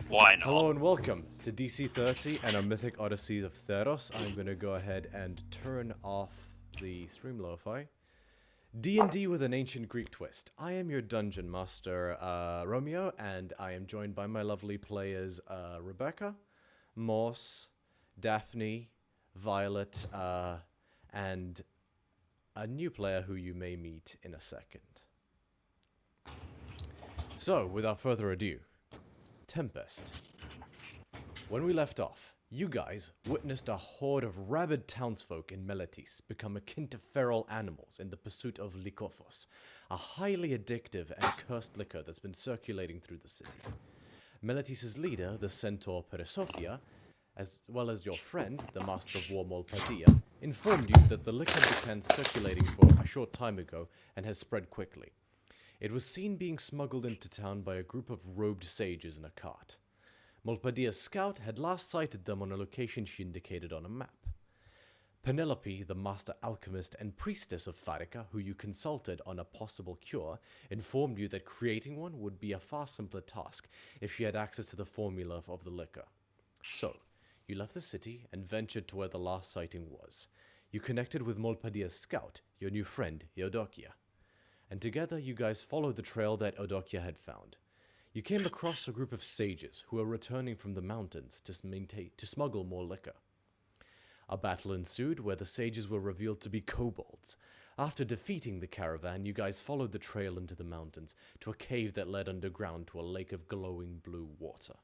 Why not? Hello and welcome to DC30 and our Mythic Odysseys of Theros. I'm going to go ahead and turn off the stream lo-fi. D&D with an ancient Greek twist. I am your dungeon master, Romeo, and I am joined by my lovely players, Rebecca, Morse, Daphne, Violet, and a new player who you may meet in a second. So, without further ado, Tempest. When we left off, you guys witnessed a horde of rabid townsfolk in Meletis become akin to feral animals in the pursuit of Lycophos, a highly addictive and cursed liquor that's been circulating through the city. Meletis' leader, the centaur Perissophia, as well as your friend, the master of war Molpadilla, informed you that the liquor began circulating for a short time ago and has spread quickly. It was seen being smuggled into town by a group of robed sages in a cart. Molpadilla's scout had last sighted them on a location she indicated on a map. Penelope, the master alchemist and priestess of Farika, who you consulted on a possible cure, informed you that creating one would be a far simpler task if she had access to the formula of the liquor. So, you left the city and ventured to where the last sighting was. You connected with Molpadilla's scout, your new friend, Eudokia. And together you guys followed the trail that Eudokia had found. You came across a group of sages who were returning from the mountains to smuggle more liquor. A battle ensued where the sages were revealed to be kobolds. After defeating the caravan, you guys followed the trail into the mountains to a cave that led underground to a lake of glowing blue water.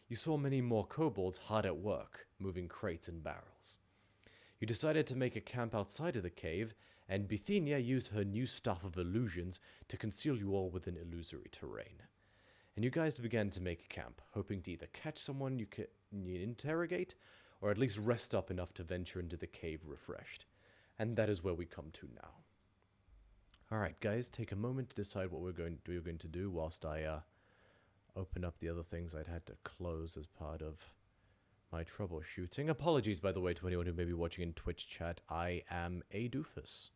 You saw many more kobolds hard at work, moving crates and barrels. You decided to make a camp outside of the cave, and Bithynia used her new staff of illusions to conceal you all within illusory terrain. And you guys began to make a camp, hoping to either catch someone you interrogate, or at least rest up enough to venture into the cave refreshed. And that is where we come to now. Alright guys, take a moment to decide what we're going to do whilst I open up the other things I'd had to close as part of my troubleshooting. Apologies, by the way, to anyone who may be watching in Twitch chat. I am a doofus.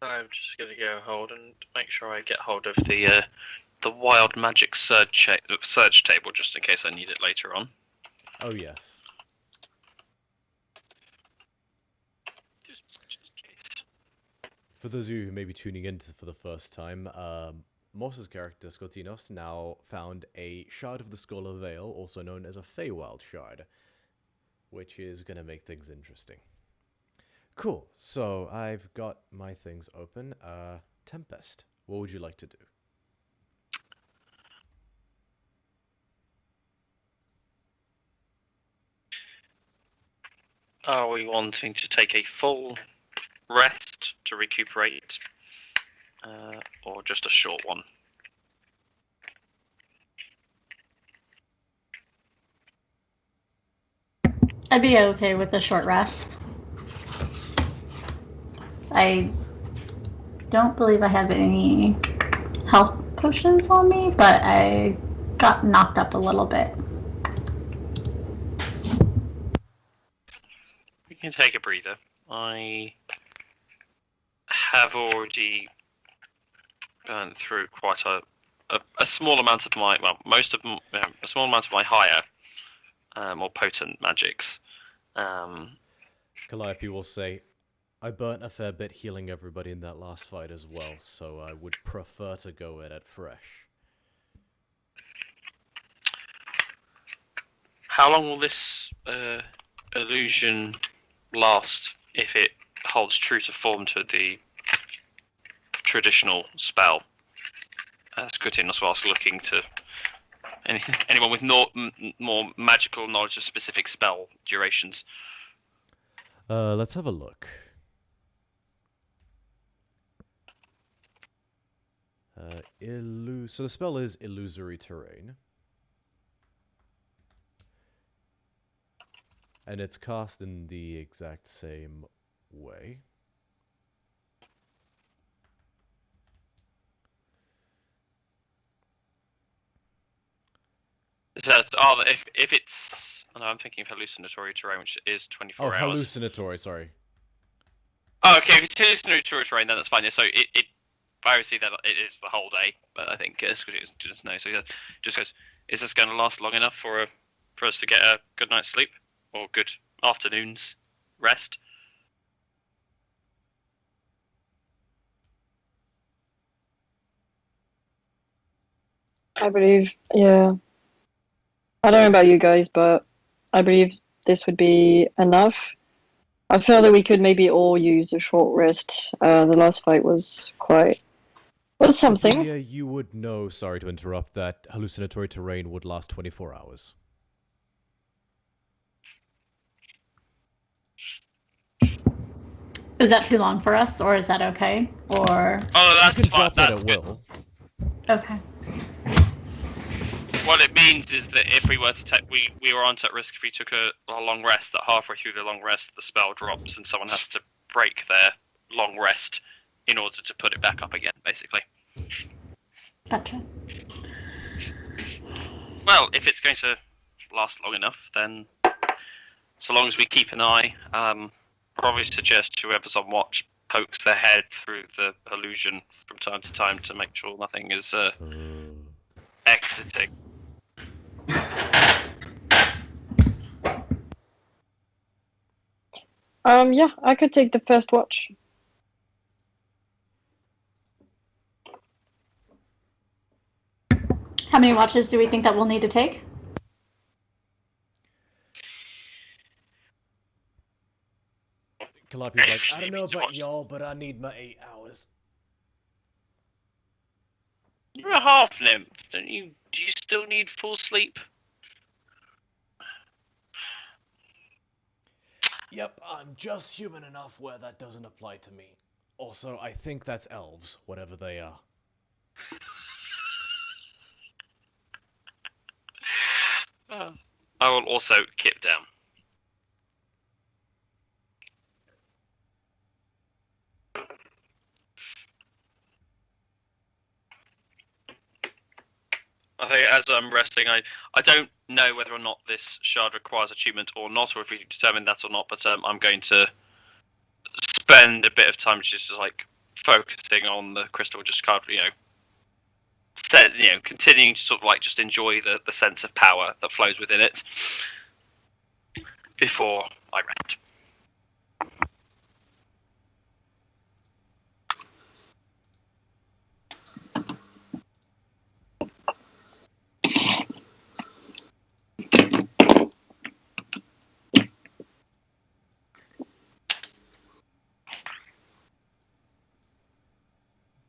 I'm just gonna go hold and make sure I get hold of the wild magic search table just in case I need it later on. Oh yes. Just in case. For those of you who may be tuning in for the first time, Morse's character, Skotinos, now found a shard of the Skull of Vale, also known as a Feywild shard, which is going to make things interesting. Cool, so I've got my things open. Tempest, what would you like to do? Are we wanting to take a full rest to recuperate, or just a short one? I'd be okay with a short rest. I don't believe I have any health potions on me, but I got knocked up a little bit. We can take a breather. I have already gone through quite a small amount of my, well, a small amount of my higher, more potent magics. Calliope will say, I burnt a fair bit healing everybody in that last fight as well, so I would prefer to go in at fresh. How long will this illusion last if it holds true to form to the traditional spell? Skotinos whilst looking to anyone with more magical knowledge of specific spell durations. Let's have a look. So the spell is Illusory Terrain. And it's cast in the exact same way. So, if it's, oh no, I'm thinking of hallucinatory terrain, which is 24 hours. Hallucinatory, sorry. Oh, okay. If it's hallucinatory terrain, then that's fine. Yeah, so it obviously that it is the whole day, but I think it's just no. So he just goes, "Is this going to last long enough for us to get a good night's sleep or good afternoon's rest?" I believe, yeah. I don't know about you guys, but I believe this would be enough. I feel that we could maybe all use a short rest. The last fight was something. Ophelia, you would know, sorry to interrupt, that hallucinatory terrain would last 24 hours. Is that too long for us, or is that okay? Or Oh, that's You can fine. drop That's it at good. will. okay. What it means is that if we were to take, we were on at risk if we took a long rest. That halfway through the long rest, the spell drops, and someone has to break their long rest in order to put it back up again. Basically. Gotcha. Well, if it's going to last long enough, then so long as we keep an eye, probably suggest whoever's on watch pokes their head through the illusion from time to time to make sure nothing is exiting. Yeah, I could take the first watch. How many watches do we think that we'll need to take? Calliope's like, I don't know about y'all, but I need my 8 hours. You're a half nymph, don't you? Do you still need full sleep? Yep, I'm just human enough where that doesn't apply to me. Also, I think that's elves, whatever they are. I will also kip down. I think as I'm resting, I don't know whether or not this shard requires attunement or not, or if we determine that or not. But I'm going to spend a bit of time just like focusing on the crystal, just kind of continuing to sort of like just enjoy the sense of power that flows within it before I rest.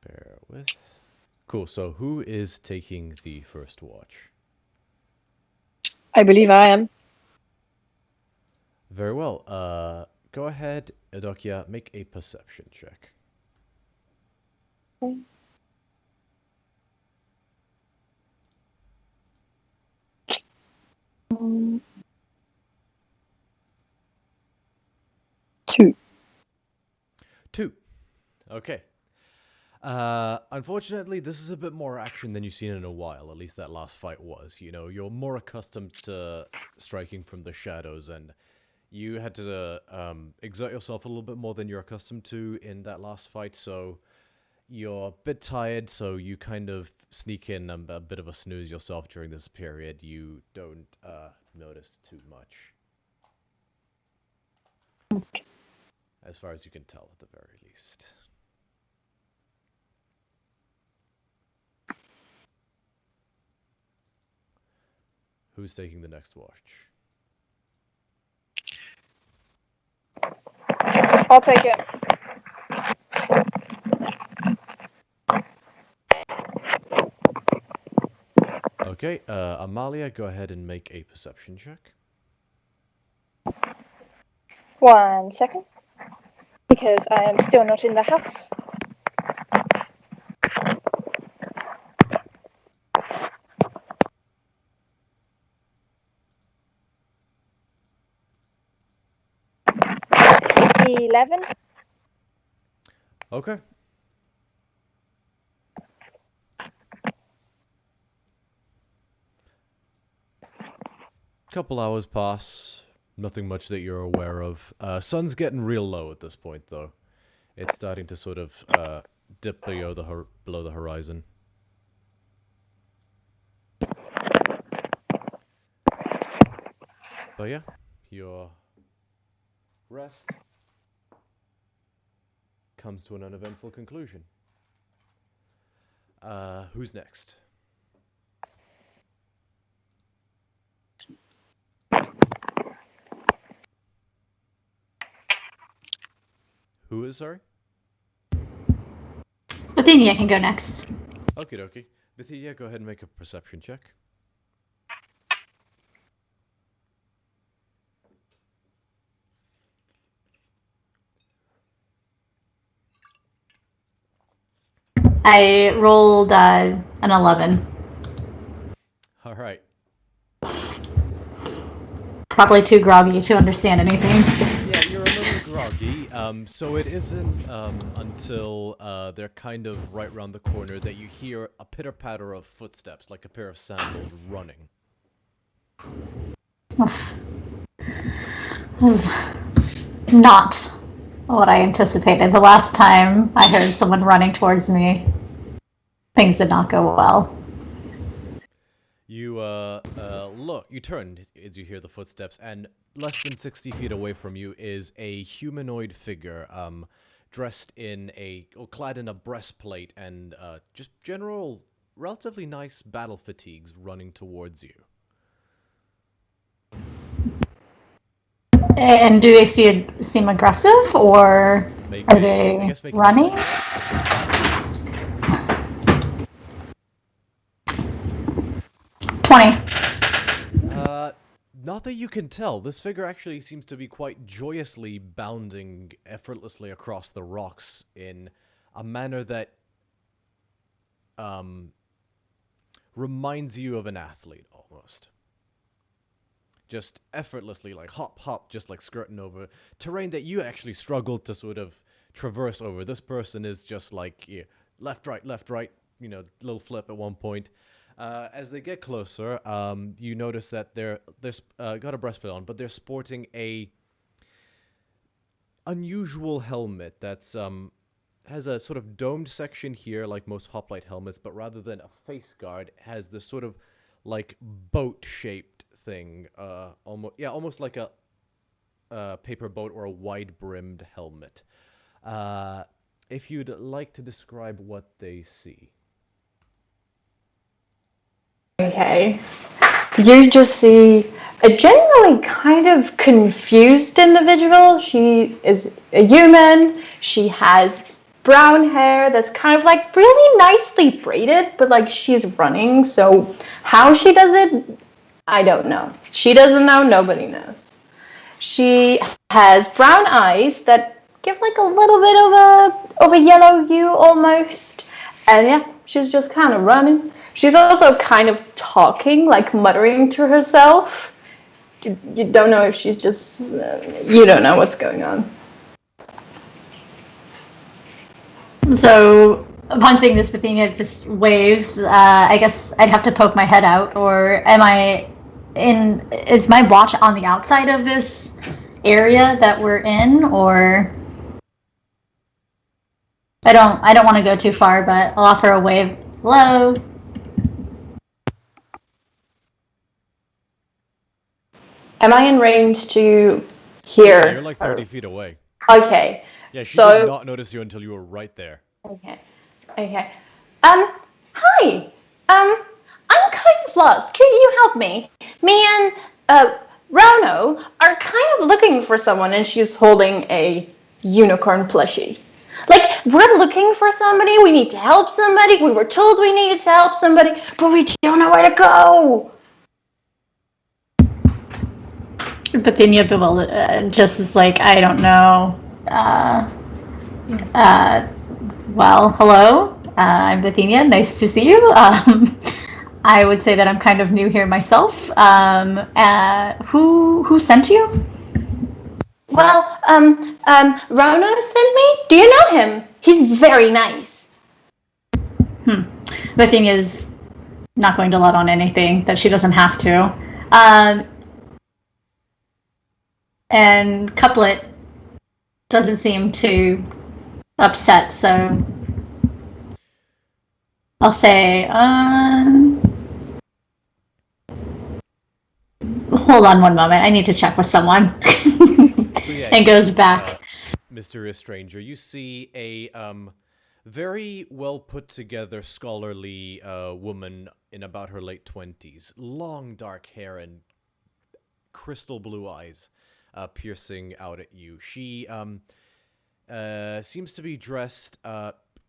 Bear with. Cool, so who is taking the first watch? I believe I am. Very well. Go ahead, Edokia, make a perception check. Two. 2. Okay. Unfortunately, this is a bit more action than you've seen in a while. At least that last fight was. You know, you're more accustomed to striking from the shadows, and you had to exert yourself a little bit more than you're accustomed to in that last fight. So you're a bit tired. So you kind of sneak in a bit of a snooze yourself during this period. You don't notice too much, as far as you can tell, at the very least. Who's taking the next watch? I'll take it. Okay, Amalia, go ahead and make a perception check. 1 second. Because I am still not in the house. $11. Okay. Couple hours pass. Nothing much that you're aware of. Sun's getting real low at this point, though. It's starting to sort of dip below the horizon. But yeah, your rest comes to an uneventful conclusion. Who's next? Who is, sorry? Bithynia can go next. Okie dokie. Bithynia, go ahead and make a perception check. I rolled an 11. All right. Probably too groggy to understand anything. Yeah, you're a little groggy. So it isn't until they're kind of right around the corner that you hear a pitter-patter of footsteps, like a pair of sandals running. Not what I anticipated. The last time I heard someone running towards me, things did not go well. You look, you turn as you hear the footsteps, and less than 60 feet away from you is a humanoid figure, dressed in clad in a breastplate and just general, relatively nice battle fatigues, running towards you. And do they seem aggressive, or are they running? 20. Not that you can tell. This figure actually seems to be quite joyously bounding effortlessly across the rocks in a manner that reminds you of an athlete almost. Just effortlessly, like hop, hop, just like skirting over terrain that you actually struggled to sort of traverse over. This person is just like left, right, little flip at one point. As they get closer, you notice that they're got a breastplate on, but they're sporting a unusual helmet that's has a sort of domed section here, like most hoplite helmets, but rather than a face guard, has this sort of like boat-shaped thing, almost like a paper boat or a wide-brimmed helmet. If you'd like to describe what they see. Okay. You just see a generally kind of confused individual. She is a human. She has brown hair that's kind of like really nicely braided, but like she's running, so how she does it, I don't know. She doesn't know, nobody knows. She has brown eyes that give like a little bit of a yellow hue almost. And yeah, she's just kind of running. She's also kind of talking, like muttering to herself. You don't know if she's just... you don't know what's going on. So, upon seeing this, Bithynia just waves. I guess I'd have to poke my head out, or is my watch on the outside of this area that we're in, or... I don't want to go too far, but I'll offer a wave. Hello? Am I in range to hear? Yeah, you're like 30 feet away. Okay. Yeah, she so... did not notice you until you were right there. Okay. Hi. I'm kind of lost. Could you help me? Me and, Rano are kind of looking for someone, and she's holding a unicorn plushie. Like, we're looking for somebody, we need to help somebody, we were told we needed to help somebody, but we don't know where to go. Bithynia bewildered, just is like, I don't know. Well, hello. I'm Bithynia. Nice to see you. I would say that I'm kind of new here myself. Who sent you? Well, Rano sent me. Do you know him? He's very nice. Bithynia's not going to let on anything that she doesn't have to. And Couplet doesn't seem too upset, so I'll say, hold on one moment. I need to check with someone. So yeah, and goes back. Mysterious stranger. You see a very well put together scholarly woman in about her late 20s, long dark hair and crystal blue eyes piercing out at you. She seems to be dressed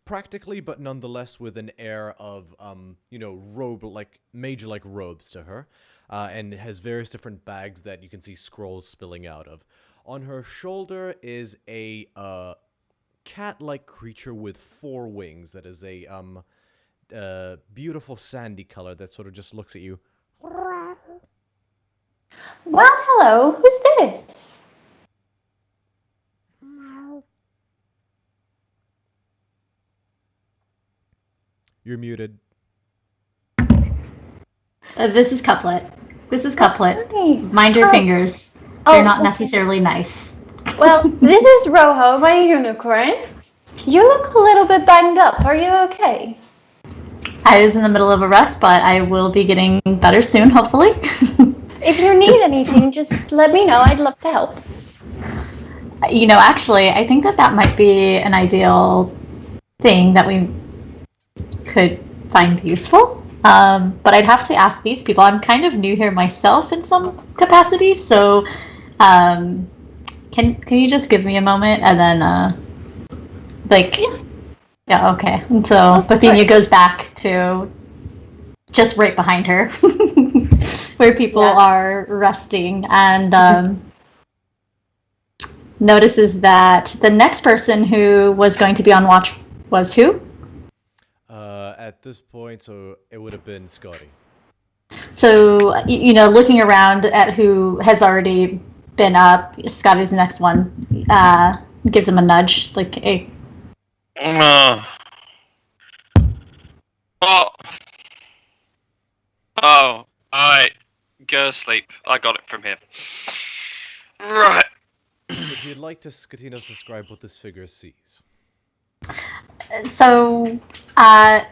practically, but nonetheless with an air of major like robes to her, and has various different bags that you can see scrolls spilling out of. On her shoulder is a cat-like creature with 4 wings that is a beautiful sandy color that sort of just looks at you. Well, hello. Who's this? You're muted. This is Couplet. Hey. Mind your fingers. They're not necessarily nice. Well, this is Rojo, my unicorn. You look a little bit banged up. Are you okay? I was in the middle of a rest, but I will be getting better soon, hopefully. If you need anything, just let me know. I'd love to help. Actually, I think that might be an ideal thing that we could find useful. But I'd have to ask these people. I'm kind of new here myself in some capacity, so can you just give me a moment and then yeah, okay. And so Bithynia goes back to just right behind her, where people are resting, and notices that the next person who was going to be on watch was who? At this point, so it would have been Scotty. So, looking around at who has already been up, Scotty's the next one, gives him a nudge, like, hey. Oh, alright. Go to sleep. I got it from here. Right. If you'd like to, Scatino, describe what this figure sees. So,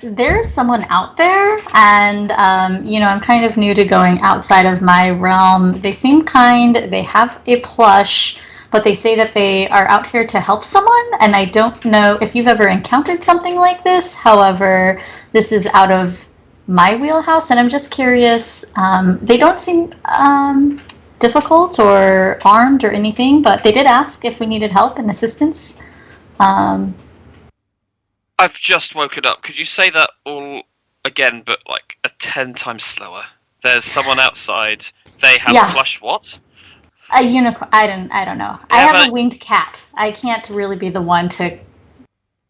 there's someone out there, and, I'm kind of new to going outside of my realm. They seem kind, they have a plush, but they say that they are out here to help someone, and I don't know if you've ever encountered something like this. However, this is out of my wheelhouse, and I'm just curious. They don't seem difficult or armed or anything, but they did ask if we needed help and assistance. I've just woken up. Could you say that all again, but like 10 times slower? There's someone outside. They have a plush what? A unicorn. I don't know. I have a winged cat. I can't really be the one to.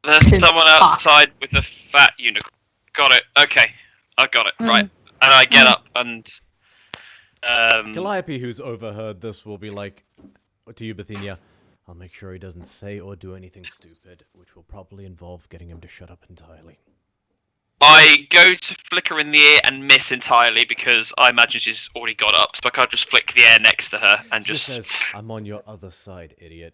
There's someone outside with a fat unicorn. Got it. Okay, I got it. Right. And I get up and. Calliope, who's overheard this, will be like, to you, Bithynia, I'll make sure he doesn't say or do anything stupid, which will probably involve getting him to shut up entirely. I go to flick her in the ear and miss entirely because I imagine she's already got up, so I can't just flick the air next to her and just... She says, I'm on your other side, idiot.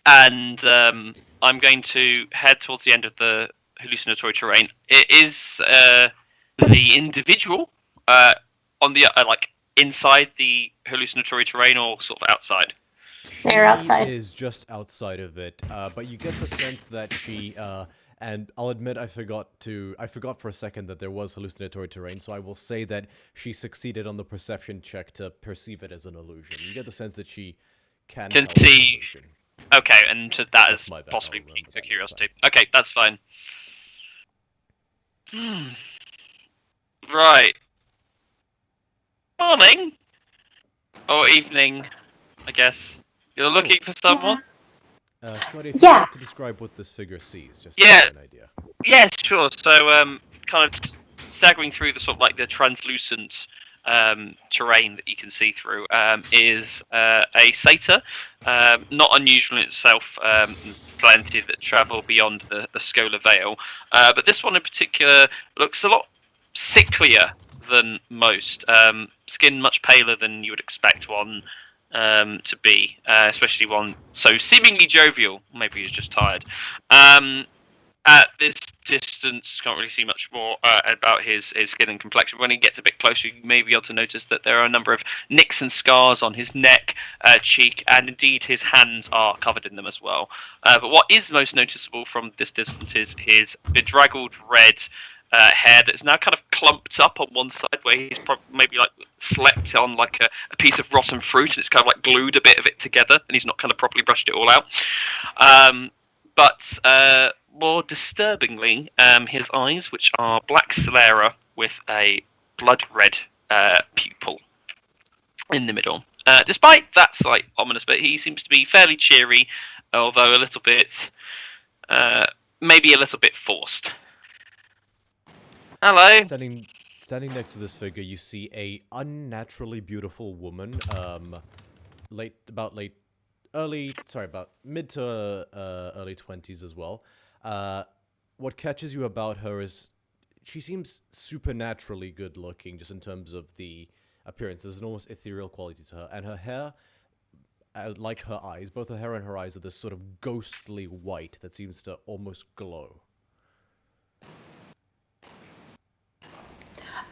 And I'm going to head towards the end of the hallucinatory terrain. It is the individual on the inside the hallucinatory terrain or sort of outside? They're outside. She is just outside of it, but you get the sense that she, and I'll admit I forgot for a second that there was hallucinatory terrain, so I will say that she succeeded on the perception check to perceive it as an illusion. You get the sense that she can see. Okay, and that is possibly piqued her curiosity. Okay, that's fine. Right. Morning. Or evening, I guess. You're looking for someone? Scotty, if you'd like to describe what this figure sees, just to get an idea. Yeah, sure. So, kind of staggering through the sort of like the translucent terrain that you can see through is a satyr. Not unusual in itself, plenty that travel beyond the Scola Vale. But this one in particular looks a lot sicklier than most. Skin much paler than you would expect one to be, especially one so seemingly jovial. Maybe he's just tired. At this distance, can't really see much more about his skin and complexion. When he gets a bit closer, you may be able to notice that there are a number of nicks and scars on his neck, cheek, and indeed his hands are covered in them as well. But what is most noticeable from this distance is his bedraggled red hair that's now kind of clumped up on one side, where he's maybe like slept on like a piece of rotten fruit, and it's kind of like glued a bit of it together, and he's not kind of properly brushed it all out. But more disturbingly, his eyes, which are black sclera with a blood red pupil in the middle. Despite that slight ominous bit, he seems to be fairly cheery, although a little bit, maybe a little bit forced. Hello. Standing next to this figure, you see a unnaturally beautiful woman, about mid to early 20s as well. What catches you about her is she seems supernaturally good looking, just in terms of the appearance. There's an almost ethereal quality to her, and her hair, like her eyes, both her hair and her eyes are this sort of ghostly white that seems to almost glow.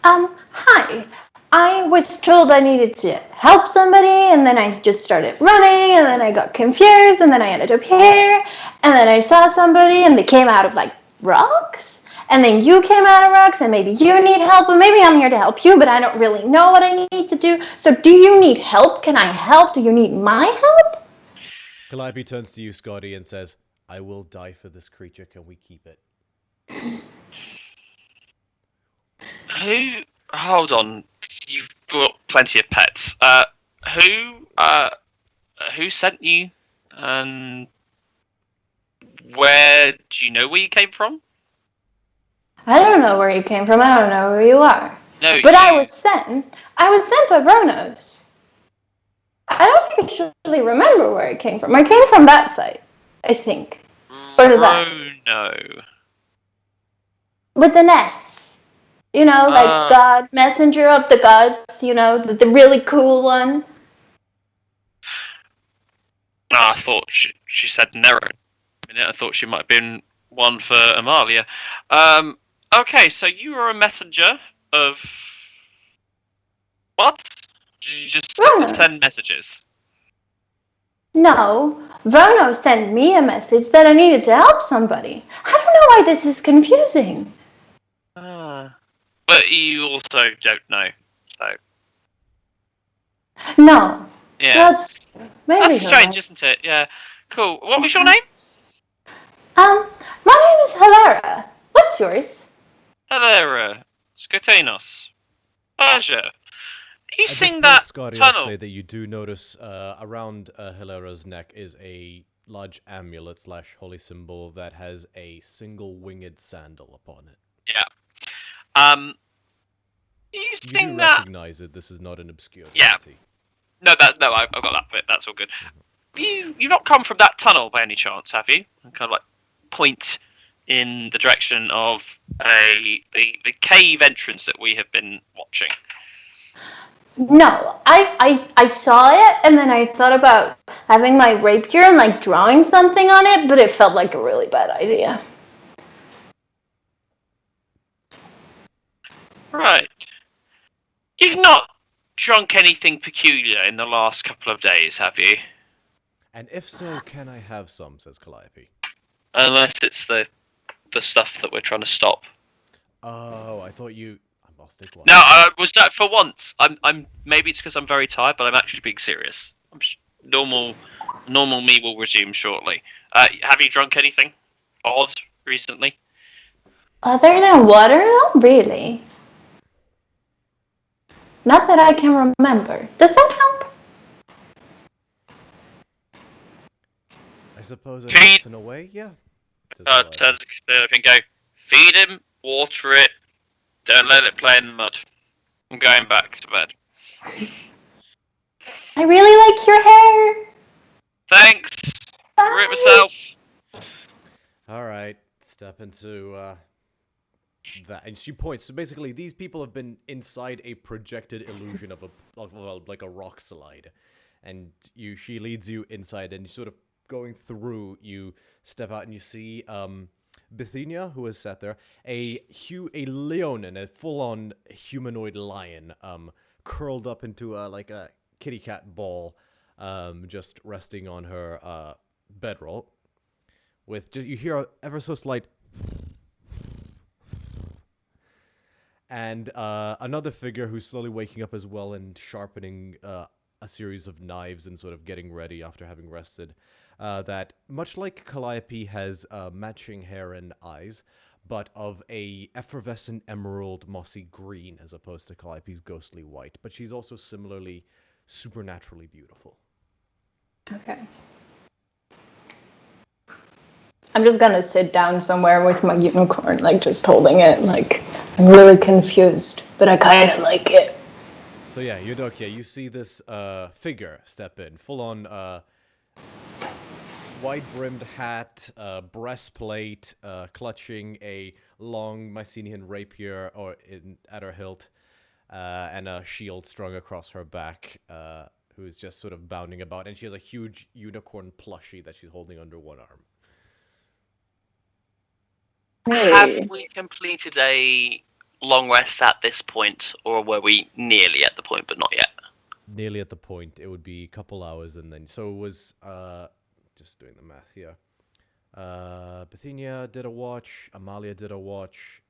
Hi. I was told I needed to help somebody, and then I just started running, and then I got confused, and then I ended up here, and then I saw somebody, and they came out of, like, rocks, and then you came out of rocks, and maybe you need help, and maybe I'm here to help you, but I don't really know what I need to do. So do you need help? Can I help? Do you need my help? Calliope turns to you, Scotty, and says, "I will die for this creature. Can we keep it?" Who? Hold on. You've got plenty of pets. Who sent you? And where do you know where you came from? I don't know where you came from. I don't know where you are. No, But I was sent by Bronos. I don't actually remember where it came from. I came from that side, I think. Or is that? No. With an S. You know, like God, messenger of the gods, you know, the really cool one. I thought she said Nero. I thought she might have been one for Amalia. Okay, so you were a messenger of what? Did you just send messages? No, Verno sent me a message that I needed to help somebody. I don't know why this is confusing. But you also don't know, so. No. Yeah. That's strange, isn't it? Yeah. Cool. What was your name? My name is Hilara. What's yours? Hilara. Skotenos. Pleasure. You At sing this that point, Scotty, tunnel. I'll say that you do notice around Hilara's neck is a large amulet / holy symbol that has a single winged sandal upon it. Yeah. You You sing do that. recognize it. This is not an obscure Yeah. deity. No, I've got that bit. That's all good. You've not come from that tunnel by any chance, have you? And kind of like point in the direction of the cave entrance that we have been watching. No, I saw it, and then I thought about having my rapier and like drawing something on it, but it felt like a really bad idea. Right. You've not drunk anything peculiar in the last couple of days, have you? And if so, can I have some? Says Calliope. Unless it's the stuff that we're trying to stop. Oh, I thought you. I'll stick one. No, was that for once? I'm maybe it's because I'm very tired, but I'm actually being serious. Normal me will resume shortly. Have you drunk anything odd recently? Other than water, not really. Not that I can remember. Does that help? I suppose it helps in a way, yeah. Turns and go. Feed him, water it. Don't let it play in the mud. I'm going back to bed. I really like your hair. Thanks. Grew it myself. Alright, step into that. And she points. So basically, these people have been inside a projected illusion of like a rock slide. And she leads you inside, and you sort of going through, you step out and you see Bithynia, who has sat there, a leonin, a full-on humanoid lion, curled up into a kitty cat ball, just resting on her bedroll. With you hear a ever so slight, and another figure who's slowly waking up as well and sharpening a series of knives and sort of getting ready after having rested. That, much like Calliope, has matching hair and eyes, but of a effervescent emerald mossy green as opposed to Calliope's ghostly white. But she's also similarly supernaturally beautiful. Okay. I'm just gonna sit down somewhere with my unicorn, like just holding it, like I'm really confused, but I kind of like it. So yeah, Eudokia, you see this figure step in, full-on wide-brimmed hat, breastplate, clutching a long Mycenaean rapier at her hilt, and a shield strung across her back, who is just sort of bounding about, and she has a huge unicorn plushie that she's holding under one arm. Have we completed a long rest at this point, or were we nearly at the point but not yet? Nearly at the point. It would be a couple hours, and then so it was just doing the math here. Bithynia did a watch. Amalia did a watch.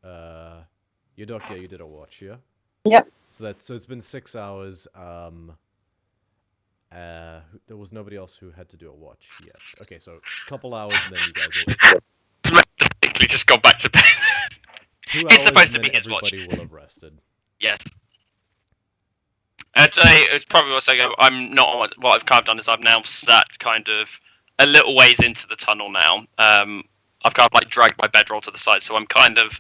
Eudokia, you did a watch, yeah? Yep. So it's been 6 hours. There was nobody else who had to do a watch yet. Okay, so a couple hours, and then you guys will. Basically, just gone back to bed. 2 hours, It's supposed to and then be his watch. everybody will have rested. Yes. It's probably also I'm not. What I've kind of done is I've now sat kind of a little ways into the tunnel now. I've kind of like dragged my bedroll to the side, so I'm kind of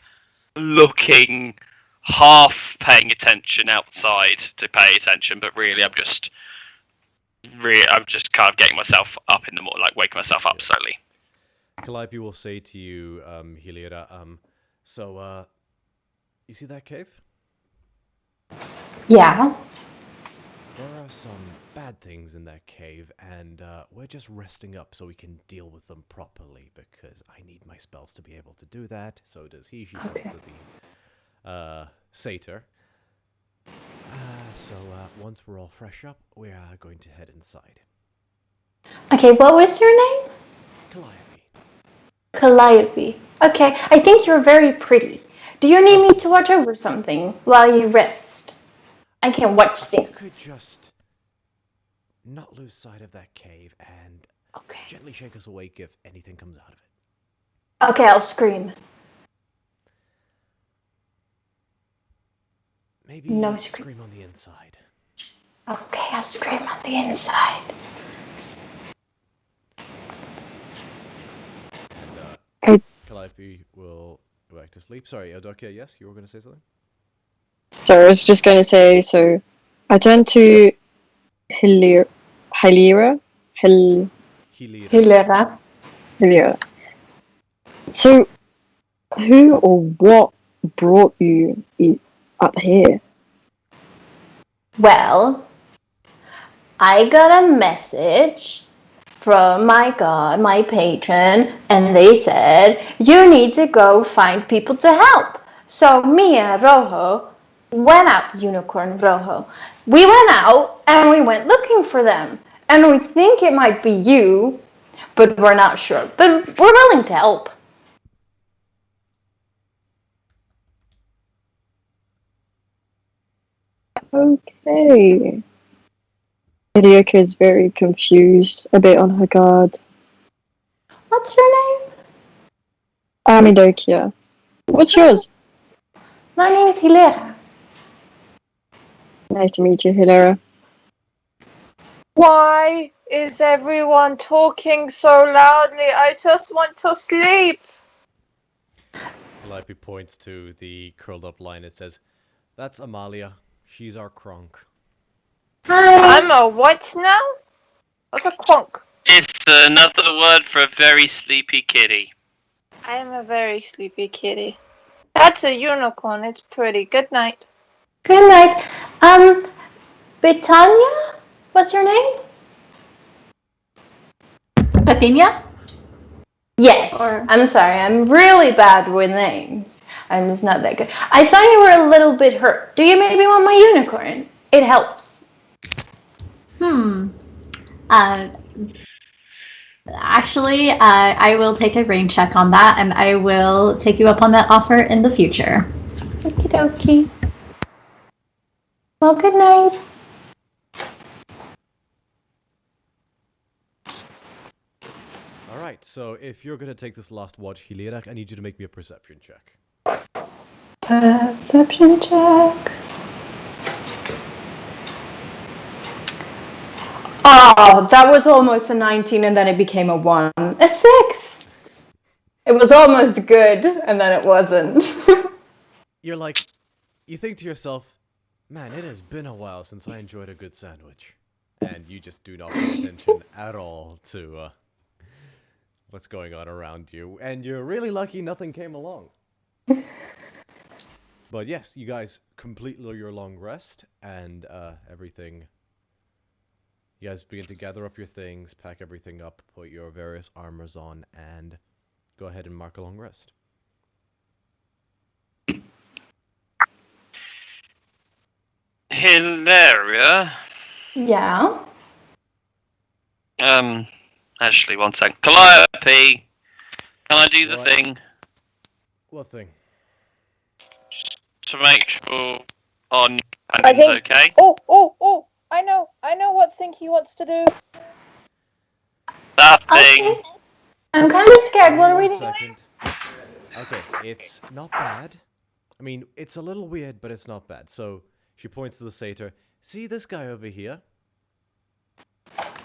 looking, half paying attention outside to pay attention, but really I'm just kind of getting myself up in the morning, like waking myself up slowly. Calliope will say to you, Heliera, so you see that cave? Yeah. There are some bad things in that cave, and we're just resting up so we can deal with them properly, because I need my spells to be able to do that. So does he. She points to the satyr. So once we're all fresh up, we are going to head inside. Okay, what was your name? Calliope. Calliope. Okay, I think you're very pretty. Do you need me to watch over something while you rest? I can watch things. You could just not lose sight of that cave and gently shake us awake if anything comes out of it. Okay, I'll scream. Maybe No scream on the inside. Okay, I'll scream on the inside. And Calliope will go back to sleep. Sorry, Eudokia, yes, you were going to say something? So I was just going to say, so I turned to Heliera. So, who or what brought you up here? Well, I got a message from my god, my patron, and they said, you need to go find people to help. So me and Rojo went out, Unicorn Rojo. We went out and we went looking for them. And we think it might be you, but we're not sure. But we're willing to help. Okay. Heliocca is very confused, a bit on her guard. What's your name? Amidokia. What's yours? My name is Hilera. Nice to meet you, Hilera. Why is everyone talking so loudly? I just want to sleep. Calliope points to the curled up line. It says, that's Amalia. She's our Kronk. Hi. I'm a what now? What's a quonk? It's another word for a very sleepy kitty. I am a very sleepy kitty. That's a unicorn. It's pretty. Good night. Good night. Britannia? What's your name? Bithynia? Yes. Or- I'm sorry. I'm really bad with names. I'm just not that good. I saw you were a little bit hurt. Do you maybe want my unicorn? It helps. Uh, actually, I will take a rain check on that, and I will take you up on that offer in the future. Okie dokie. Well, good night. Alright, so if you're gonna take this last watch, Hilirak, I need you to make me a perception check. Perception check. Oh, that was almost a 19 and then it became a 1. A 6! It was almost good and then it wasn't. You're like, you think to yourself, man, it has been a while since I enjoyed a good sandwich. And you just do not pay attention at all to what's going on around you. And you're really lucky nothing came along. But yes, you guys complete your long rest and everything. You guys begin to gather up your things, pack everything up, put your various armors on, and go ahead and mark a long rest. Hilaria. Yeah. Actually, one sec. Calliope, can I do the What? thing What thing? to make sure on I and think- okay? Oh! I know what thing he wants to do. That thing. Okay. I'm kind of scared. What are we One doing? second. Okay, it's not bad. I mean, it's a little weird, but it's not bad. So she points to the satyr. See this guy over here?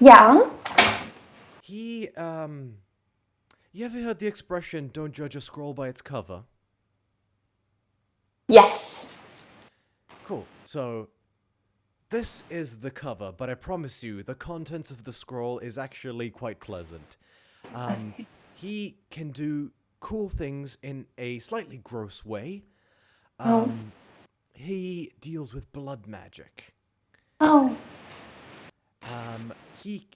Yeah. He, you ever heard the expression, don't judge a scroll by its cover? Yes. Cool. So, this is the cover, but I promise you, the contents of the scroll is actually quite pleasant. He can do cool things in a slightly gross way. Oh. He deals with blood magic. Oh. He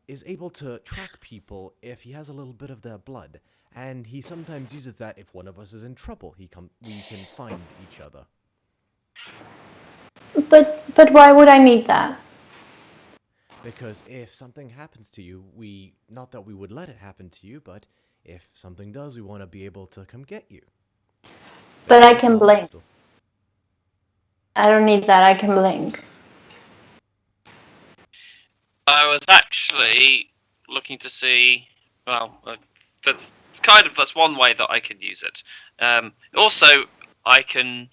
is able to track people if he has a little bit of their blood, and he sometimes uses that if one of us is in trouble. We can find each other. But why would I need that? Because if something happens to you, not that we would let it happen to you, but if something does, we want to be able to come get you. But I It's can not blink. hostile. I don't need that. I can blink. I was actually looking to see. Well, that's one way that I can use it. Also, I can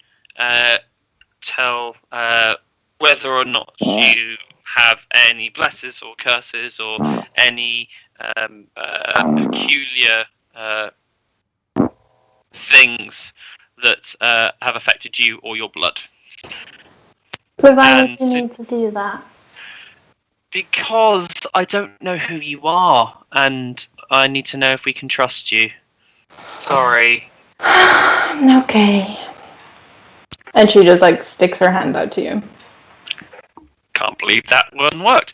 tell whether or not you have any blesses or curses or any peculiar things that have affected you or your blood. But why would And you need to do that? Because I don't know who you are, and I need to know if we can trust you. Sorry. Okay. And she just like sticks her hand out to you. Can't believe that one worked.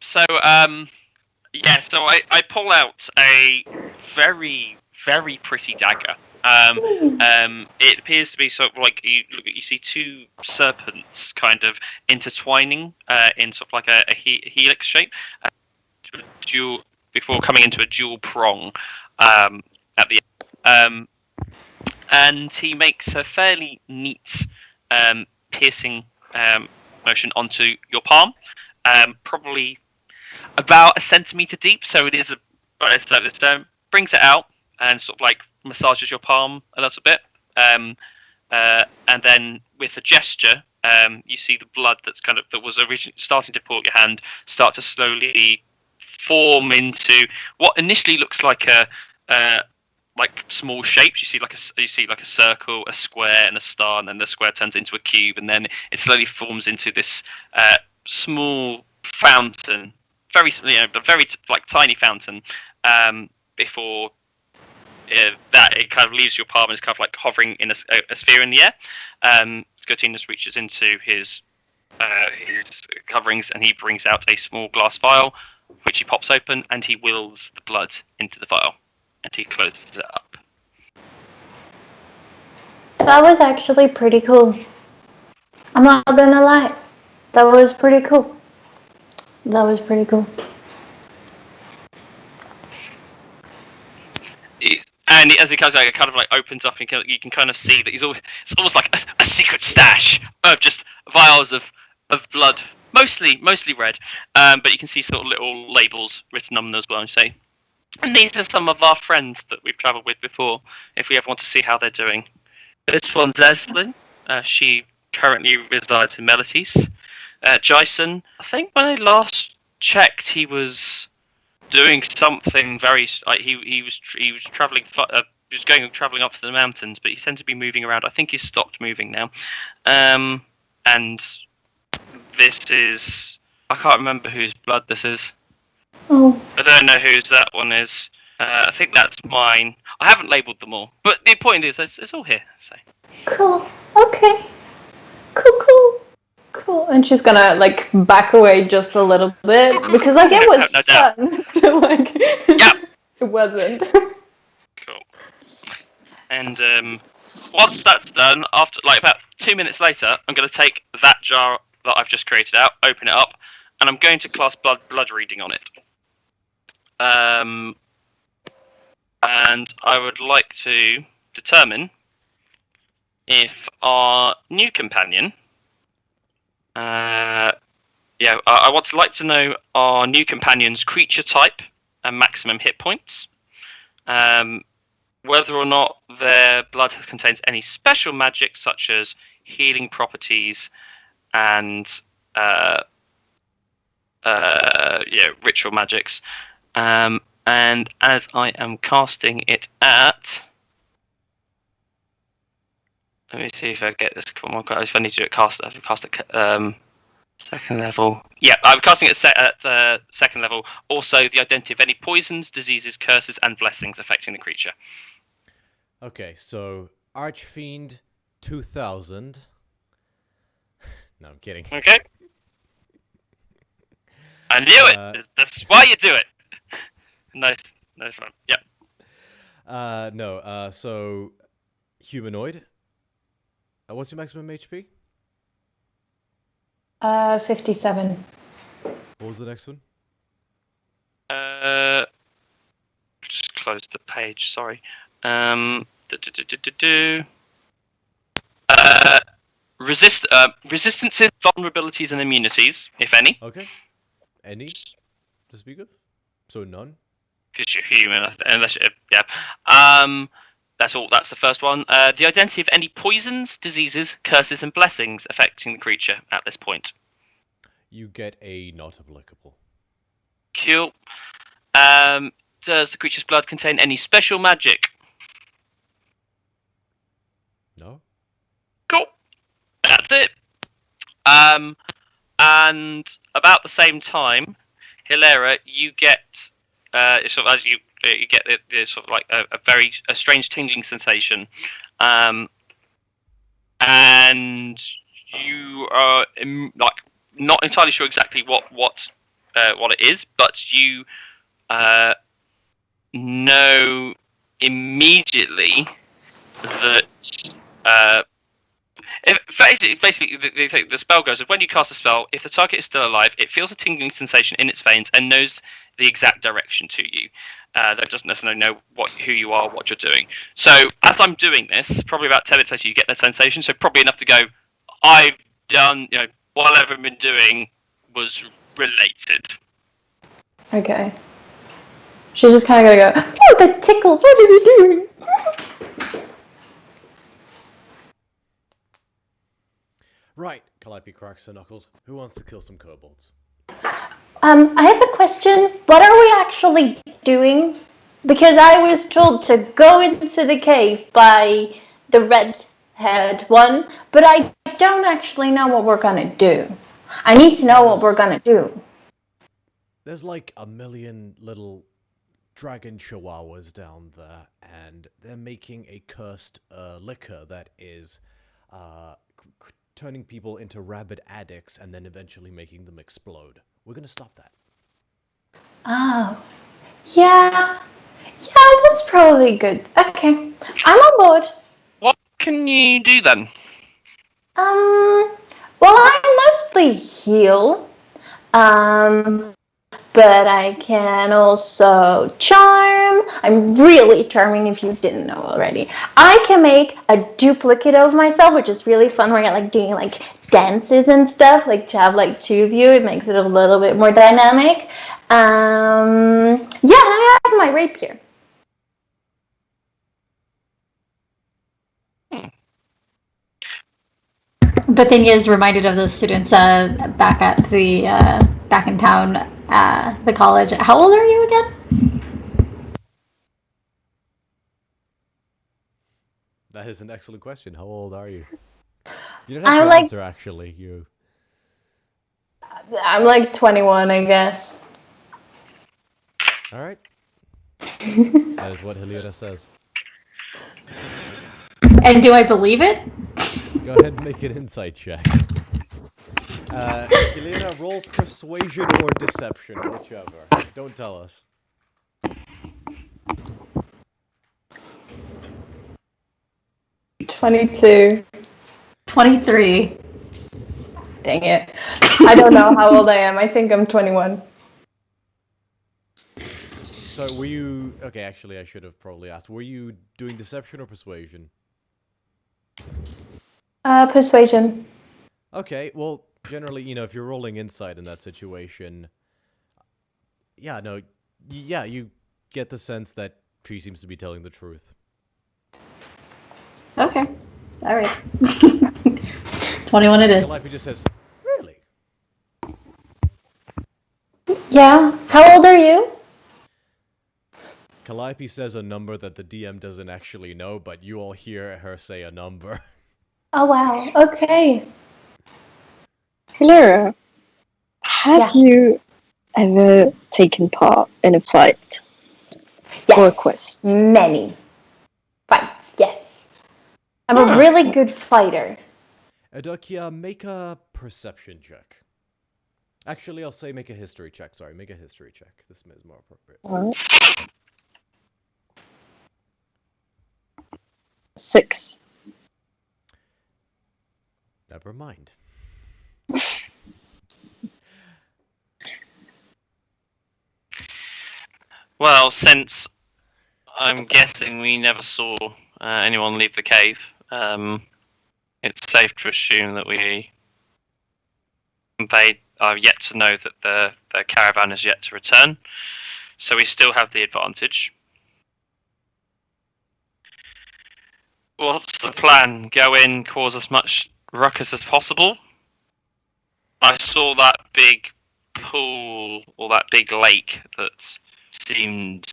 So I pull out a very, very pretty dagger. It appears to be sort of like you see two serpents kind of intertwining in sort of like a helix shape, before coming into a dual prong at the end. And he makes a fairly neat piercing motion onto your palm, probably about a centimeter deep. So it is brings it out and sort of like massages your palm a little bit, and then with a gesture, you see the blood that was originally starting to pour out your hand start to slowly form into what initially looks like like small shapes. You see like a circle, a square, and a star, and then the square turns into a cube, and then it slowly forms into this small fountain, very like tiny fountain. Before that, it kind of leaves your palm and is kind of like hovering in a sphere in the air. Scotinus reaches into his coverings and he brings out a small glass vial, which he pops open, and he wills the blood into the vial, and he closes it up. That was actually pretty cool. I'm not gonna lie. That was pretty cool. And as he comes out, it kind of like opens up, and you can kind of see that it's almost like a secret stash of just vials of blood, mostly red. But you can see sort of little labels written on them as well, and say, and these are some of our friends that we've travelled with before, if we ever want to see how they're doing. This one's Eslin. She currently resides in Meletis. Jason, I think when I last checked, he was doing something very. He was traveling. He was traveling up to the mountains, but he tends to be moving around. I think he's stopped moving now. And this is. I can't remember whose blood this is. Oh. I don't know whose that one is. I think that's mine. I haven't labelled them all, but the point is, it's all here. So. Cool. Okay. Cool. And she's gonna like back away just a little bit because like it was fun to like. Yep. It wasn't. Cool. And once that's done, after like about 2 minutes later, I'm gonna take that jar that I've just created out, open it up, and I'm going to cast blood reading on it. And I would like to determine if our new companion, I would like to know our new companion's creature type and maximum hit points, whether or not their blood contains any special magic such as healing properties and ritual magics, and as I am casting it at, let me see if I get this. If I need to do it, cast it. Second level. Yeah, I'm casting it at second level. Also, the identity of any poisons, diseases, curses, and blessings affecting the creature. Okay, so Archfiend 2000. No, I'm kidding. Okay. I knew it. That's why you do it. Nice one. Yep. So humanoid. What's your maximum HP? 57. What was the next one? Just close the page. Sorry. Resistances, vulnerabilities, and immunities, if any. Okay. Any to speak of? So none. Because you're human, unless that's all. That's the first one. The identity of any poisons, diseases, curses, and blessings affecting the creature at this point. You get a not applicable. Cool. Does the creature's blood contain any special magic? No. Cool. That's it. And about the same time, Hilera, you get sort of as you get the sort of like a very strange tingling sensation, and you are like not entirely sure exactly what it is, but you know immediately that basically the spell goes, when you cast a spell, if the target is still alive, it feels a tingling sensation in its veins and knows the exact direction to you. That doesn't necessarily know who you are, what you're doing. So as I'm doing this, probably about 10 minutes later, you get that sensation. So probably enough to go, I've done, whatever I've been doing was related. Okay. She's just kind of gonna go, oh, that tickles. What are you doing? Right, Calliope cracks her knuckles. Who wants to kill some kobolds? I have a question. What are we actually doing? Because I was told to go into the cave by the red-haired one, but I don't actually know what we're gonna do. I need to know what we're gonna do. There's like a million little dragon chihuahuas down there, and they're making a cursed liquor that is turning people into rabid addicts and then eventually making them explode. We're gonna stop that. Oh. Yeah. Yeah, that's probably good. Okay. I'm on board. What can you do then? Well, I mostly heal. But I can also charm. I'm really charming if you didn't know already. I can make a duplicate of myself, which is really fun. Where I like doing like dances and stuff. Like to have like two of you, it makes it a little bit more dynamic. Yeah, and I have my rapier. But then he is reminded of the students back at the back in town, the college. How old are you again? That is an excellent question. How old are you? You don't have I'm to like- answer, actually. You. I'm like 21, I guess. All right. That is what Hilira says. And do I believe it? Go ahead and make an insight check. Hilira, roll persuasion or deception, whichever. Don't tell us. 22. 23. Dang it. I don't know how old I am. I think I'm 21. So were you... Okay, actually, I should have probably asked. Were you doing deception or persuasion? Persuasion. Okay, well, generally, you know, if you're rolling insight in that situation... Yeah, no... Yeah, you get the sense that she seems to be telling the truth. Okay. All right. 21 it is. Calliope just says, really? Yeah. How old are you? Calliope says a number that the DM doesn't actually know, but you all hear her say a number. Oh, wow. Okay. Hilira, have you ever taken part in a fight Yes. or a quest? Many fights, yes. I'm a really good fighter. Edokia, make a perception check. Actually, I'll say make a history check. Sorry, make a history check. This is more appropriate. Alright. 6. Never mind. Well, since I'm guessing we never saw anyone leave the cave, it's safe to assume that they are yet to know that their caravan is yet to return. So we still have the advantage. What's the plan? Go in, cause as much ruckus as possible? I saw that big pool, or that big lake that seemed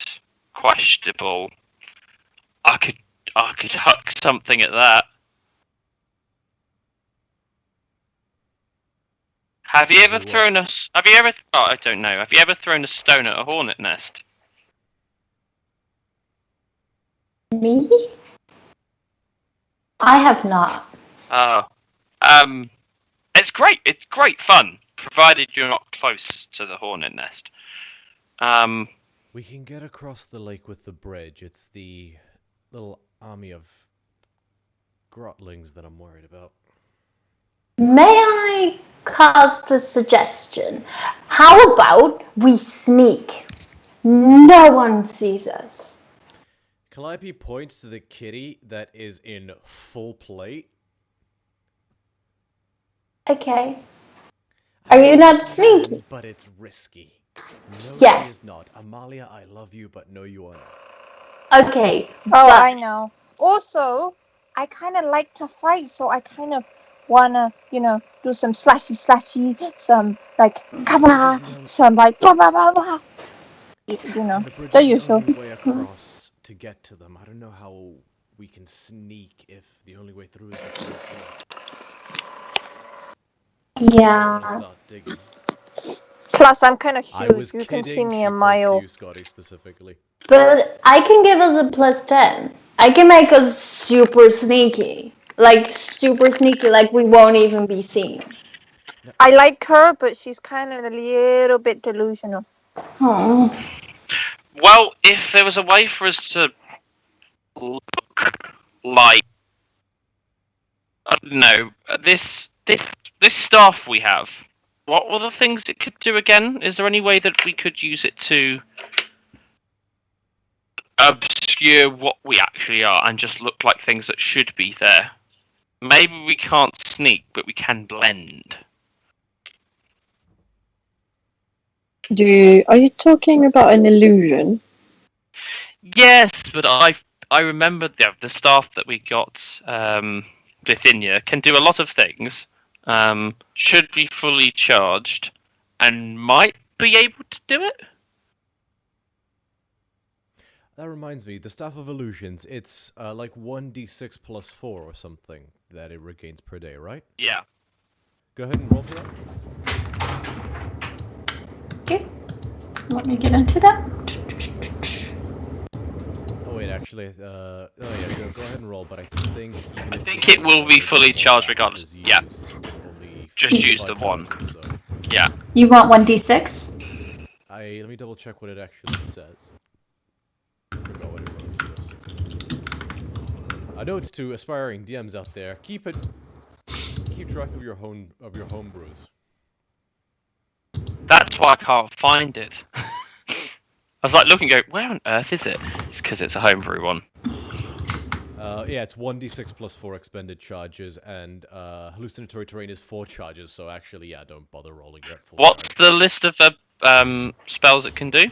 questionable. I could huck something at that. Have you ever thrown a? Have you ever? Oh, I don't know. Have you ever thrown a stone at a hornet nest? Me? I have not. Oh, it's great. It's great fun, provided you're not close to the hornet nest. We can get across the lake with the bridge. It's the little army of grotlings that I'm worried about. May I cast a suggestion? How about we sneak? No one sees us. Calliope points to the kitty that is in full plate. Okay. Are you not sneaky? But it's risky. No, Yes. she is not. Amalia, I love you, but no, you are not. Okay. Oh, but- I know. Also, I kind of like to fight, so I kind of wanna, do some slashy, some like kaba, some like blah blah blah blah. And the bridge the is usual. the only way across to get to them. I don't know how we can sneak if the only way through is to them. Yeah. Start digging. Plus, I'm kind of I huge. was You kidding. can see me She a points mile. to you, Scotty, specifically. But I can give us a +10. I can make us super sneaky. Like we won't even be seen. I like her, but she's kind of a little bit delusional. Oh. Well, if there was a way for us to look like, I don't know, this staff we have, what were the things it could do again? Is there any way that we could use it to obscure what we actually are and just look like things that should be there? Maybe we can't sneak, but we can blend. Are you talking about an illusion? Yes, but I remember the staff that we got, Bithynia, can do a lot of things, should be fully charged, and might be able to do it? That reminds me, the Staff of Illusions, it's like 1d6 plus 4 or something that it regains per day, right? Yeah. Go ahead and roll for that. Okay. Let me get into that. Oh wait, actually, oh yeah, go ahead and roll, but I think... I think it will be fully charged regardless. Yeah. Just use the one. So. Yeah. You want 1d6? Let me double check what it actually says. I forgot what it wrote to this. A note to aspiring DMs out there: keep track of your homebrews. That's why I can't find it. I was like looking, going, where on earth is it? It's because it's a homebrew one. Yeah, it's 1d6 plus 4 expended charges, and hallucinatory terrain is 4 charges. So actually, yeah, don't bother rolling that. What's the list of spells it can do?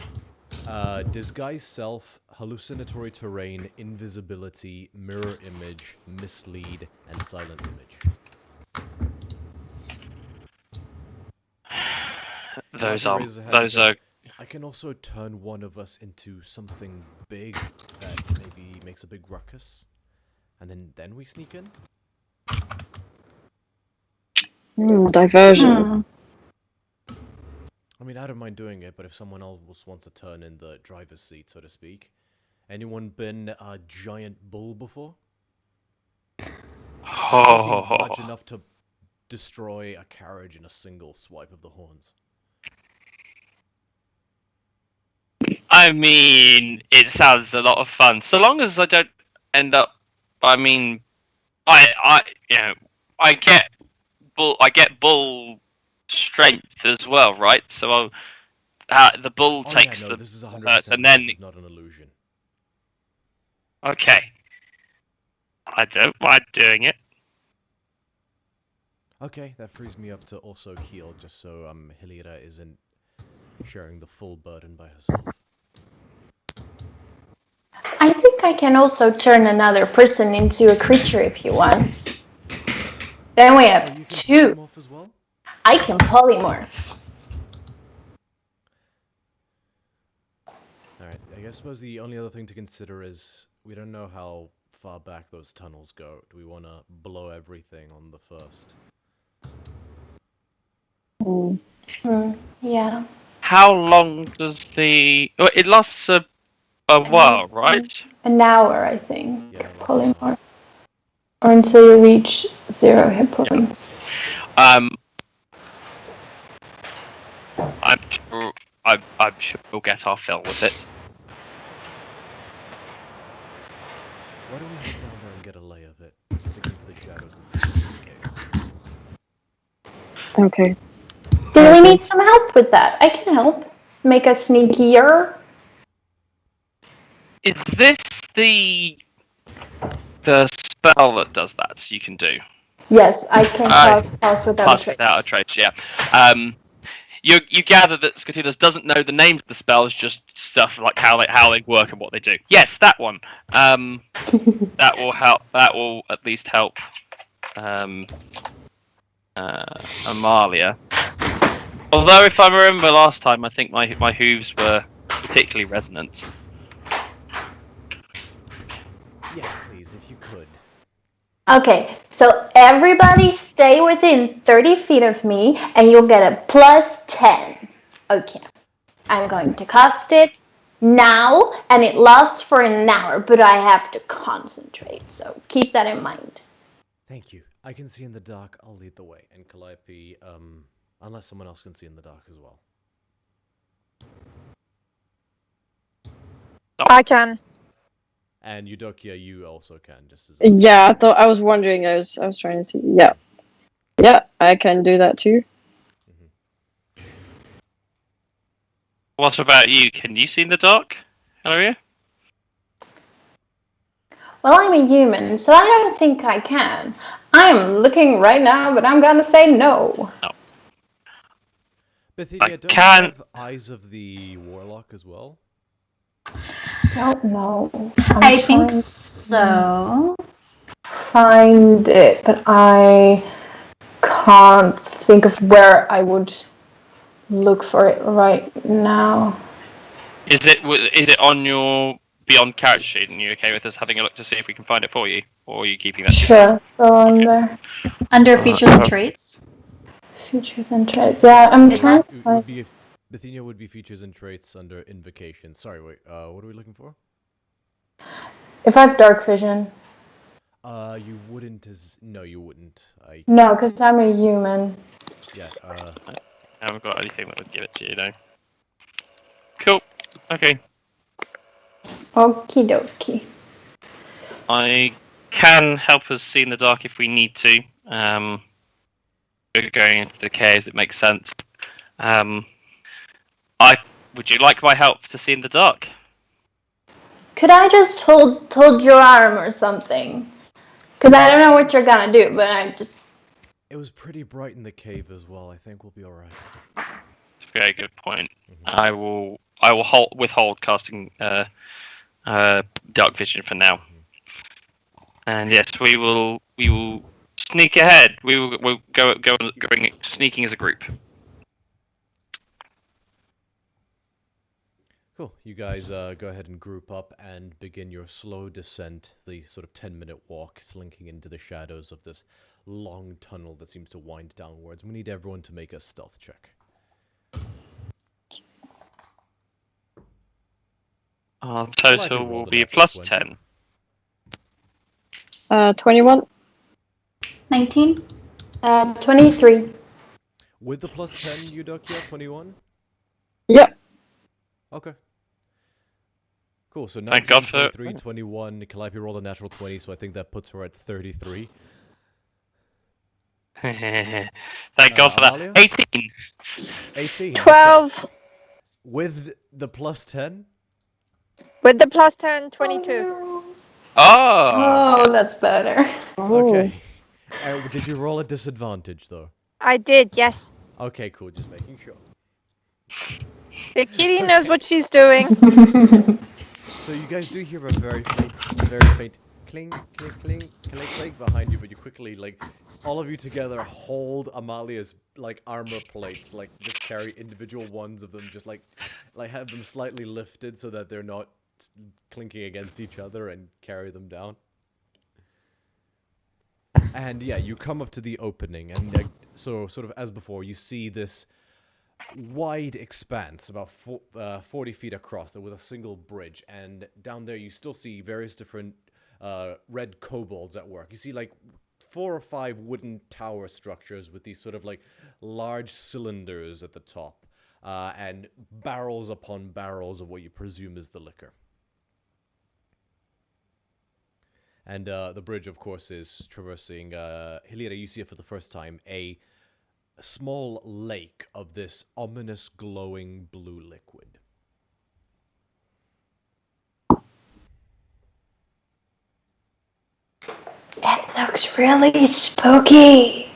Disguise self, hallucinatory terrain, invisibility, mirror image, mislead, and silent image. Those are. I can also turn one of us into something big that maybe makes a big ruckus, and then we sneak in. Diversion. I mean, I don't mind doing it, but if someone else wants to turn in the driver's seat, so to speak. Anyone been a giant bull before? Large enough to destroy a carriage in a single swipe of the horns. I mean, it sounds a lot of fun. So long as I don't end up, I mean, I get bull strength as well, right? So the bull takes the this is hurts, and then this is not an illusion. Okay, I don't mind doing it. Okay, that frees me up to also heal, just so Hilira isn't sharing the full burden by herself. I think I can also turn another person into a creature if you want. Then we have you can 2. polymorph as well? I can polymorph. Alright, I suppose the only other thing to consider is we don't know how far back those tunnels go. Do we want to blow everything on the first? Yeah. How long does the? Oh, it lasts a while, right? An hour, I think. Yeah, Polymorph. Or until you reach 0 hit points. I'm sure we'll get our fill with it. Why don't we head down there and get a lay of it? Stick into the shadows and the cave. Okay. Do we need some help with that? I can help. Make us sneakier. Is this the spell that does that? You can do. Yes, I can pass without a trace. Yeah. You gather that Skatinas doesn't know the names of the spells, just stuff like how they work and what they do. Yes, that one. That will help. That will at least help. Amalia. Although, if I remember last time, I think my hooves were particularly resonant. Yes, please, if you could. Okay, so everybody stay within 30 feet of me, and you'll get a plus 10. Okay, I'm going to cast it now, and it lasts for an hour, but I have to concentrate, so keep that in mind. Thank you. I can see in the dark. I'll lead the way. And Calliope, unless someone else can see in the dark as well. I can. And Eudokia, you also can, just as Yeah, I was wondering. I was trying to see. Yeah, I can do that too. What about you? Can you see in the dark, Hilaria? Well, I'm a human, so I don't think I can. I'm looking right now, but I'm gonna say no. Bithynia, don't can- you have Eyes of the Warlock as well? Don't know. I think so. Find it, but I can't think of where I would look for it right now. Is it on your Beyond character sheet? And you okay with us having a look to see if we can find it for you, or are you keeping that? Sure, go on there. Under features and traits. Features and traits. Yeah, I'm Is trying that- to It find. would be Bithynia would be features and traits under Invocation. Sorry, wait. What are we looking for? If I have dark vision. You wouldn't no, you wouldn't. No, because I'm a human. Yeah. I haven't got anything that would give it to you, though. Cool. Okay. Okie dokie. I can help us see in the dark if we need to. We're going into the caves. It makes sense. Would you like my help to see in the dark? Could I just hold your arm or something? Because I don't know what you're gonna do, but I just. It was pretty bright in the cave as well. I think we'll be all right. It's a very good point. I will withhold casting dark vision for now. And yes, we will sneak ahead. We'll go going sneaking as a group. Cool. You guys go ahead and group up and begin your slow descent, the sort of 10-minute walk, slinking into the shadows of this long tunnel that seems to wind downwards. We need everyone to make a stealth check. Our Likely total roll will the be a natural plus 20. 10. 21. 19? 23. With the plus 10, Eudokia, 21? Yep. Okay. Cool, so Thank 19, God for- 23, 21, Calliope rolled a natural 20, so I think that puts her at 33. Thank God for Amalia? that. 18. 18. 12. With the plus 10? With the plus 10, 22. Oh. Oh, that's better. Okay. Did you roll a disadvantage, though? I did, yes. Okay, cool, just making sure. The kitty knows what she's doing. So you guys do hear a very faint cling, clink, clink, clink, clink behind you, but you quickly, like, all of you together hold Amalia's, like, armor plates, like, just carry individual ones of them, just, like have them slightly lifted so that they're not clinking against each other and carry them down. And yeah, you come up to the opening, and so sort of as before, you see this wide expanse, about 40 feet across, with a single bridge, and down there you still see various different red kobolds at work. You see like 4 or 5 wooden tower structures with these sort of like large cylinders at the top, and barrels upon barrels of what you presume is the liquor. And the bridge, of course, is traversing, Hilira, you see it for the first time, a small lake of this ominous glowing blue liquid. It looks really spooky.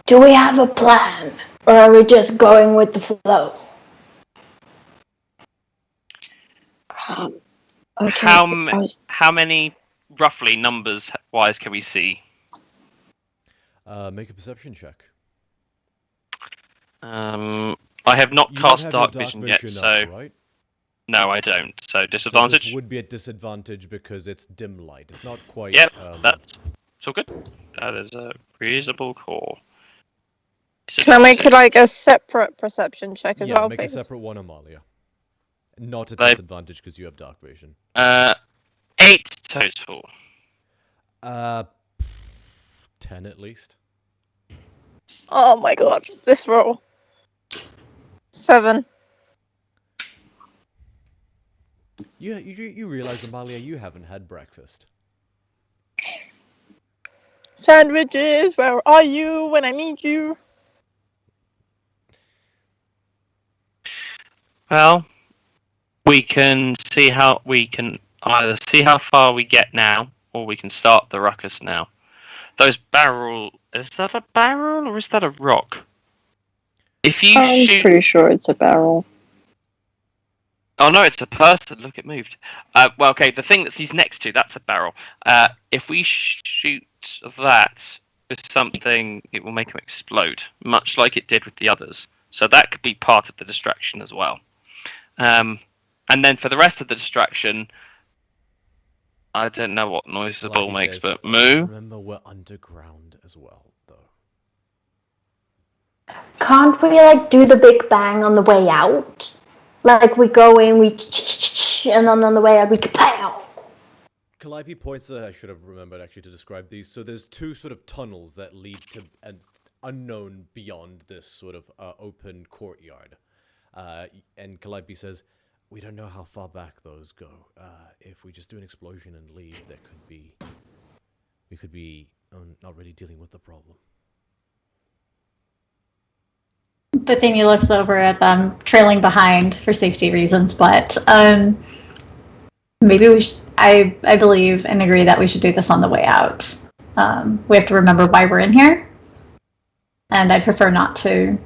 Do we have a plan? Or are we just going with the flow? Okay. How many, roughly, numbers-wise, can we see? Make a perception check. I have not You don't cast have your dark vision yet, so up, right? no, I don't. So So disadvantage. this would be a disadvantage because it's dim light. It's not quite. Yep, that's all good. That is a reasonable call. Can I make it like a separate perception check as yeah, well, make please? a separate one, Amalia. Not a They- disadvantage because you have dark vision. 8 total. 10 at least. Oh my god, this roll. 7. You realize, Amalia, you haven't had breakfast. Sandwiches, where are you when I need you? Well, we can either see how far we get now, or we can start the ruckus now. Is that a barrel or is that a rock? If you I'm shoot, pretty sure it's a barrel. oh no, it's a person. Look, it moved. Well, okay, the thing that he's next to, that's a barrel. If we shoot that with something, it will make him explode, much like it did with the others. So that could be part of the distraction as well. And then for the rest of the distraction, I don't know what noise the ball makes, but moo. Remember, we're underground as well, though. Can't we like do the big bang on the way out? Like we go in, we and then on the way out we kapow. Calliope points. I should have remembered actually to describe these. So there's two sort of tunnels that lead to an unknown beyond this sort of open courtyard. And Calliope says, "We don't know how far back those go. If we just do an explosion and leave, we could be not really dealing with the problem." Bithynia looks over at them, trailing behind for safety reasons, but maybe we should. I believe and agree that we should do this on the way out. We have to remember why we're in here, and I'd prefer not to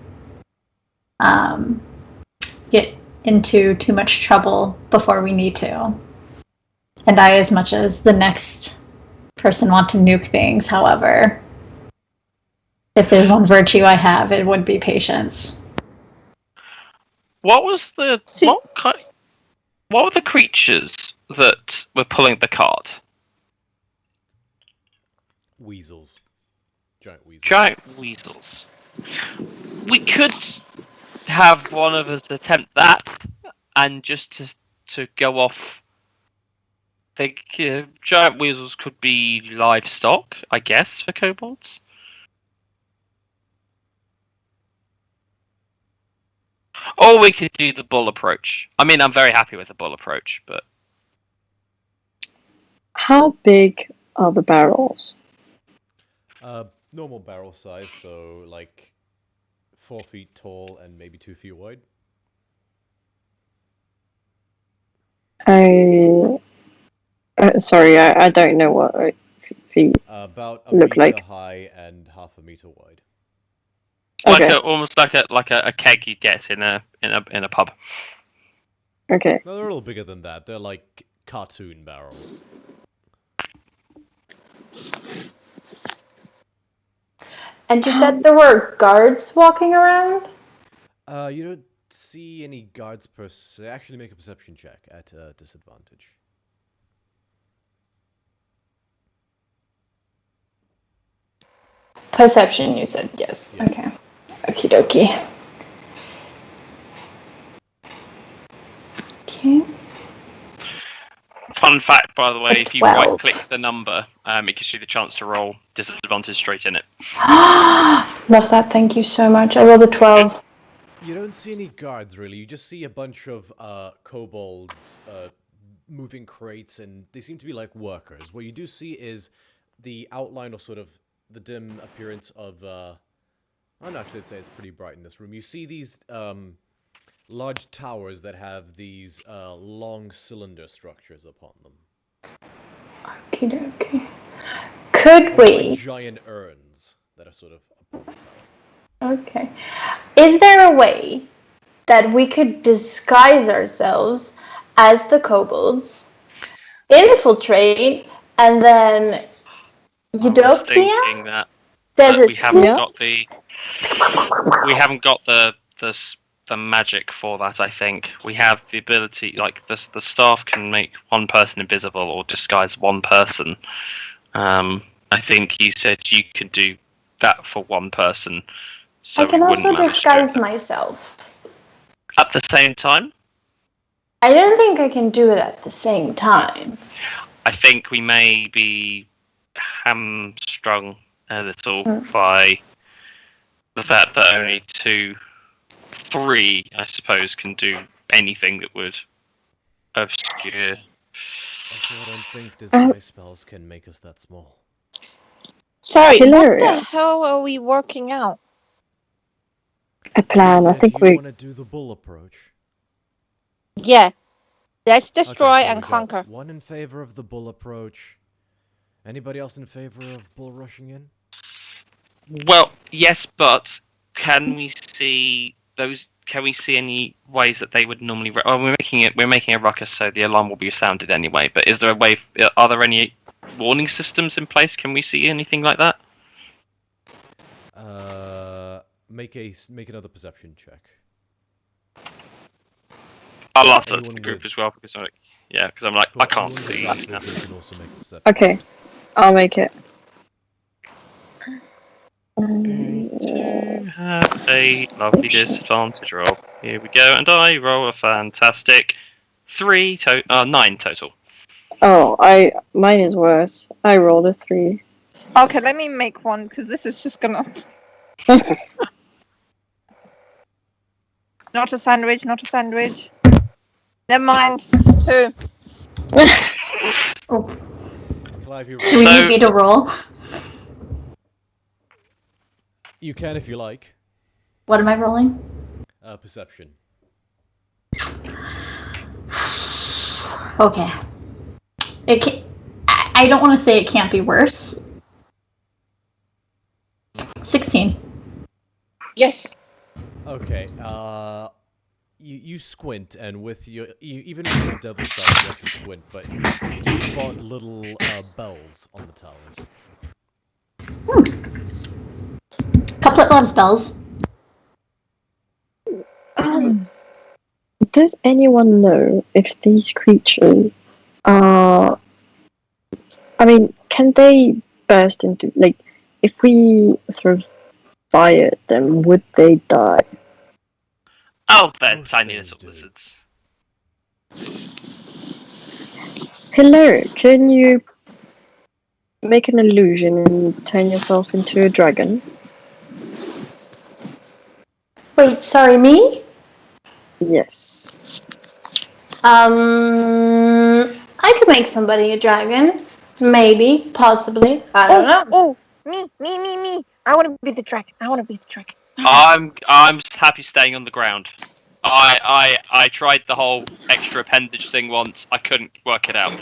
get into too much trouble before we need to. And I, as much as the next person, want to nuke things, however, if there's one virtue I have, it would be patience. What was the what were the creatures that were pulling the cart? Weasels. Giant weasels. Giant weasels. We could have one of us attempt that, and just to go off. I think giant weasels could be livestock, I guess, for kobolds. Or we could do the bull approach. I mean, I'm very happy with the bull approach, but... How big are the barrels? Normal barrel size, so like 4 feet tall and maybe 2 feet wide. Sorry, I don't know what feet About a look meter like. high and half a meter wide. Okay. Almost like a keg you get in a pub. Okay. No, they're a little bigger than that. They're like cartoon barrels. And you said there were guards walking around? You don't see any guards per se. Actually, make a perception check at disadvantage. Perception, you said, yes. Yeah. Okay. Okie dokie. Okay. Fun fact, by the way, if you 12. right-click the number, it gives you the chance to roll disadvantage straight in it. Love that, thank you so much. I rolled a 12. You don't see any guards, really. You just see a bunch of kobolds moving crates, and they seem to be like workers. What you do see is the outline or sort of the dim appearance of... I'm actually, I'd say it's pretty bright in this room. You see these large towers that have these long cylinder structures upon them. Okie dokie. Could we... Like giant urns that are sort of upon the tower. Okay. Is there a way that we could disguise ourselves as the kobolds, infiltrate, and then I was Utopia? thinking that, There's but a we haven't snip. got the magic for that. I think we have the ability, like the staff can make one person invisible or disguise one person. I think you said you could do that for one person. So I can we wouldn't also manage to do disguise it myself. at the same time. I don't think I can do it at the same time. I think we may be hamstrung a little by the fact that only 2, 3, I suppose, can do anything that would obscure. Also, I don't think disguise spells can make us that small. Sorry, what Hilaria. the hell are we working out? A plan. I If think you we. want to do the bull approach. Yeah. Let's destroy Okay, so and we got conquer. one in favor of the bull approach. Anybody else in favor of bull rushing in? Well, yes, but can we see those? Can we see any ways that they would normally? Oh, we're making a ruckus, so the alarm will be sounded anyway. But is there a way? Are there any warning systems in place? Can we see anything like that? Make another perception check. I'll ask that to Anyone the group with- as well because I'm like, I can't Anyone with see. night enough. vision can also make a perception. Okay, I'll make it. You have a lovely disadvantage roll. Here we go, and I roll a fantastic 9 total. Oh, mine is worse. I rolled a 3. Okay, let me make one because this is just gonna. Not a sandwich. Not a sandwich. Never mind. 2. Oh, Clive, you do we So- need me to roll? You can if you like. What am I rolling? Perception. Okay. It can, I don't want to say it can't be worse. 16. Yes. Okay. You squint, and with even with your double sight, you have to squint, but you do spot little bells on the towers. Couplet loves bells. Does anyone know if these creatures are? I mean, can they burst into if we throw fire at them, would they die? Oh, they're Most tiny things little do. lizards. Hello, can you make an illusion and turn yourself into a dragon? Wait, sorry, me? Yes. I could make somebody a dragon. Maybe, possibly. I don't know. Oh, me. I want to be the dragon. I'm happy staying on the ground. I tried the whole extra appendage thing once. I couldn't work it out.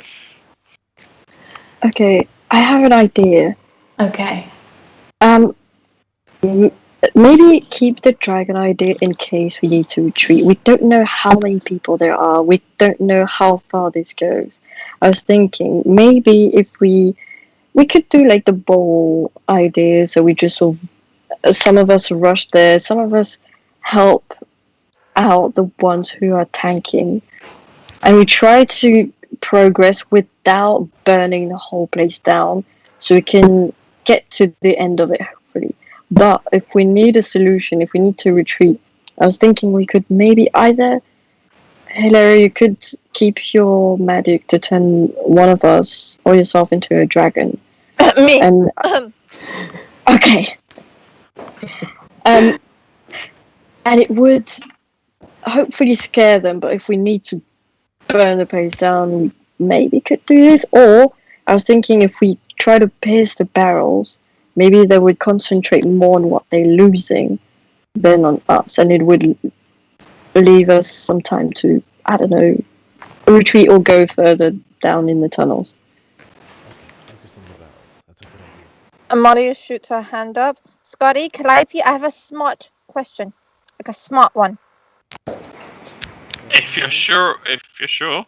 Okay, I have an idea. Okay. Maybe keep the dragon idea in case we need to retreat. We don't know how many people there are. We don't know how far this goes. I was thinking maybe if we could do the bowl idea, so we just sort of some of us rush there, some of us help out the ones who are tanking, and we try to progress without burning the whole place down, so we can get to the end of it hopefully. But if we need a solution, if we need to retreat, I was thinking we could maybe either Hilary, you could keep your magic to turn one of us or yourself into a dragon. Me. And okay. And it would hopefully scare them, but if we need to burn the place down, we maybe could do this. Or I was thinking if we try to pierce the barrels, maybe they would concentrate more on what they're losing than on us, and it would leave us some time to, I don't know, retreat or go further down in the tunnels. Okay, focus on the barrels. That's a good idea. Amalia shoots her hand up. Scotty, Calliope, I have a smart question. Like a smart one. If you're sure.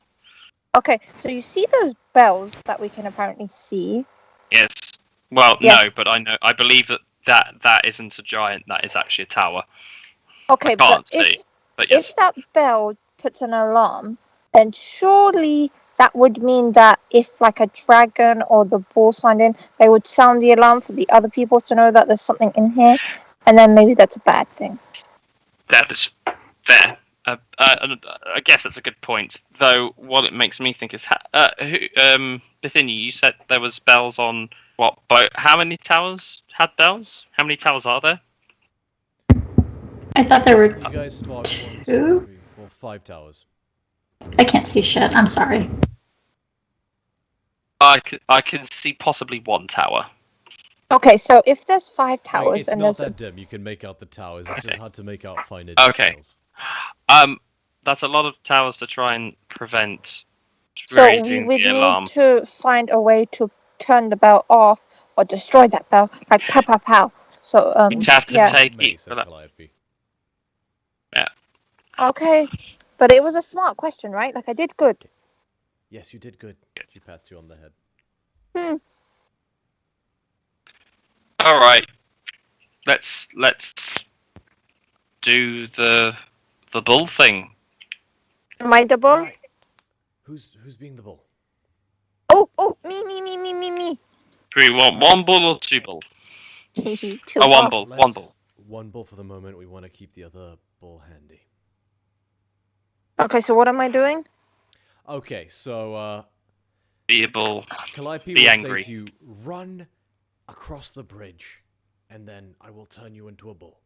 Okay, so you see those bells that we can apparently see? Yes. Well, Yes. no, but I believe that isn't a giant. That is actually a tower. Okay, I can't but see. But yes. if that bell puts an alarm, then surely that would mean that if like a dragon or the bulls find in, they would sound the alarm for the other people to know that there's something in here, and then maybe that's a bad thing. That is fair. I guess that's a good point. Though, what it makes me think is, Bithynia, you said there was bells on what boat? How many towers had bells? How many towers are there? I thought there were You guys spot 1, 2, two? 3, 4, 5 towers. I can't see shit. I'm sorry. I can see possibly one tower. Okay, so if there's 5 Like, towers it's and not there's that dim. You can make out the towers. It's just hard to make out finer Okay. details. That's a lot of towers to try and prevent so we raising would the need alarm. to find a way to turn the bell off or destroy that bell, like pow pow pow. So You'd have to yeah. take Many, it. says Calliope. Okay, but it was a smart question, right? Like I did good. Yes, you did good. She pats you on the head. All right. Let's do the bull thing. Am I the bull? Alright. Who's being the bull? Oh, me. Do we want one bull or two bull? Two Oh, one bull. bull. One bull. One bull for the moment. We want to keep the other bull handy. Okay, so what am I doing? Okay, so Be a bull. Calliope Be will angry. say to you, run across the bridge, and then I will turn you into a bull.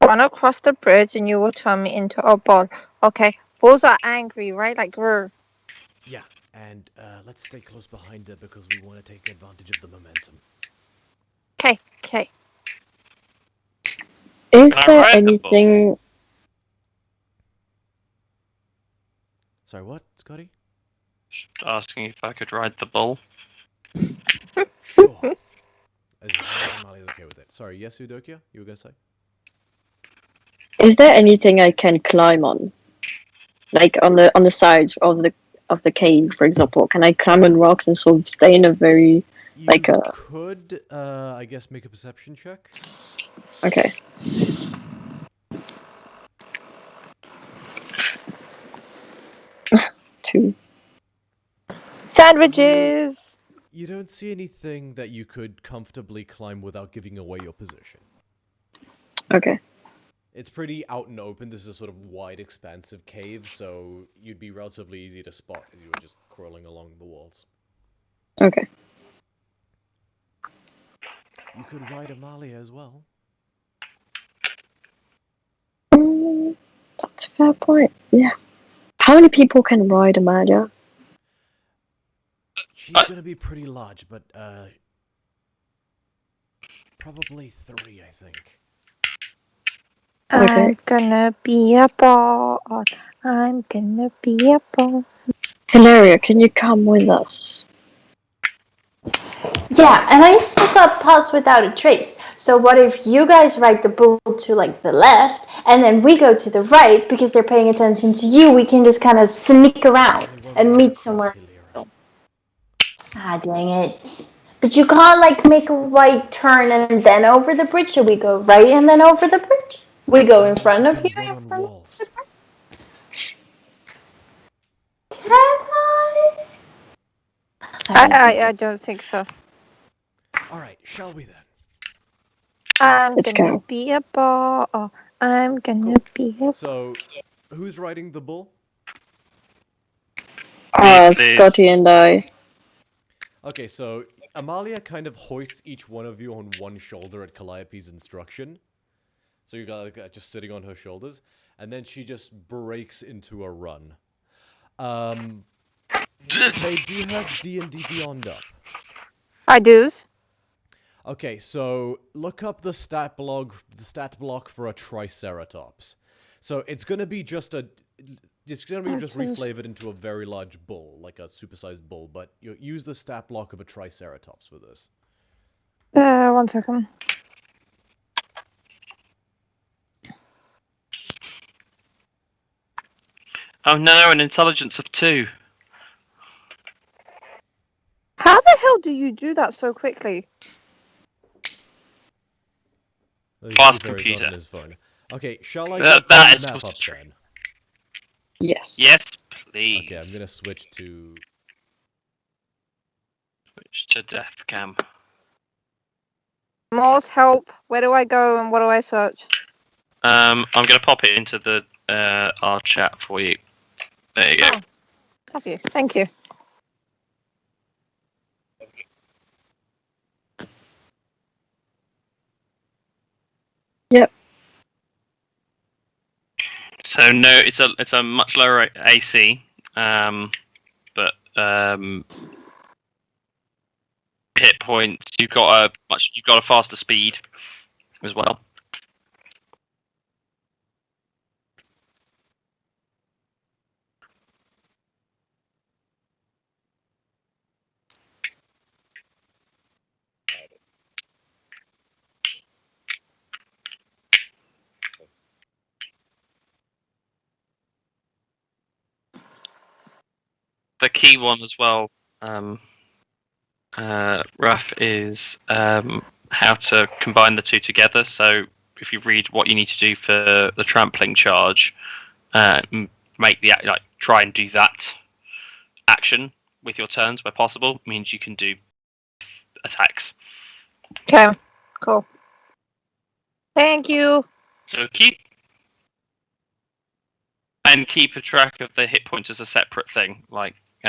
Run across the bridge and you will turn me into a bull. Okay, bulls are angry, right? Like grr. Yeah, and let's stay close behind her because we want to take advantage of the momentum. Okay. Is Can I there ride the bull? anything? Sorry, what, Scotty? Just asking if I could ride the bull. Sure. As long as Amalia's okay with it. Sorry, yes, Eudokia? You were going to say? Is there anything I can climb on? Like on the sides of the cave, for example? Can I climb on rocks and sort of stay in a very You like a could, I guess, make a perception check. okay. Two. Sandwiches. You don't see anything that you could comfortably climb without giving away your position. Okay. It's pretty out and open. This is a sort of wide, expansive cave, so you'd be relatively easy to spot as you were just crawling along the walls. Okay. You could ride Amalia as well. That's a fair point. Yeah. How many people can ride a Maja? She's gonna be pretty large, but probably 3, I think. Okay. I'm gonna be a ball. I'm gonna be a ball. Hilaria, can you come with us? Yeah, and I still got Pass Without a Trace. So what if you guys ride the bull to like the left, and then we go to the right because they're paying attention to you? We can just kind of sneak around They won't and ride meet across, somewhere. Hilira. Ah, dang it! But you can't like make a right turn and then over the bridge. Should we go right and then over the bridge? We go in You front also of can you. run In on front walls. Can I? I don't think so. Alright, shall we then? I'm Let's gonna go. be a ball. I'm gonna Cool. be a. So, who's riding the bull? Please. Scotty and I. Okay, so Amalia kind of hoists each one of you on one shoulder at Calliope's instruction. So you got like, just sitting on her shoulders, and then she just breaks into a run. They do have D&D Beyond up. I do's. Okay, so look up the stat block for a Triceratops. So it's gonna be just reflavored into a very large bull, like a supersized bull. But you use the stat block of a Triceratops for this. 1 second. Oh no, an intelligence of 2. How the hell do you do that so quickly? Fast To be fair, he's not computer. on his phone. Okay, shall I That get is the map supposed up to be then? Yes. Yes, please. Okay, I'm gonna switch to. Switch to death cam. Morse, help. Where do I go and what do I search? I'm gonna pop it into the our chat for you. There you go. Oh. Copy. Thank you. So So no, it's a much lower AC, but hit points. You've got a faster speed as well. The key one as well, Ruff, is how to combine the two together. So if you read what you need to do for the trampling charge, make the try and do that action with your turns where possible. Means you can do attacks. Okay, cool. Thank you. So keep a track of the hit points as a separate thing,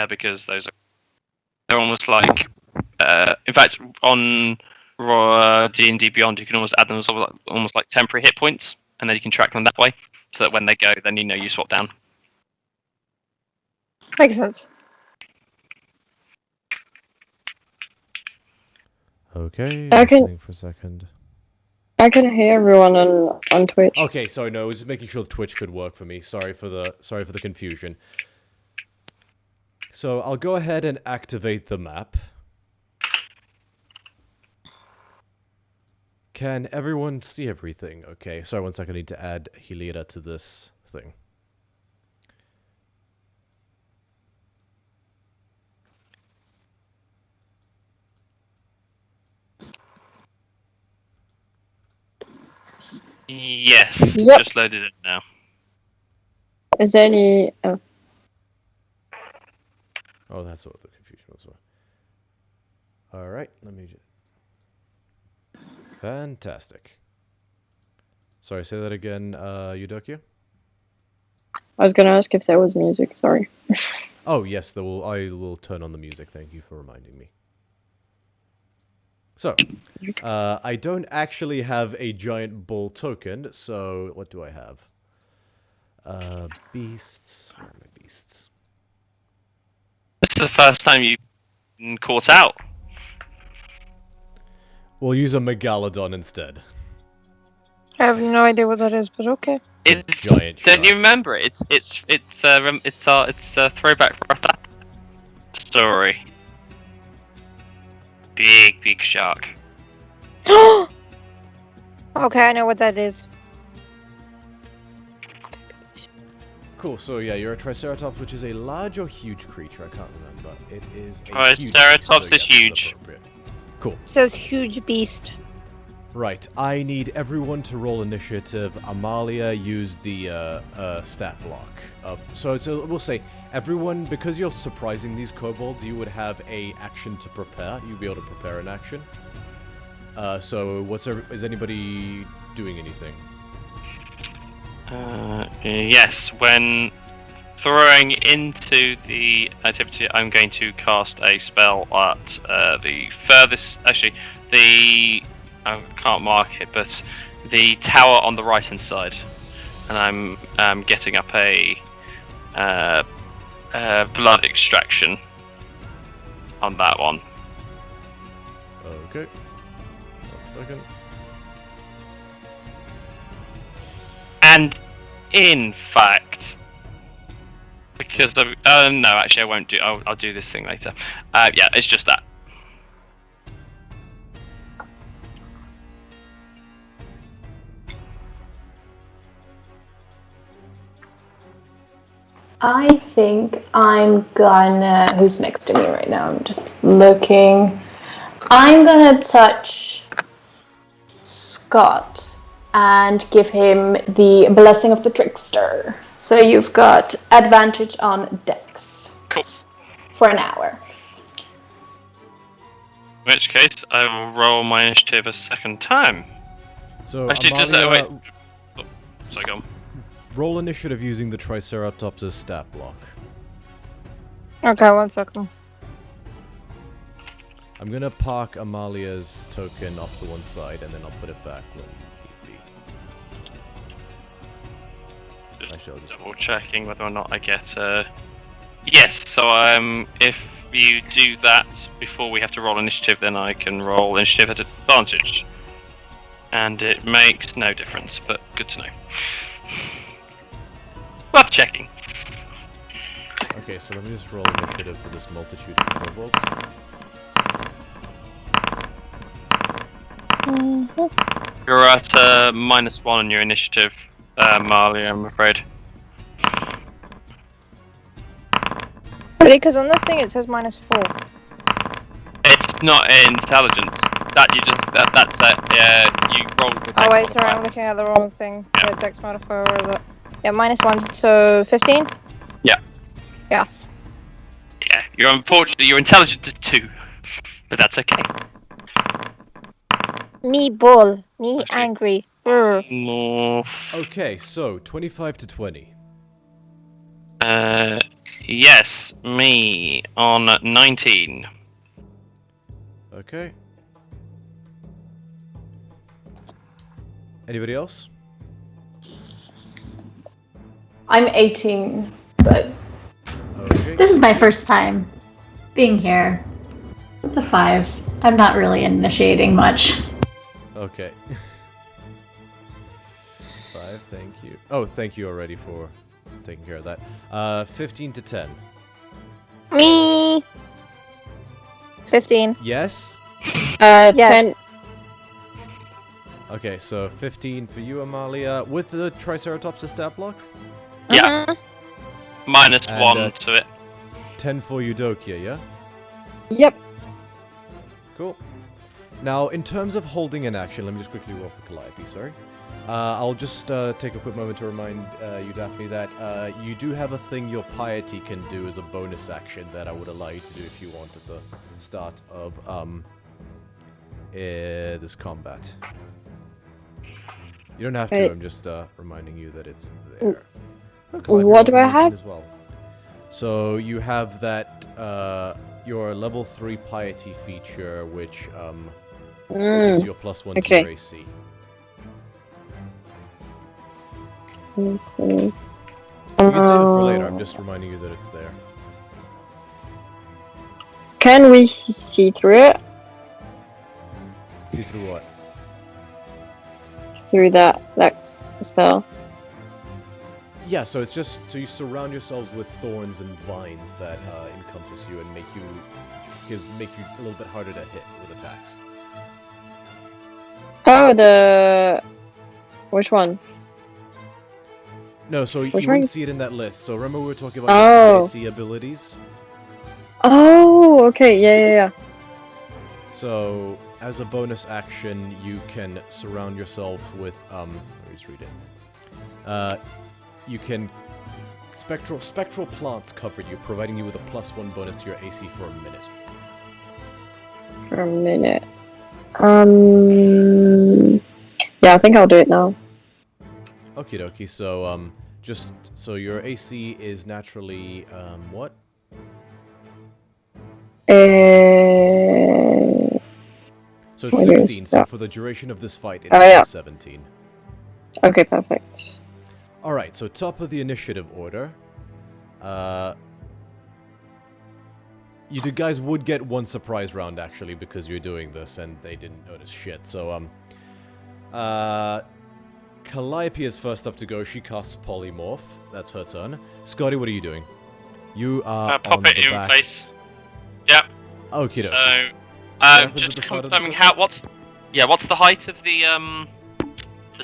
because they're almost like. In fact, on D&D Beyond, you can almost add them as almost like temporary hit points, and then you can track them that way, so that when they go, then you swap down. Makes sense. Okay, I can- listening for a second. I can hear everyone on Twitch. Okay, sorry, no, I was just making sure the Twitch could work for me. Sorry for the confusion. So I'll go ahead and activate the map. Can everyone see everything? Okay, sorry, 1 second, I need to add Helida to this thing. Yes, Yep. just loaded it now. Is there any... Oh. Oh, that's what the confusion was for. Alright, let me just... Fantastic. Sorry, say that again, Eudokia? I was going to ask if there was music, sorry. Oh, yes, I will turn on the music, thank you for reminding me. So, I don't actually have a giant bull token, so what do I have? Beasts. Where are my beasts? This is the first time you've caught out. We'll use a megalodon instead. I have no idea what that is, but okay. It's a giant Don't shark. you remember? It's a throwback for that story. Big shark. Okay, I know what that is. Cool, so yeah, you're a Triceratops, which is a large or huge creature, I can't remember. It is a Triceratops huge, is huge. appropriate. Cool. It says huge beast. Right, I need everyone to roll initiative. Amalia, use the stat block. So we'll say, everyone, because you're surprising these kobolds, you would have a action to prepare. You'd be able to prepare an action. So is anybody doing anything? Yes, when throwing into the activity, I'm going to cast a spell at the furthest. Actually, I can't mark it, but the tower on the right hand side, and I'm getting up a blood extraction on that one. Okay. 1 second. And in fact, because of no, actually I won't do. I'll do this thing later. Yeah, it's just that. I think I'm gonna. Who's next to me right now? I'm just looking. I'm gonna touch Scott and give him the Blessing of the Trickster. So you've got advantage on Dex. Cool. For an hour. In which case, I will roll my initiative a second time. So, Actually, Amalia, Sorry, go on. roll initiative using the Triceratops' stat block. Okay, 1 second. I'm gonna park Amalia's token off to one side, and then I'll put it back when need Actually, I'll just... Double checking whether or not I get. Yes. So if you do that before we have to roll initiative, then I can roll initiative at advantage, and it makes no difference. But good to know. Worth checking. Okay, so let me just roll initiative for this multitude of kobolds. You're at -1 on your initiative, Marley, I'm afraid. Really? Because on the thing it says -4. It's not intelligence. That you just that's you roll with. Oh dex wait, sorry, modifier. I'm looking at the wrong thing. Yeah, dex modifier or that. Yeah, -1, so 15? Yeah, you're unfortunately you're intelligent to 2, but that's okay. Me bull. Me Actually- angry. Brr. No. Okay, so 25 to 20. Yes, me on 19. Okay. Anybody else? I'm 18, but Okay. This is my first time being here. With the 5, I'm not really initiating much. Okay. 5, thank you. Oh, thank you already for taking care of that. 15 to 10. Me. 15. Yes? Yes. 10. Okay, so 15 for you, Amalia, with the Triceratops stat block. Yeah. Mhm. -1 And, to it. 10 for Eudokia, yeah? Yep. Cool. Now, in terms of holding an action, let me just quickly roll for Calliope, sorry. I'll just take a quick moment to remind you, Daphne, that you do have a thing your piety can do as a bonus action that I would allow you to do if you want at the start of this combat. You don't have to, Right. I'm just reminding you that it's there. Oh, What do I rolled a 19 have? As well. So you have that, your level 3 piety feature, which gives you a +1 to okay. your AC. Let's see. You can save it for later, I'm just reminding you that it's there. Can we see through it? See through what? Through that spell? Yeah, so it's just, so you surround yourselves with thorns and vines that encompass you and make you a little bit harder to hit with attacks. Oh, which one? No, so you Which wouldn't one? see it in that list. So remember we were talking about Oh. your piety abilities? Oh, okay, yeah. So, as a bonus action, you can surround yourself with, let me just read it. You can, spectral plants cover you, providing you with a +1 bonus to your AC for a minute. For a minute. Yeah, I think I'll do it now. Okie dokie, so, just, so your AC is naturally, what? So it's Where is 16, so that? for the duration of this fight, Oh, it's yeah. 17. Okay, perfect. Alright, so top of the initiative order. You guys would get one surprise round, actually, because you're doing this, and they didn't notice shit. So, Calliope is first up to go. She casts Polymorph. That's her turn. Scotty, what are you doing? You are on Pop it the in back. place. Yep. Okie So, dokie. happens at just the start of the confirming session? what's the height of the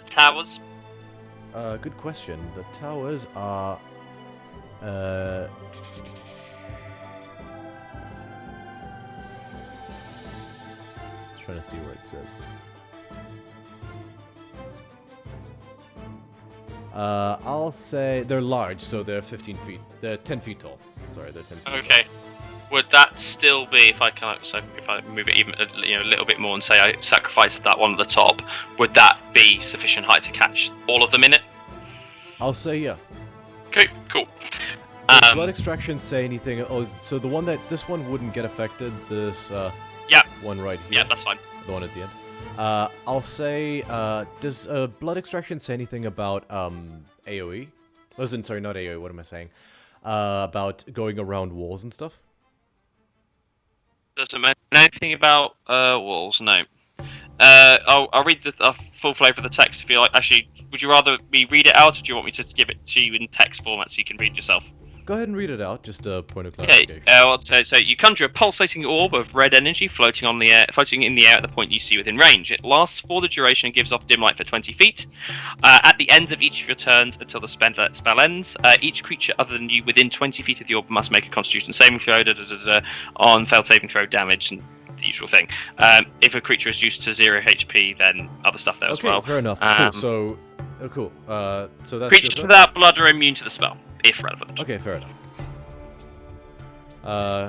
towers? Good question. The towers are, trying to see where it says. I'll say they're large, so they're 15 feet. They're 10 feet tall. Sorry, they're 10 feet Okay. Would that still be if I can't? So if I move it even a little bit more and say I sacrificed that one at the top, would that be sufficient height to catch all of them in it? tall. I'll say yeah. Okay, cool. Does blood extraction say anything? Oh, so the one this one wouldn't get affected. This Yeah. one right here. Yeah, that's fine. The one at the end. I'll say, does blood extraction say anything about AoE? Sorry, not AoE. What am I saying? About going around walls and stuff. Doesn't mention anything about walls. No. I'll read the full flavour of the text if you like. Actually, would you rather me read it out, or do you want me to give it to you in text format so you can read yourself? Go ahead and read it out. Just a point of Okay. clarification. So you conjure a pulsating orb of red energy floating in the air at the point you see within range. It lasts for the duration and gives off dim light for 20 feet. At the end of each of your turns until the spell ends, each creature other than you within 20 feet of the orb must make a Constitution saving throw on failed saving throw damage and the usual thing. If a creature is used to 0 HP, then other stuff there as well. Fair enough. Cool. Cool. So that's Creatures without blood are immune to the spell, if relevant. Okay, fair enough.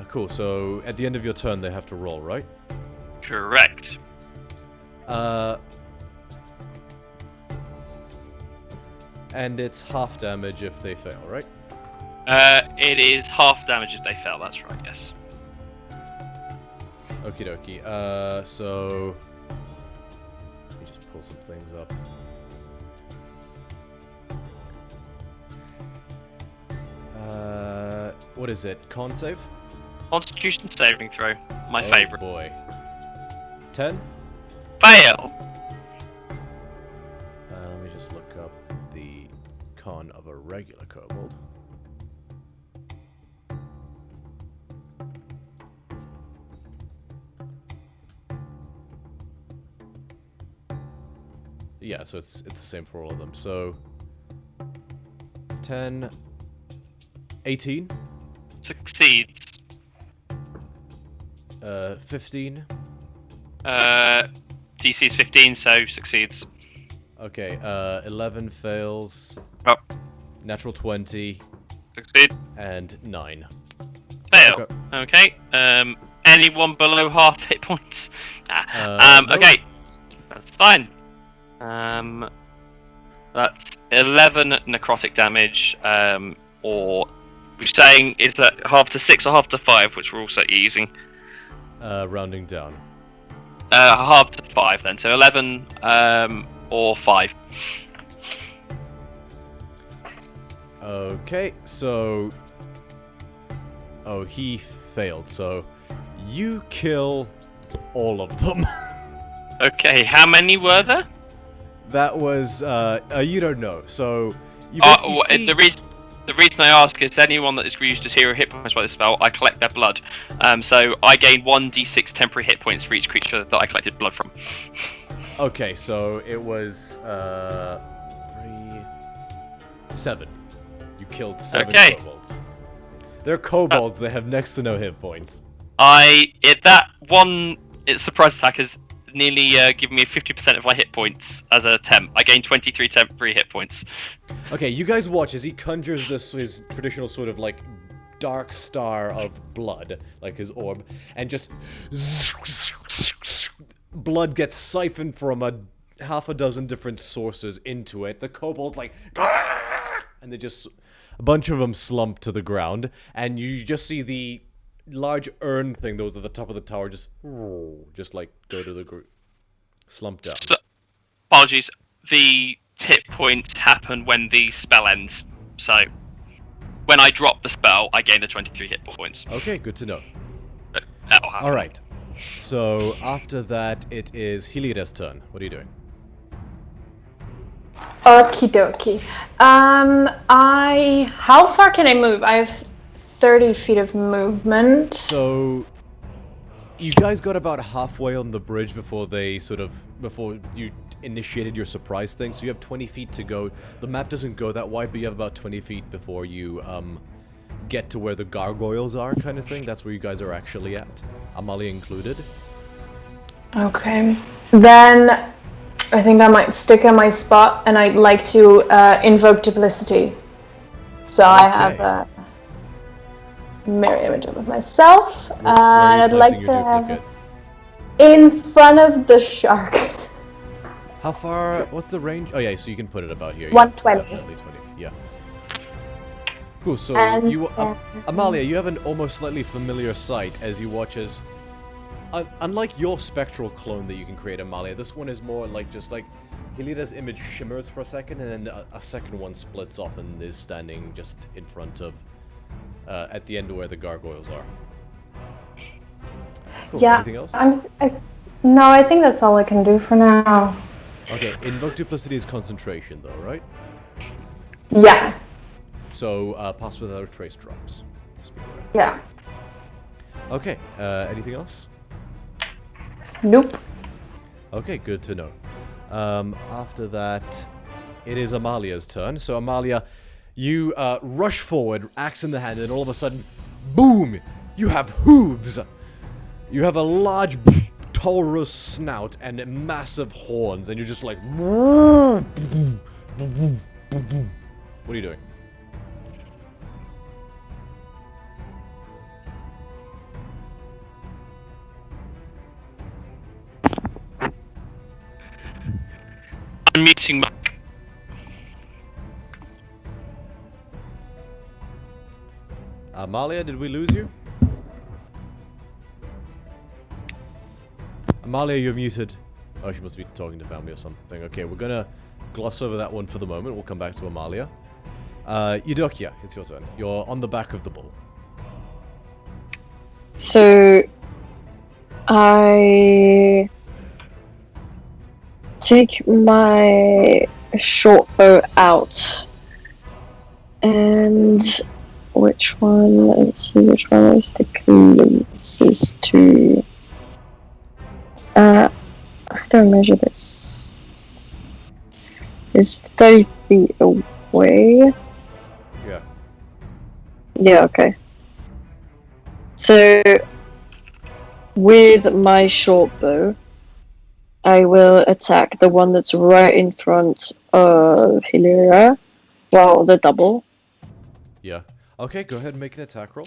Cool. So at the end of your turn, they have to roll, right? Correct. And it's half damage if they fail, right? It is half damage if they fail. That's right. Yes. Okie dokie. So let me just pull some things up. What is it? Con save? Constitution saving throw. My Oh, favourite. boy. 10? Fail. Let me just look up the con of a regular kobold. Yeah, so it's the same for all of them. So 10, 18, Succeeds. 15. DC is 15, so succeeds. Okay, 11 fails. Oh. Natural 20 Succeed. and 9. Fail. Okay. Anyone below half hit points? No. Okay. That's fine. That's 11 necrotic damage, or we're saying is that half to 6 or half to 5, which we're also using. Rounding down. Half to 5 then, so 11 or 5. Okay, so... Oh, he failed, so you kill all of them. Okay, how many were there? That was, you don't know, so... You see... The reason I ask is anyone that is used as hero hit points by this spell, I collect their blood. So I gain 1d6 temporary hit points for each creature that I collected blood from. Okay, so it was, 7. You killed 7 kobolds. They're kobolds, they have next to no hit points. Its surprise attack has nearly given me 50% of my hit points as a temp. I gained 23 temporary hit points. Okay, you guys watch as he conjures his traditional sort of like dark star of blood, like his orb, and just blood gets siphoned from half a dozen different sources into it. The kobolds like, and they just a bunch of them slump to the ground, and you just see the large urn thing that was at the top of the tower just like go to the group, slump down. Apologies. The hit points happen when the spell ends. So when I drop the spell, I gain the 23 hit points. Okay, good to know. That'll happen. All right. So after that, it is Heliada's turn. What are you doing? Okie dokie. How far can I move? I have 30 feet of movement. So you guys got about halfway on the bridge before you initiated your surprise thing, so you have 20 feet to go. The map doesn't go that wide, but you have about 20 feet before you get to where the gargoyles are, kind of thing. That's where you guys are actually at, Amalia included. Okay. Then I think I might stick in my spot, and I'd like to invoke duplicity. So I have a mirror image of myself, and I'd like to have in front of the shark. How far? What's the range? Oh yeah, so you can put it about here. 120. Yeah, definitely 20. Yeah. Cool. So And Amalia, you have an almost slightly familiar sight as you watch as, unlike your spectral clone that you can create, Amalia, this one is more like just like Hilira's image shimmers for a second, and then a second one splits off and is standing just in front of, at the end of where the gargoyles are. Cool. Yeah. Anything else? No, I think that's all I can do for now. Okay, invoke duplicity is concentration, though, right? Yeah. So, pass without a trace drops. Just be aware. Yeah. Okay, anything else? Nope. Okay, good to know. After that, it is Amalia's turn. So, Amalia, you rush forward, axe in the hand, and all of a sudden, boom! You have hooves! You have a large Taurus snout and massive horns, and you're just like... What are you doing? I'm muting my... Amalia, did we lose you? Amalia, you're muted. Oh, she must be talking to family or something. Okay, we're gonna gloss over that one for the moment. We'll come back to Amalia. Eudokia, it's your turn. You're on the back of the bull. So I take my short bow out, and which one? Let's see, which one is the closest to? I don't measure this. It's 30 feet away. Yeah. Yeah. Okay. So, with my short bow, I will attack the one that's right in front of Hilira. Well, the double. Yeah. Okay, go ahead and make an attack roll.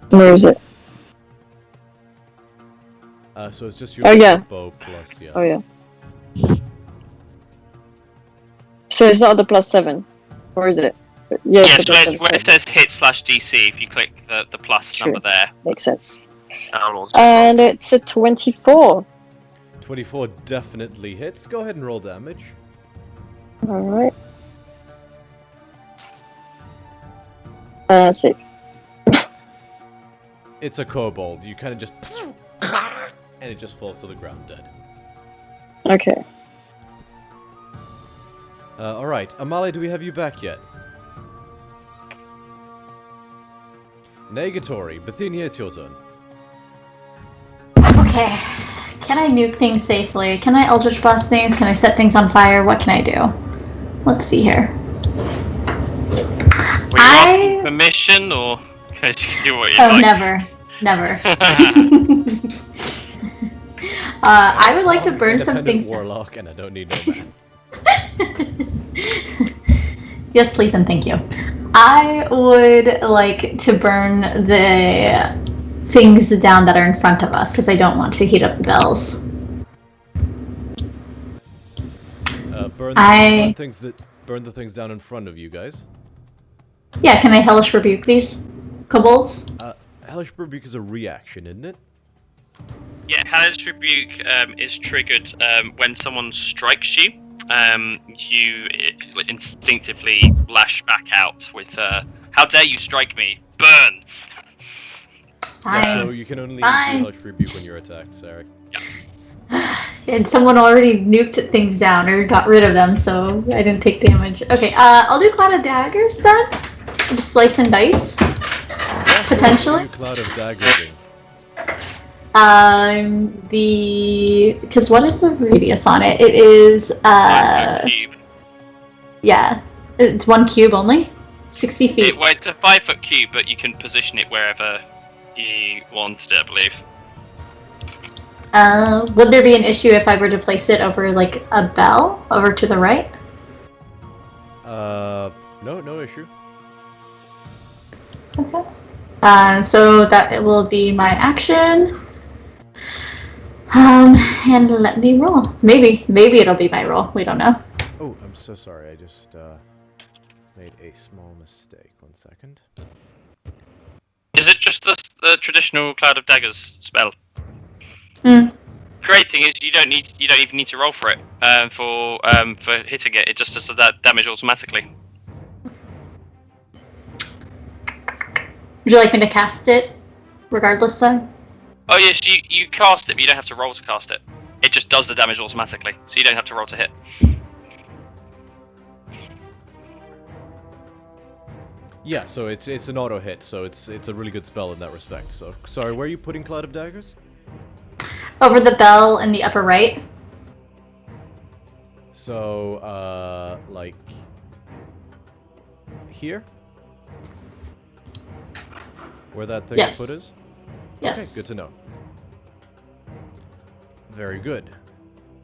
Where is it? So it's just your Oh, yeah. bow plus, yeah. Oh, yeah. So it's not the +7, or is it? Yeah, Yes, it's the where +7. it says hit/DC, if you click the plus True. number there, Makes sense. that'll also And it's a 24. 24 definitely hits. Go ahead and roll damage. Alright. 6. It's a kobold. You kind of just... and it just falls to the ground dead. Okay. Alright, Amalia, do we have you back yet? Negatory, Bithynia, it's your turn. Okay. Can I nuke things safely? Can I Eldritch Blast things? Can I set things on fire? What can I do? Let's see here. Were you asking permission, or can you do what you like? Never. Never. I would like to burn some Independent things. warlock, and I don't need no man. Yes, please and thank you. I would like to burn the things down that are in front of us because I don't want to heat up the bells. Burn the things down in front of you guys. Yeah, can I Hellish Rebuke these kobolds? Hellish Rebuke is a reaction, isn't it? Yeah, Hellish Rebuke is triggered when someone strikes you. You instinctively lash back out with, how dare you strike me? Burn! Fine. Yeah, so you can only do Fine. Hellish Rebuke when you're attacked, Sarek. And someone already nuked things down or got rid of them, so I didn't take damage. Okay, I'll do Cloud of Daggers then. Just slice and dice. Potentially. Cloud of Daggers. Because what is the radius on it? It is, 5 foot cube. yeah, it's 1 cube only? 60 feet. Well, it's a 5 foot cube, but you can position it wherever you want it, I believe. Would there be an issue if I were to place it over, like, a bell over to the right? No issue. Okay. So that will be my action. And let me roll. Maybe it'll be my roll. We don't know. Oh, I'm so sorry. I just made a small mistake. 1 second. Is it just just the traditional Cloud of Daggers spell. Mm. Great thing is you don't even need to roll for it for hitting it. It just does that damage automatically. Would you like me to cast it, regardless, though? Oh yes, you cast it, but you don't have to roll to cast it. It just does the damage automatically, so you don't have to roll to hit. Yeah, so it's an auto hit, so it's a really good spell in that respect. So sorry, where are you putting Cloud of Daggers? Over the bell in the upper right. So like here, where that thing Yes. you put is. Yes. Okay, good to know. Very good.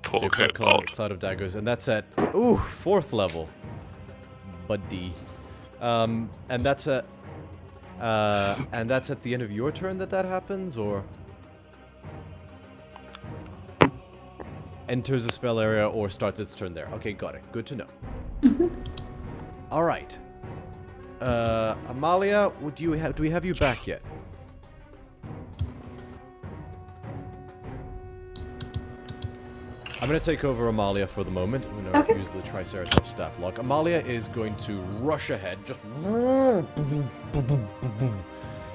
Poor So you put Kobold. Cloud of Daggers, and that's at 4th level. Buddy. And that's at the end of your turn that happens, or enters a spell area or starts its turn there. Okay, got it. Good to know. All right. Amalia, do we have you back yet? I'm going to take over Amalia for the moment. I'm going to Okay. use the Triceratops stat block. Amalia is going to rush ahead, just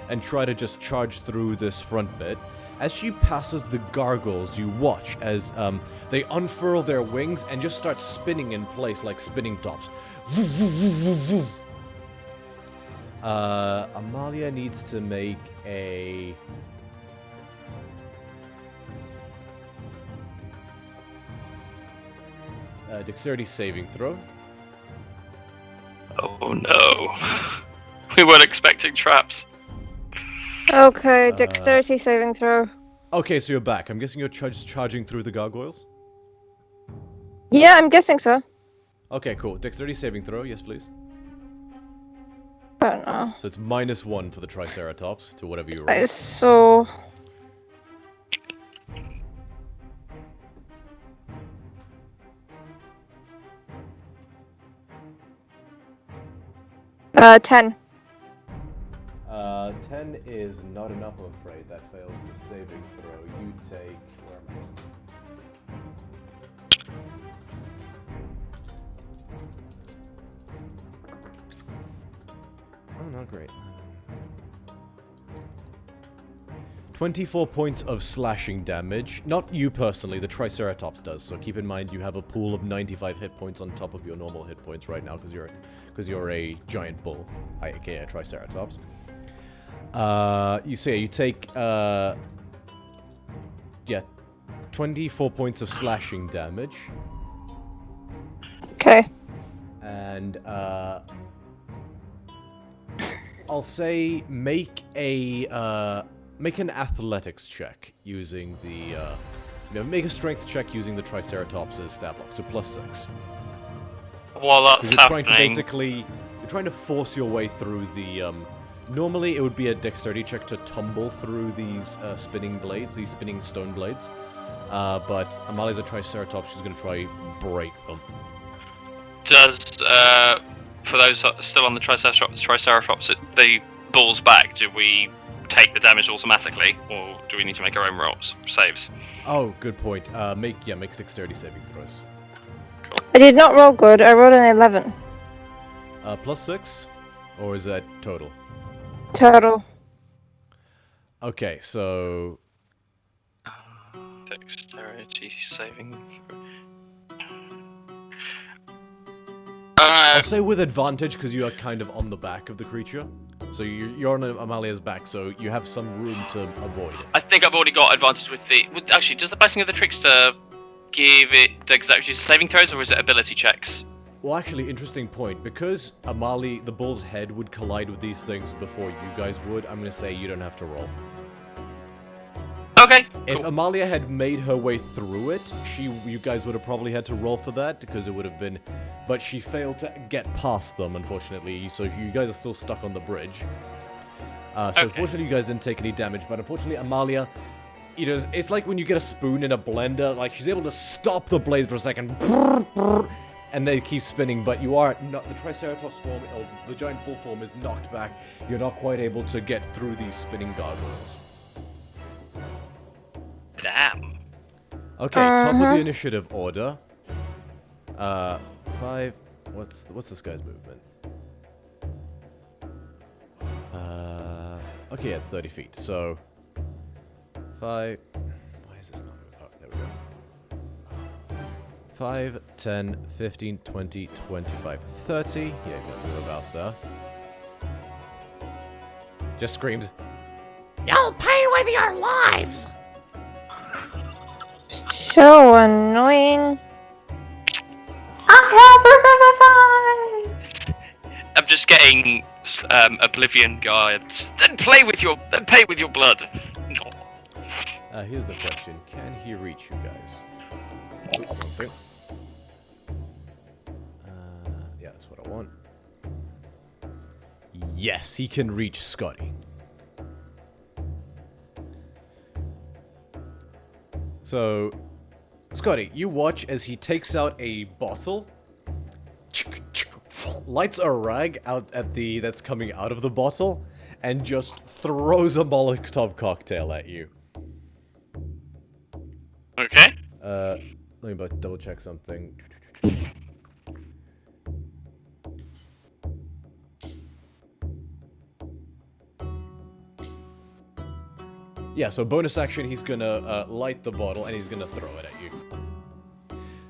and try to just charge through this front bit. As she passes the gargoyles, you watch as they unfurl their wings and just start spinning in place like spinning tops. Amalia needs to make a... dexterity saving throw. Oh no. We weren't expecting traps. Okay, dexterity saving throw. Okay, so you're back. I'm guessing you're charging through the gargoyles? Yeah, I'm guessing so. Okay, cool. Dexterity saving throw, yes please. I don't know. So it's -1 for the Triceratops to whatever you roll. That is so... Uh, 10. 10 is not enough, I'm afraid. That fails the saving throw. You take... Where am I? Oh, not great. 24 points of slashing damage. Not you personally, the Triceratops does. So keep in mind you have a pool of 95 hit points on top of your normal hit points right now because you're a giant bull, aka a Triceratops. You take 24 points of slashing damage. Okay. And I'll say make an athletics check using the make a strength check using the Triceratops' stat block, so +6. While that's Because you're happening, trying to force your way through the normally it would be a dexterity check to tumble through these spinning blades, these spinning stone blades. But Amalia's a Triceratops, she's gonna try break them. does for those still on the Triceratops, the bull's back, do we take the damage automatically, or do we need to make our own rolls, saves? Oh, good point. Make dexterity saving throws. I did not roll good. I rolled an 11. +6? Or is that total? Total. Okay, so... Dexterity saving. I'll say with advantage, because you are kind of on the back of the creature. So you're on Amalia's back, so you have some room to avoid it. I think I've already got advantage with the... actually, does the Blessing of the Trickster give it dexterity saving throws, or is it ability checks? Well, actually, interesting point. Because the bull's head would collide with these things before you guys would, I'm going to say you don't have to roll. Okay. If Cool. Amalia had made her way through it, you guys would have probably had to roll for that, because it would have been... But she failed to get past them, unfortunately, so you guys are still stuck on the bridge. Okay. Unfortunately, you guys didn't take any damage, but unfortunately, Amalia... it's like when you get a spoon in a blender, like, she's able to stop the blade for a second, and they keep spinning, but you are not, the Triceratops form, or the giant bull form is knocked back. You're not quite able to get through these spinning gargoyles. Damn. Okay, top of the initiative order. 5. What's this guy's movement? Okay, yeah, it's 30 feet. So 5. Why is this not moving? Oh, there we go. 5, 10, 15, 20, 25, 30. Yeah, you're gonna move about there. Just screams, "You'll pay with your lives!" So annoying. I have revivify! I'm just getting Oblivion guides. Then pay with your blood. No. Here's the question: can he reach you guys? Okay. Yeah, that's what I want. Yes, he can reach Scotty. So, Scotty, you watch as he takes out a bottle, lights a rag out at the that's coming out of the bottle, and just throws a Molotov cocktail at you. Okay. Let me double check something. Yeah, so bonus action, he's gonna light the bottle and he's gonna throw it at you.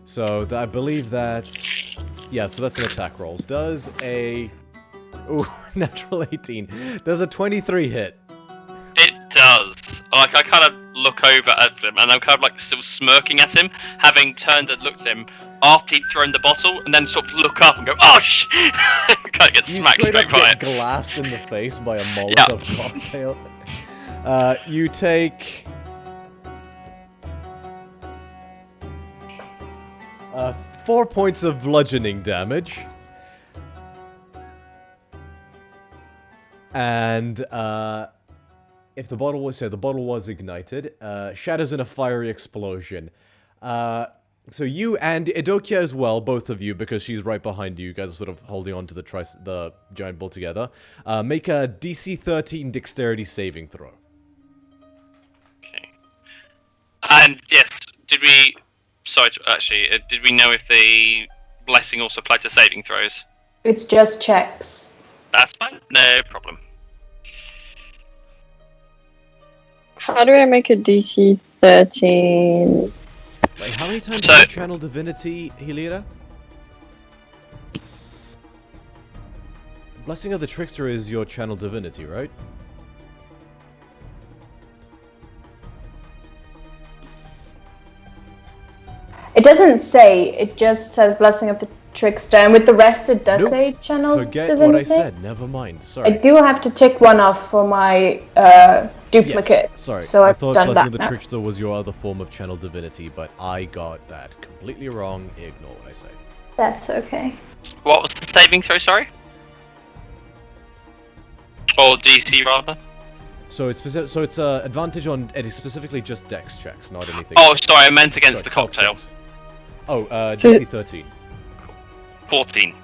So I believe that's... Yeah, so that's an attack roll. Does a... Ooh, natural 18. Does a 23 hit? It does. Like, I kind of look over at him, and I'm kind of like still smirking at him, having turned and looked at him after he'd thrown the bottle, and then sort of look up and go, "Oh sh!" Kind of get smacked You straight up by get it. glassed in the face by a Molotov cocktail. You take... 4 points of bludgeoning damage. And, if the bottle was ignited, shatters in a fiery explosion. So you and Edokia as well, both of you, because she's right behind you. You guys are sort of holding on to the giant bull together. Make a DC30 dexterity saving throw. Okay. And yes, did we know if the blessing also applied to saving throws? It's just checks. That's fine, no problem. How do I make a DC 13? Wait, how many times So- did you channel divinity, Helira? Blessing of the Trickster is your channel divinity, right? It doesn't say, it just says Blessing of the Trickster, and with the rest it does Nope. say Channel Forget Divinity. what I said, never mind, I sorry. do have to tick one off for my duplicate. Yes, sorry. So I I've thought done Blessing that of the now. Trickster was your other form of channel divinity, but I got that completely wrong. Ignore what I said. That's okay. What was the saving throw, sorry? Or DC, rather? So it's advantage on it is specifically just dex checks, not anything. Oh, sorry, I meant against Sorry, the stealth cocktail. checks. Oh, DC 13. 14.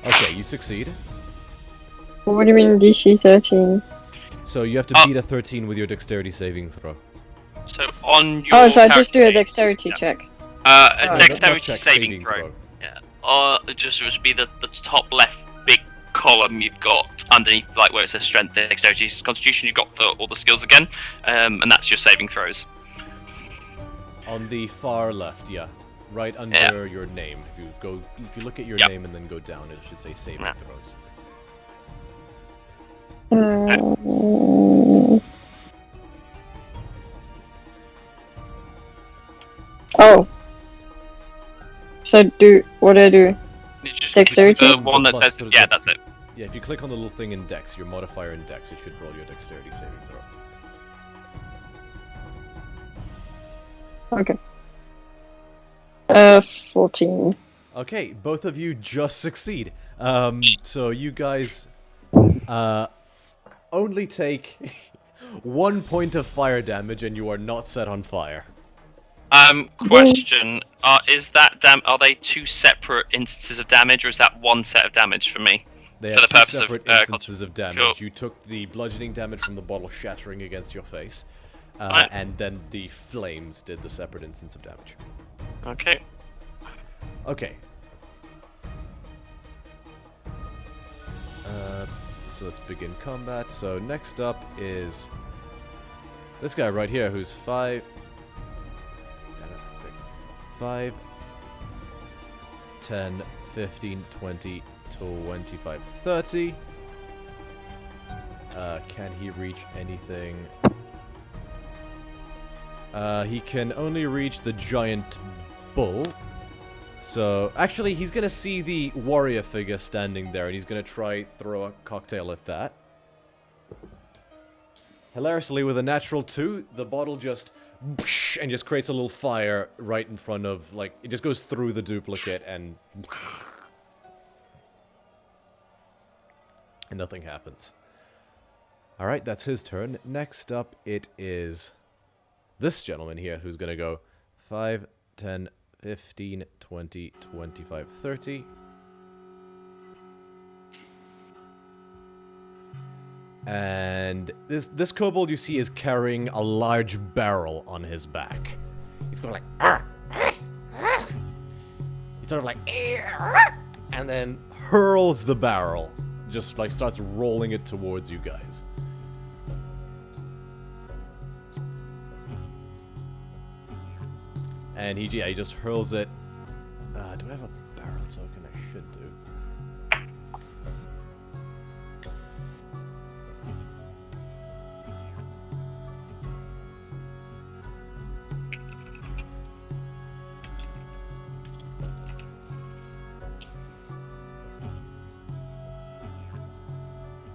Okay, you succeed. What do you mean DC 13? So you have to beat a 13 with your dexterity saving throw. So on your Oh, so I just do a character dexterity sheet, check. A Not dexterity check, saving throw. Yeah. It just would be the top left big column you've got underneath, like where it says strength, dexterity, constitution. You've got all the skills again, and that's your saving throws. On the far left, yeah. Right under your name. If you look at your name and then go down, it should say saving throws. Oh. So what do I do? You just Dexterity? The one that says, yeah, that's it. Yeah, if you click on the little thing in dex, your modifier in dex, it should roll your dexterity saving throw. Okay. 14. Okay, both of you just succeed. So you guys only take 1 point of fire damage and you are not set on fire. Question: Is that are they two separate instances of damage, or is that one set of damage for me? They For have the two purpose of, separate instances of damage. Cool. You took the bludgeoning damage from the bottle shattering against your face, Right. and then the flames did the separate instance of damage. Okay. Okay. So let's begin combat. So next up is this guy right here, who's 5, 10, 15, 20, 25, 30. Can he reach anything? He can only reach the giant bull. So, actually, he's gonna see the warrior figure standing there, and he's gonna try throw a cocktail at that. Hilariously, with a natural 2, the bottle just and just creates a little fire right in front of, like, it just goes through the duplicate and nothing happens. Alright, that's his turn. Next up, it is this gentleman here who's gonna go 5, 10, 15, 20, 25, 30. And this kobold you see is carrying a large barrel on his back. He's going like, "Arr, arr, arr." He's sort of like, "Arr," and then hurls the barrel. Just like starts rolling it towards you guys. And he just hurls it. Do I have a barrel token? I should do.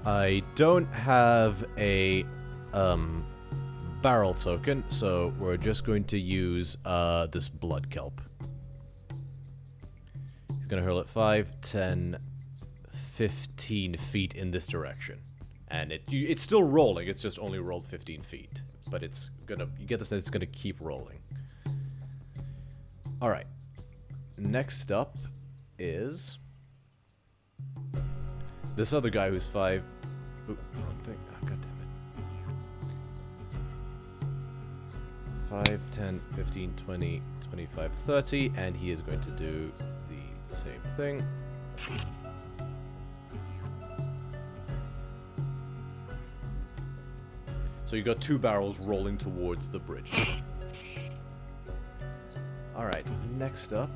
I don't have a barrel token, so we're just going to use this blood kelp. He's gonna hurl it 5, 10, 15 feet in this direction. And it's still rolling, it's just only rolled 15 feet. But it's gonna, you get the sense it's gonna keep rolling. Alright. Next up is this other guy who's 5. Oop, wrong thing. Oh, God damn it. 5, 10, 15, 20, 25, 30, and he is going to do the same thing. So you got 2 barrels rolling towards the bridge. Alright, next up.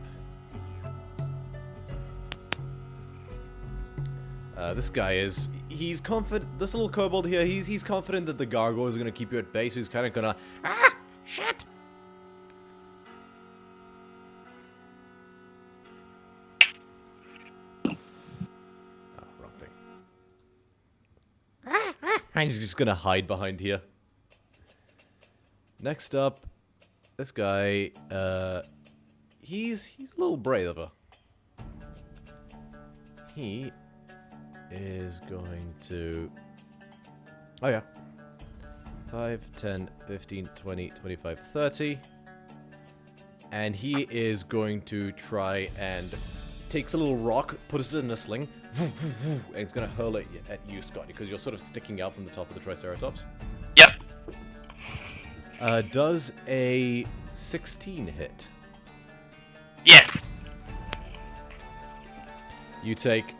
This guy is, he's confident, this little kobold here, he's confident that the gargoyle is going to keep you at bay, so he's kind of gonna, shit! Oh, wrong thing. And he's just gonna hide behind here. Next up, this guy, he's a little braver. He is going to... Oh yeah. 5, 10, 15, 20, 25, 30. And he is going to try and takes a little rock, puts it in a sling, and it's going to hurl it at you, Scott, because you're sort of sticking out from the top of the Triceratops. Yep. Does a 16 hit? Yes. You take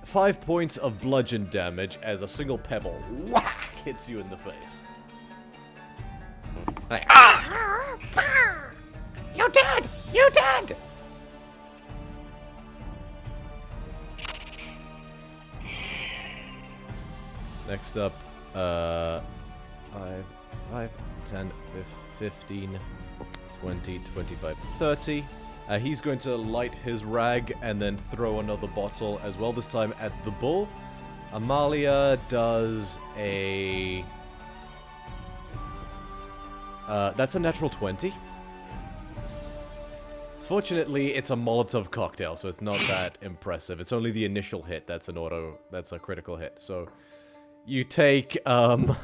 5 points of bludgeon damage as a single pebble whack hits you in the face. Like, you're dead! You're dead! Next up, 5, 10, 15, 20, 25, 30. He's going to light his rag and then throw another bottle as well, this time at the bull. Amalia does a... that's a natural 20. Fortunately, it's a Molotov cocktail, so it's not that impressive. It's only the initial hit that's that's a critical hit. So, you take, 9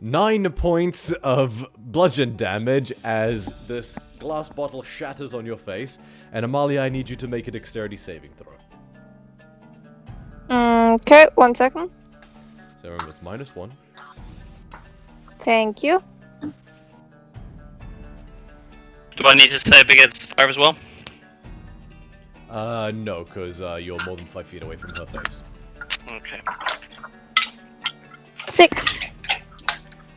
9 points of bludgeon damage as this glass bottle shatters on your face. And Amalia, I need you to make a dexterity saving throw. Okay, 1 second. So remember, it's -1. Thank you. Do I need to save against fire as well? No, because you're more than 5 feet away from her face. Okay. 6.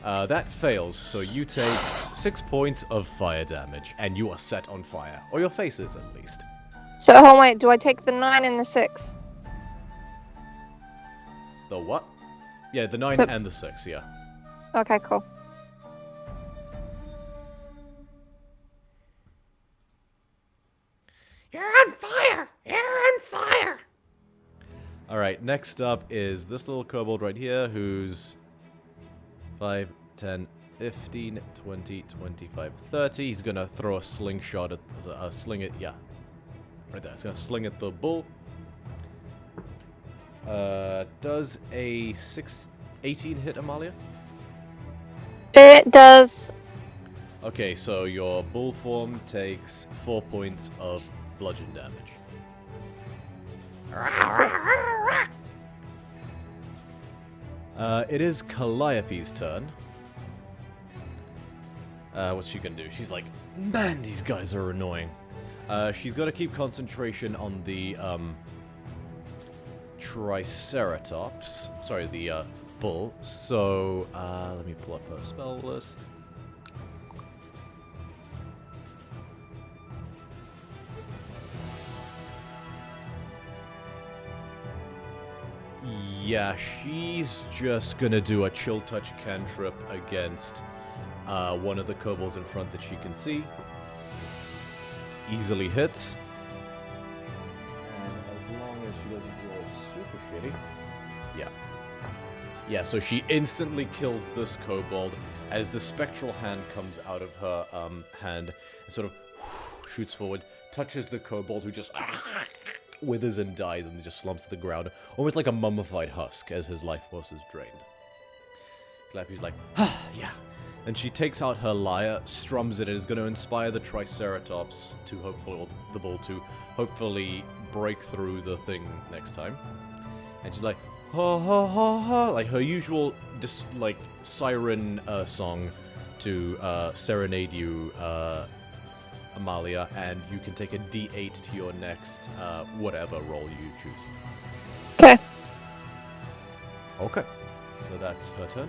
That fails, so you take 6 points of fire damage, and you are set on fire. Or your face is, at least. So, hold wait, do I take the 9 and the 6? The what? Yeah, the 9 So- and the 6, yeah. Okay, cool. You're on fire! You're on fire! Alright, next up is this little kobold right here, who's 5, 10, 15, 20, 25, 30. He's gonna throw a slingshot at, yeah. Right there, he's gonna sling at the bull. Does a 18 hit, Amalia? It does. Okay, so your bull form takes 4 points of bludgeon damage. It is Calliope's turn. What's she gonna do? She's like, man, these guys are annoying. She's got to keep concentration on the Triceratops. Sorry, the bull. So let me pull up her spell list. Yeah, she's just gonna do a chill touch cantrip against one of the kobolds in front that she can see. Easily hits. And as long as she doesn't roll super shitty. Yeah. Yeah, so she instantly kills this kobold as the spectral hand comes out of her hand and sort of shoots forward, touches the kobold who just withers and dies and just slumps to the ground, almost like a mummified husk as his life force is drained. Clappy's like, yeah. And she takes out her lyre, strums it, and is going to inspire the Triceratops to hopefully, or the bull to hopefully break through the thing next time. And she's like, ha ha ha ha, like her usual, like, siren song to serenade you, Amalia, and you can take a D8 to your next whatever roll you choose. Okay. Okay. So that's her turn.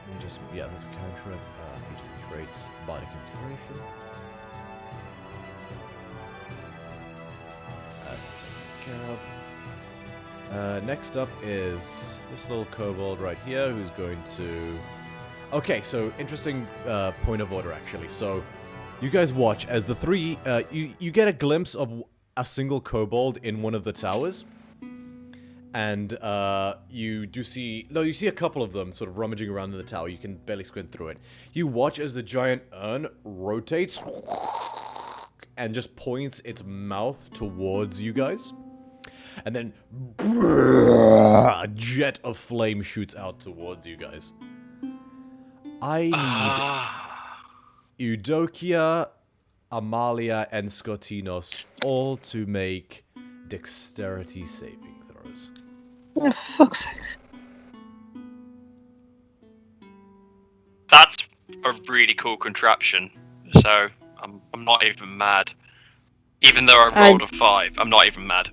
Let me just, yeah, that's a cantrip. Features and traits, bardic inspiration. That's taken care of. Next up is this little kobold right here, who's going to... Okay, so interesting point of order, actually. So, you guys watch as the three... you get a glimpse of a single kobold in one of the towers. And you do see... No, you see a couple of them sort of rummaging around in the tower. You can barely squint through it. You watch as the giant urn rotates and just points its mouth towards you guys. And then a jet of flame shoots out towards you guys. I need Eudokia, Amalia, and Skotinos all to make dexterity saving throws. Oh, fuck's sake. That's a really cool contraption. So I'm not even mad. Even though I rolled a 5, I'm not even mad.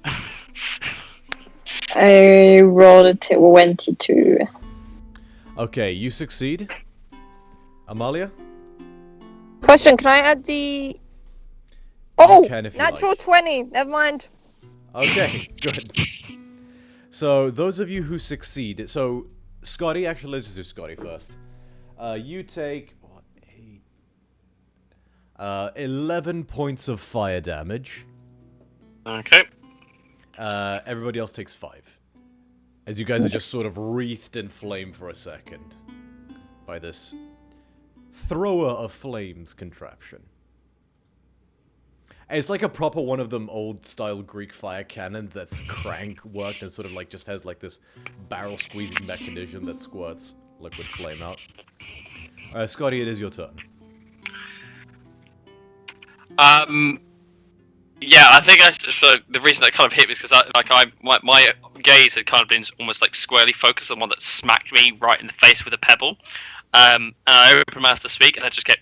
I rolled a 22. Okay, you succeed. Amalia? Question, can I add the... Oh! can if you Natural like. 20. Never mind. Okay, good. So, those of you who succeed... So, Scotty, actually, let's just do Scotty first. You take... What, 8... 11 points of fire damage. Okay. Everybody else takes 5. As you guys are just sort of wreathed in flame for a second. By this thrower of flames contraption. And it's like a proper one of them old-style Greek fire cannons that's crank-worked and sort of like just has like this barrel-squeezing mechanism that squirts liquid flame out. Alright, Scotty, it is your turn. Yeah, I think so the reason that kind of hit me is because my gaze had kind of been almost like squarely focused on one that smacked me right in the face with a pebble. And I opened my mouth to speak, and I just get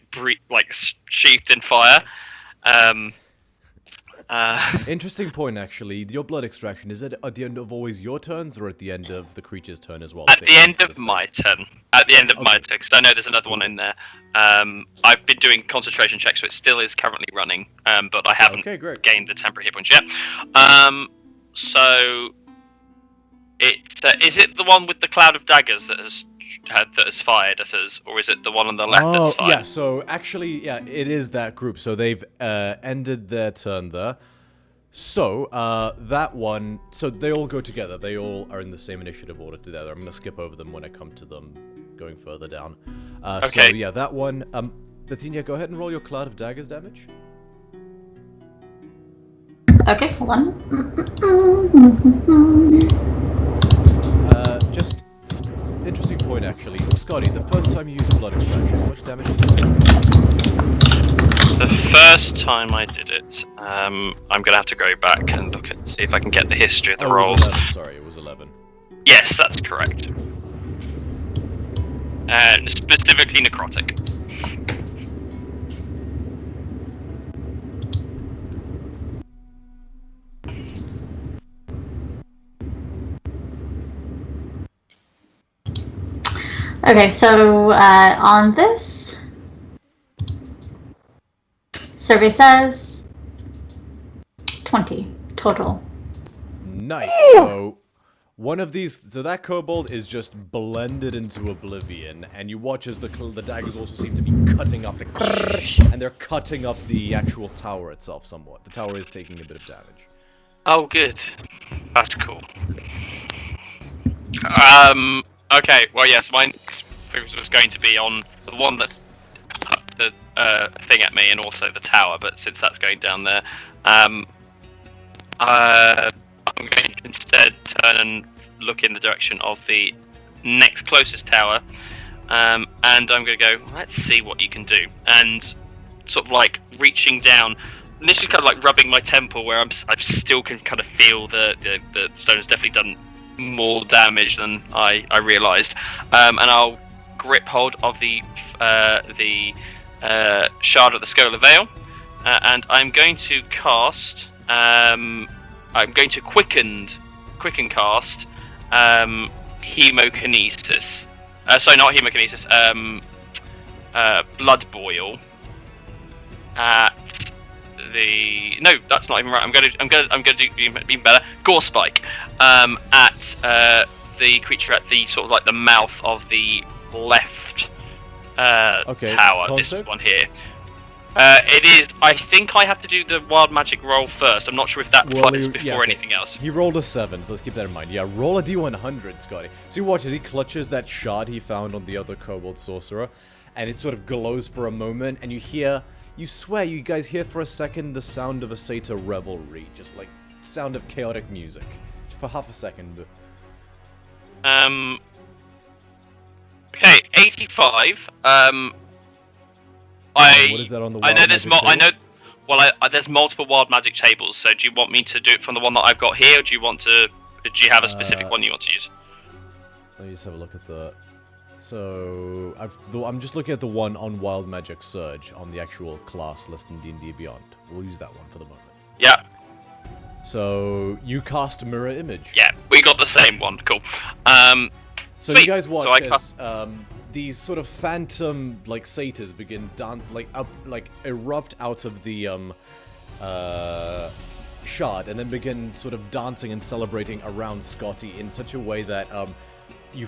sheathed in fire. Interesting point, actually. Your blood extraction, is it at the end of always your turns, or at the end of the creature's turn as well? At the end of my turn. At the end of my turn, because I know there's another one in there. I've been doing concentration checks, so it still is currently running, but I haven't gained the temporary hit points yet. So, is it the one with the cloud of daggers that has fired at us, or is it the one on the left that's fired? Yeah, so actually, yeah, it is that group. So they've ended their turn there. So, that one, so they all go together. They all are in the same initiative order together. I'm going to skip over them when I come to them going further down. Okay. So, yeah, that one, Bithynia, go ahead and roll your Cloud of Daggers damage. Okay, hold on. Just interesting point, actually. Scotty, the first time you used blood extraction, how much damage did you take? The first time I did it, I'm gonna have to go back and look at see if I can get the history of the rolls. It was 11, sorry, it was 11. Yes, that's correct. And specifically necrotic. Okay, so on this, survey says 20 total. Nice. So one of these, so that kobold is just blended into oblivion, and you watch as the daggers also seem to be cutting up, and they're cutting up the actual tower itself somewhat. The tower is taking a bit of damage. Oh, good. That's cool. Okay, well, yes, mine was going to be on the one that cut the thing at me, and also the tower, but since that's going down there, I'm going to instead turn and look in the direction of the next closest tower, and I'm going to go, let's see what you can do, and sort of like reaching down, initially kind of like rubbing my temple where I still can kind of feel the stone has definitely done more damage than I realised, and I'll grip hold of the shard of the Scholar Veil, and I'm going to cast. I'm going to quicken cast hemokinesis. Sorry, not hemokinesis. Blood boil. At the that's not even right. I'm gonna do even better. Gore spike. At the creature at the sort of like the mouth of the left tower. This one here. It is. I think I have to do the wild magic roll first. I'm not sure if that applies before anything else. He rolled a 7, so let's keep that in mind. Yeah, roll a d100, Scotty. So you watch as he clutches that shard he found on the other kobold sorcerer, and it sort of glows for a moment, and you swear you guys hear for a second the sound of a satyr revelry, just like sound of chaotic music, for half a second. Okay, 85. What is that on the wild magic table? There's multiple wild magic tables. So do you want me to do it from the one that I've got here, or do you have a specific one you want to use? Let me just have a look at the. So I'm just looking at the one on Wild Magic Surge on the actual class list in D&D Beyond. We'll use that one for the moment. Yeah. So you cast Mirror Image. Yeah, we got the same one. Cool. So you guys watch as these sort of phantom like satyrs begin erupt out of the shard, and then begin sort of dancing and celebrating around Scotty in such a way that you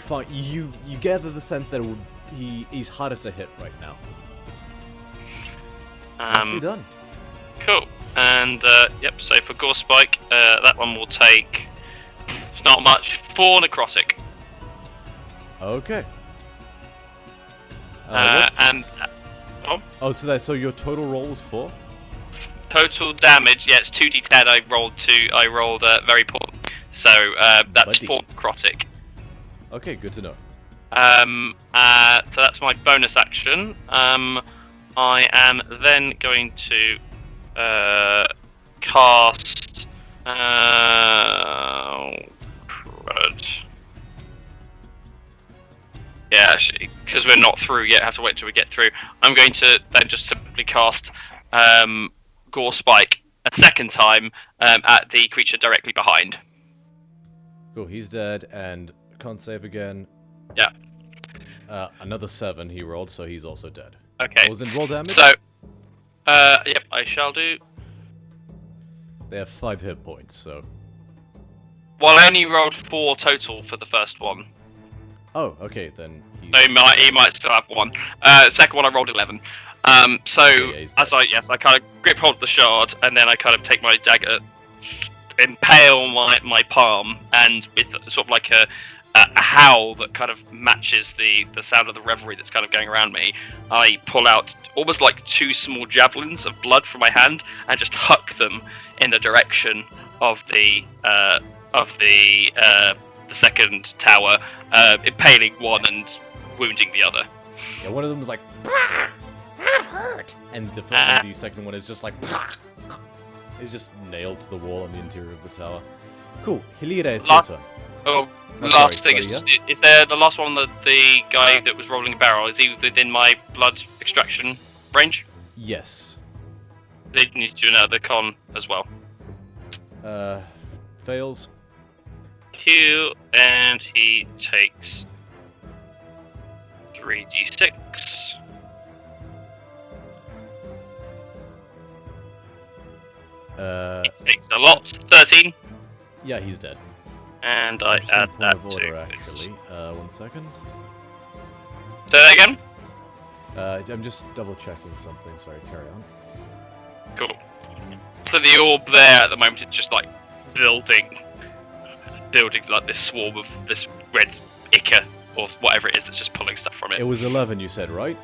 gather the sense that he's harder to hit right now. Nicely done. Cool. And yep. So for Gore Spike, that one will take. It's not much. 4 necrotic. Okay. So your total roll was 4? Total damage, yeah, it's 2d10. I rolled very poor. So that's 4 necrotic. Okay, good to know. So that's my bonus action. I am then going to cast. Crud. Yeah, actually, because we're not through yet, I have to wait till we get through. I'm going to then just simply cast Gore Spike a second time at the creature directly behind. Cool, he's dead and can't save again. Yeah. Another 7 he rolled, so he's also dead. Okay. Was it roll damage? So, yep, I shall do. They have 5 hit points, so... Well, I only rolled 4 total for the first one. Oh, okay, then he's... So he might still have 1. Second one I rolled 11. So, Okay, yeah, I kind of grip hold the shard, and then I kind of take my dagger, impale my palm, and with sort of like a howl that kind of matches the sound of the revelry that's kind of going around me, I pull out almost like 2 small javelins of blood from my hand and just huck them in the direction of the second tower, impaling one and wounding the other. Yeah, one of them is like, "That hurt!" And the second one is just like, it's just nailed to the wall on the interior of the tower. Cool, Hilira, it's your turn. Oh, Oh, last sorry, thing sorry, is there the last one, the guy that was rolling a barrel, is he within my blood extraction range? Yes. They need to know the con as well. Fails. Q, and he takes 3d6. It takes a lot. 13. Yeah, he's dead. And I Interesting add point that of order, to actually. 1 second. Say that again? I'm just double checking something. Sorry, carry on. Cool. So the orb there at the moment is just like building like this swarm of this red ichor or whatever it is that's just pulling stuff from it. It was 11, you said, right?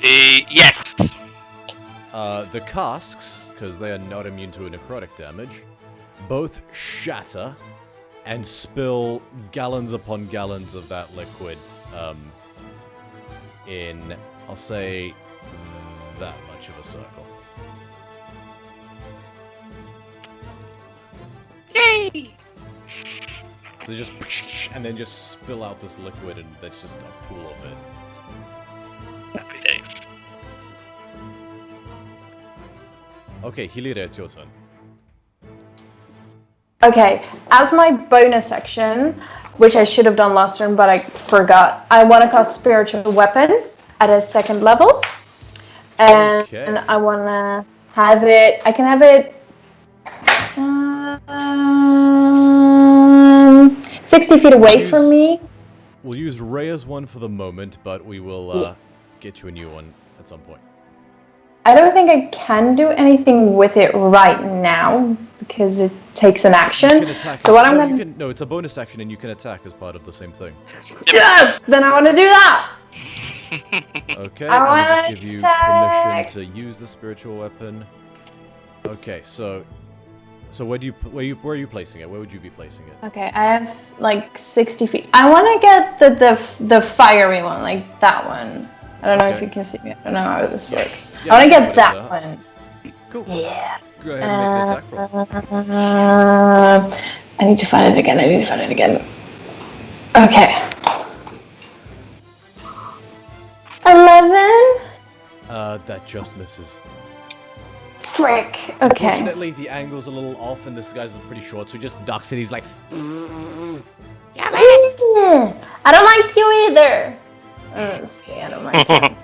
Yes. The casks, because they are not immune to necrotic damage, both shatter and spill gallons upon gallons of that liquid in, I'll say, that much of a circle. Yay! They just and then just spill out this liquid, and that's just a pool of it. Happy days. Okay, Hilira, it's your turn. Okay, as my bonus action, which I should have done last turn, but I forgot, I want to cast Spiritual Weapon at a 2nd level. And Okay. I want to have it, I can have it 60 feet away from me. We'll use Rhea's one for the moment, but we will get you a new one at some point. I don't think I can do anything with it right now because it takes an action. You can attack. So what I'm no, gonna... you can, no, it's a bonus action, and you can attack as part of the same thing. Yes! Then I want to do that! Okay, I I'll wanna just give you attack. permission to use the spiritual weapon. Okay, so where are you placing it? Where would you be placing it? Okay, I have like 60 feet. I want to get the fiery one, like that one. I don't know if Okay. you can see me. I don't know how this works. Yeah, I want to you get can that put it one. Cool. Yeah. Go ahead and make an attack roll. I need to find it again. Okay. 11? That just misses. Frick. Okay. Unfortunately, the angle's a little off, and this guy's pretty short, so he just ducks it. He's like, I don't like you either. Stay out of my turn.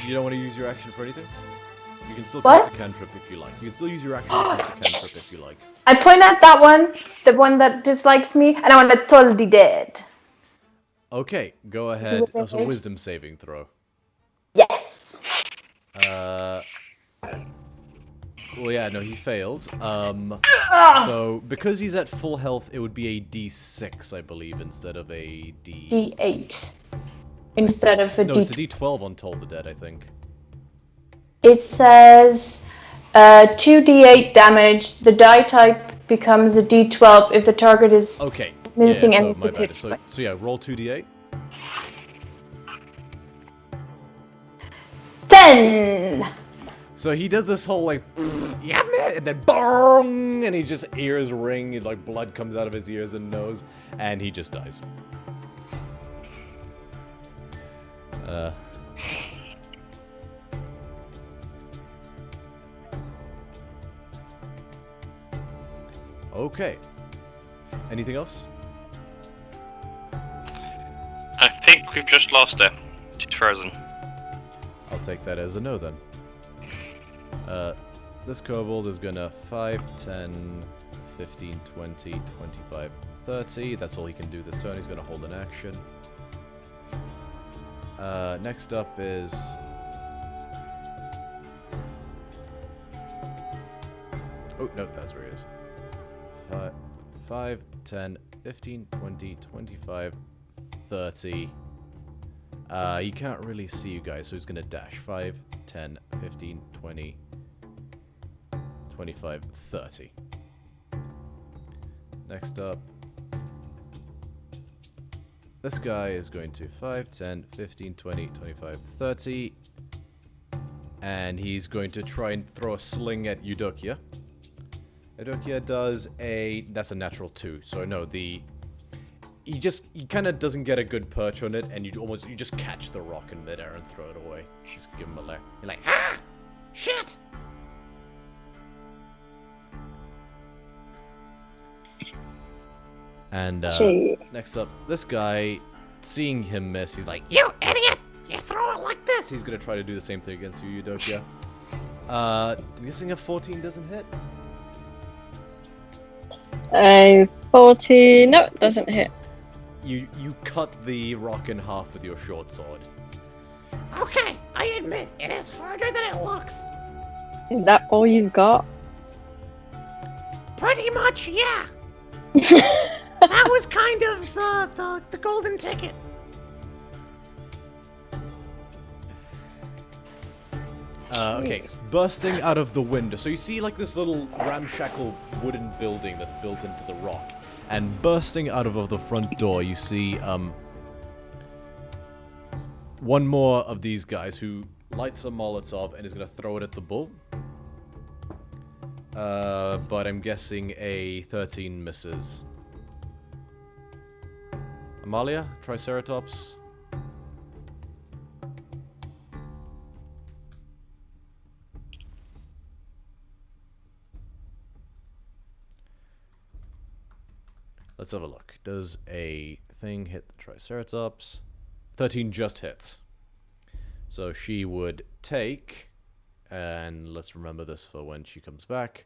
you don't want to use your action for anything? You can still What? cast a cantrip if you like. You can still use your action to cast a cantrip if you like. I point at that one, the one that dislikes me, and I want to totally dead. Okay, go ahead. with Also, advantage? wisdom saving throw. Yes. Well, yeah, no, he fails. So, because he's at full health, it would be a D6, I believe, instead of a D8. Instead of a No, D8. it's a D12 on Toll the Dead, I think. It says 2d8 damage. The die type becomes a d12 if the target is... Okay, missing yeah, any so my bad. tips. So yeah, roll 2d8. 10! So he does this whole like, yeah man, and then bong, and he just ears ring, and like blood comes out of his ears and nose, and he just dies. Okay. Anything else? I think we've just lost her. She's frozen. I'll take that as a no then. This kobold is gonna 5, 10, 15, 20, 25, 30. That's all he can do this turn. He's gonna hold an action. Next up is... Oh, no, that's where he is. 5, 10, 15, 20, 25, 30. He can't really see you guys, so he's gonna dash. 5, 10, 15, 20, 25, 30. Next up, this guy is going to 5, 10, 15, 20, 25, 30. And he's going to try and throw a sling at Eudokia. Eudokia does a... That's a natural 2, so no, he kind of doesn't get a good perch on it, and you just catch the rock in midair and throw it away. Just give him a lair. You're like, ah! Shit! And, next up, this guy, seeing him miss, he's like, you idiot! You throw it like this! He's gonna try to do the same thing against you, Eudokia. I'm guessing a 14 doesn't hit? A 40... No, it doesn't hit. You cut the rock in half with your short sword. Okay, I admit, it is harder than it looks. Is that all you've got? Pretty much, yeah. That was kind of the golden ticket. Okay, bursting out of the window. So you see like this little ramshackle wooden building that's built into the rock. And bursting out of the front door, you see one more of these guys who lights a Molotov and is going to throw it at the bull. But I'm guessing a 13 misses. Amalia, Triceratops. Let's have a look. Does a thing hit the Triceratops? 13 just hits. So she would take, and let's remember this for when she comes back.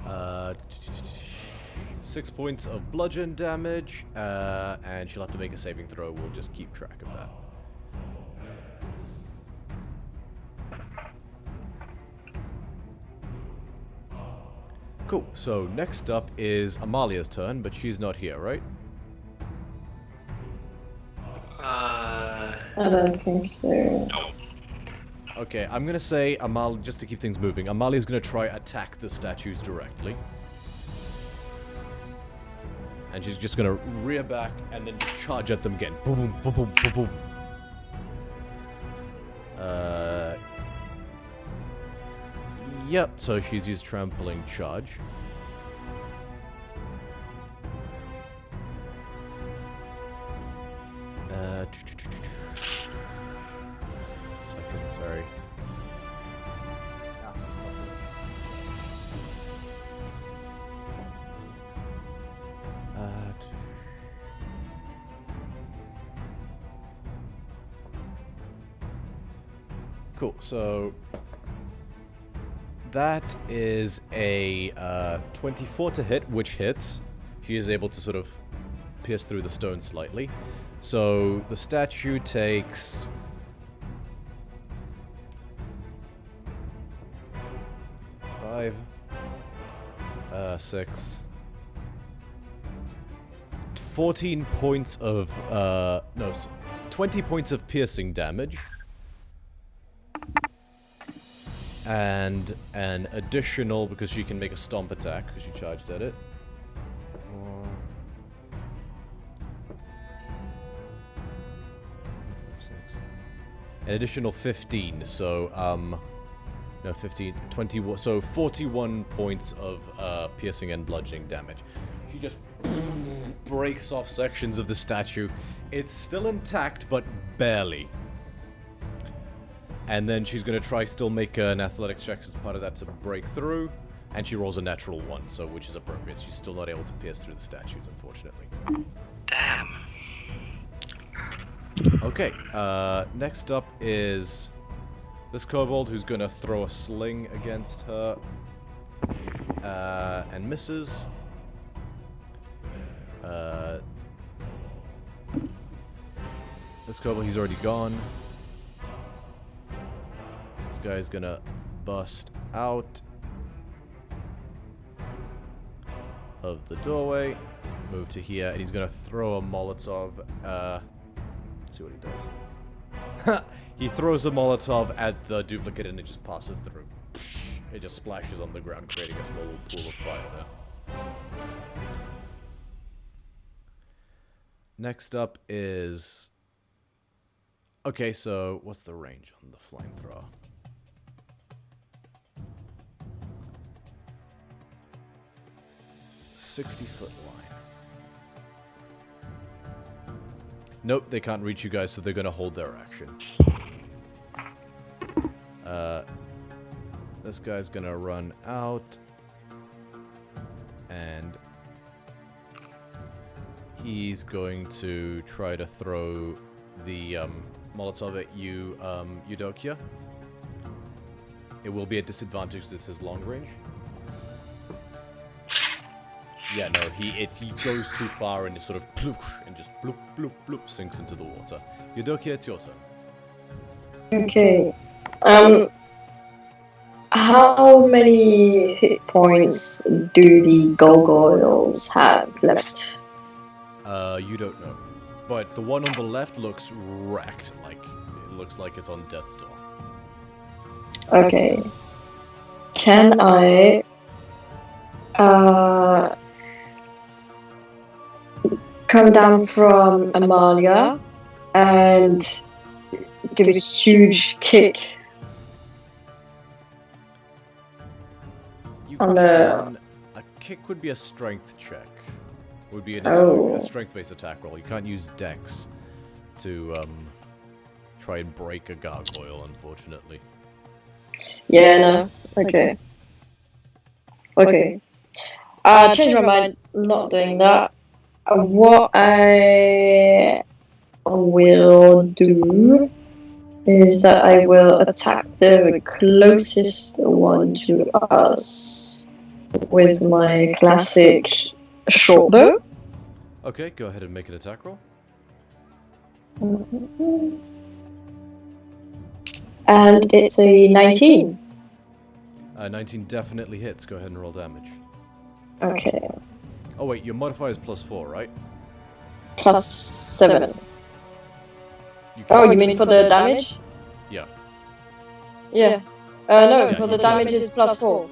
Uh, 6 points of bludgeon damage, and she'll have to make a saving throw. We'll just keep track of that. Cool, so next up is Amalia's turn, but she's not here, right? I don't think so. Okay, I'm gonna say just to keep things moving, Amalia's gonna try attack the statues directly. And she's just gonna rear back and then just charge at them again. Boom, boom, boom, boom, boom. Yep, so she's used trampling charge. Second, sorry. Cool, so that is a 24 to hit, which hits. She is able to sort of pierce through the stone slightly. So the statue takes... 5, 6, 14 points of, 20 points of piercing damage. And an additional, because she can make a stomp attack, because she charged at it. An additional 15, so, no, 15, 21, so 41 points of piercing and bludgeoning damage. She just breaks off sections of the statue. It's still intact, but barely. And then she's going to try still make an athletics check as part of that to break through. And she rolls a natural 1, so which is appropriate. She's still not able to pierce through the statues, unfortunately. Damn. Okay, next up is this kobold who's going to throw a sling against her. And misses. This kobold, he's already gone. This guy's gonna bust out of the doorway, move to here, and he's gonna throw a Molotov. Let's see what he does. He throws a Molotov at the duplicate and it just passes through. It just splashes on the ground, creating a small pool of fire there. Next up is... Okay, so what's the range on the flamethrower? ...60-foot line. Nope, they can't reach you guys, so they're gonna hold their action. This guy's gonna run out. And... he's going to try to throw the Molotov at you, Eudokia. It will be a disadvantage because it's his long range. Yeah, no, he goes too far and it sort of ploosh and just bloop, bloop, bloop sinks into the water. Eudokia, it's your turn. Okay. How many hit points do the gargoyles have left? You don't know. But the one on the left looks wrecked, like, it looks like it's on death's door. Okay. Can I... come down from Amalia and give a huge kick on the... A kick would be a strength check. Would be Oh. a strength-based attack roll. You can't use dex to try and break a gargoyle, unfortunately. Yeah, no. Okay. Okay. Change my mind. I'm not doing that. What I will do is that I will attack the closest one to us with my classic short bow. Okay, go ahead and make an attack roll. And it's a 19. 19 definitely hits. Go ahead and roll damage. Okay. Oh wait, your modifier is +4, right? Plus 7. You Oh, you mean for the damage? Yeah. Yeah. No, Yeah, for you the kill damage him. it's +4.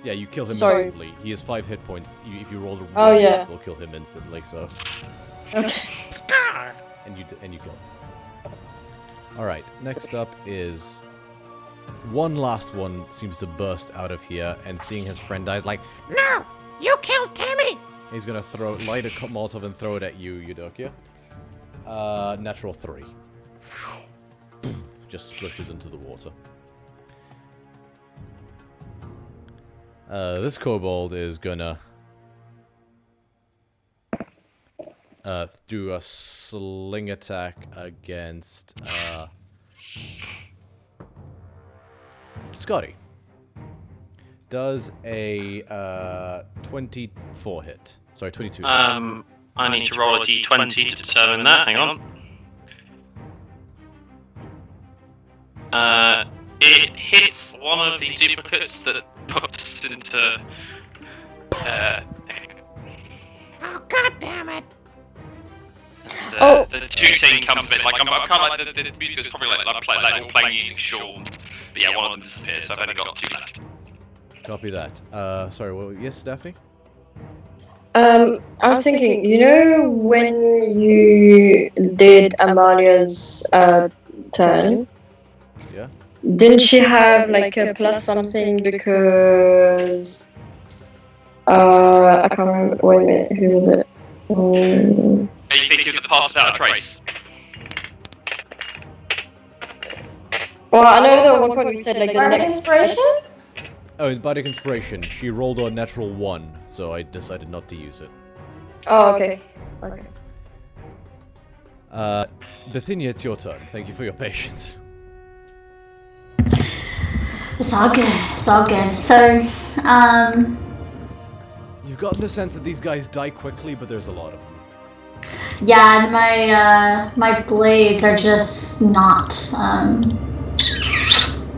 Yeah, you kill him Sorry. instantly. He has 5 hit points. If you roll a Oh, roll, yeah. it'll kill him instantly. So, Okay. and you kill him. All right. Next up is one last one seems to burst out of here, and seeing his friend die, is like, "No, you killed Timmy!" He's gonna light a Molotov and throw it at you, Eudokia. Natural 3. Just splashes into the water. This kobold is gonna do a sling attack against Scotty. Does a 24 hit? Sorry, 22. I need to roll a d20 to determine that. Hang on. It hits one of the duplicates that puts into. Oh, god damn it! The shooting comes a bit like I'm kind of like the music's probably like all playing using Sean. But yeah, one of them disappeared, so I've only got 2 left. Copy that. Sorry, well, yes, Daphne? I was thinking, you know, when you did Amalia's turn, Yeah? didn't she have like a plus something because I can't remember. Wait a minute, who was it? You think you've passed without a trace? Well, I know that at one point we said like the Bardic next inspiration? Oh, in Bardic Inspiration, she rolled a natural 1, so I decided not to use it. Oh, okay. Okay. Bithynia, it's your turn. Thank you for your patience. It's all good. It's all good. So, You've gotten the sense that these guys die quickly, but there's a lot of them. yeah, my blades are just not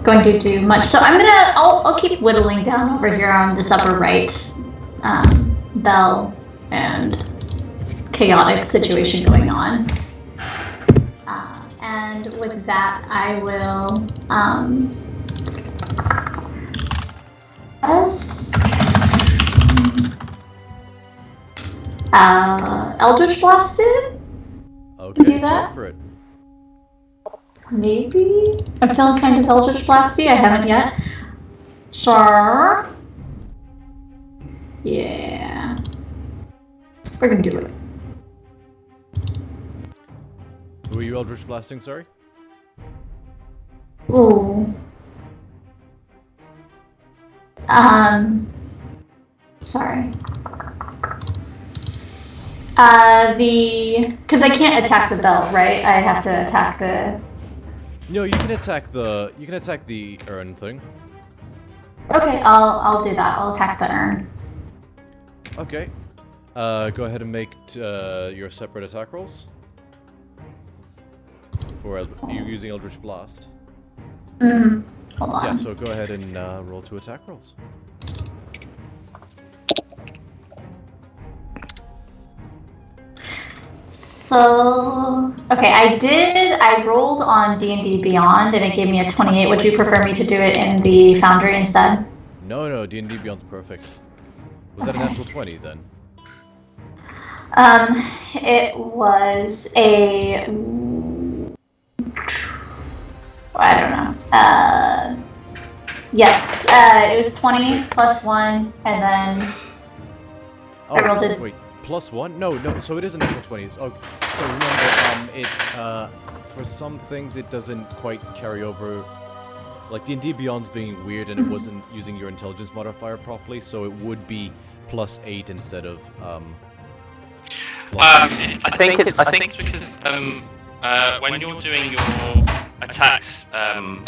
going to do much. So I'll keep whittling down over here on this upper right bell and chaotic situation going on. And with that, I will Eldritch Blast it? Okay, do that? go for it. Maybe? I'm feeling kind of Eldritch Blasty. I haven't yet. Sure. Yeah. We're gonna do it. Who are you Eldritch Blasting, sorry? Ooh. Sorry. Because I can't attack the bell, right? I have to attack the... No, you can attack the urn thing. Okay, I'll do that. I'll attack the urn. Okay. Go ahead and make your separate attack rolls. For you using Eldritch Blast. Mm-hmm. Hold on. Yeah, so go ahead and roll 2 attack rolls. So, okay, I rolled on D&D Beyond and it gave me a 28. Would you prefer me to do it in the Foundry instead? No, D&D Beyond's perfect. Was that a natural 20 then? It was a... I don't know. Yes, it was 20 plus 1, and then I rolled it. Wait, plus 1? No, so it is a natural 20. Oh, so remember, for some things it doesn't quite carry over. Like D&D Beyond's being weird and it wasn't using your intelligence modifier properly, so it would be plus 8 instead of I think it's because when you're doing your attacks, are you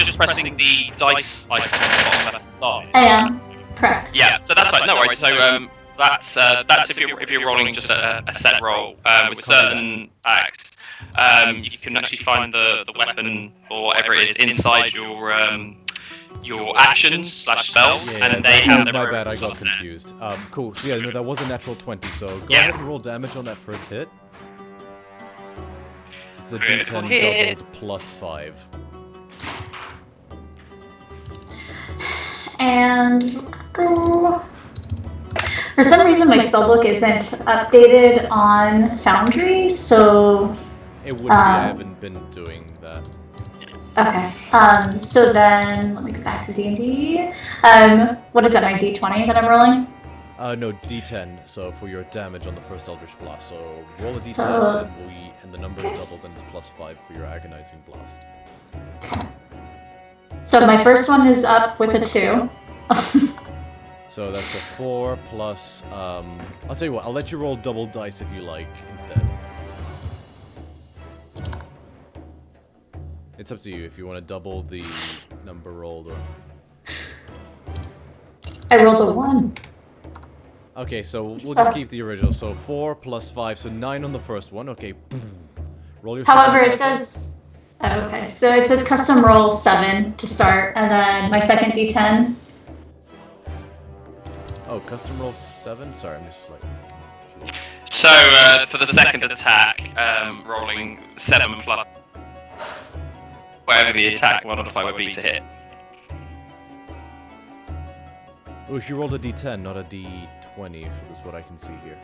just pressing the dice icon on the bottom side? I am correct. Yeah, so that's fine. No worries. So that's if you're rolling just a set roll with certain acts. You can actually find the weapon or whatever it is inside your actions / spells, Yeah, and they have their my own bad, I got rules on that. confused. Cool, so yeah, no, that was a natural 20, so go Yeah. ahead and roll damage on that first hit. So it's a Critical d10 hit. doubled plus 5. And for some reason my spellbook isn't updated on Foundry, so It wouldn't be, I haven't been doing that. okay. So then let me go back to D&D. What is that? My D20 that I'm rolling? No, d10, so for your damage on the first Eldritch Blast. So roll a d10, So- and the number's doubled, and it's plus 5 for your agonizing blast. So my first one is up with a 2. So that's a 4 plus, I'll tell you what, I'll let you roll double dice if you like, instead. It's up to you if you want to double the number rolled or... I rolled a 1. Okay, so we'll just keep the original. So 4 plus 5, so 9 on the first one. Okay. Roll your However, second it attack. says... Oh, okay, so it says custom roll 7 to start, and then my second D10. Oh, custom roll 7? Sorry, I'm just like... So for the second attack, rolling 7 plus. whatever the attack modifier would be to hit. Oh, she rolled a d10, not a d20, is what I can see here.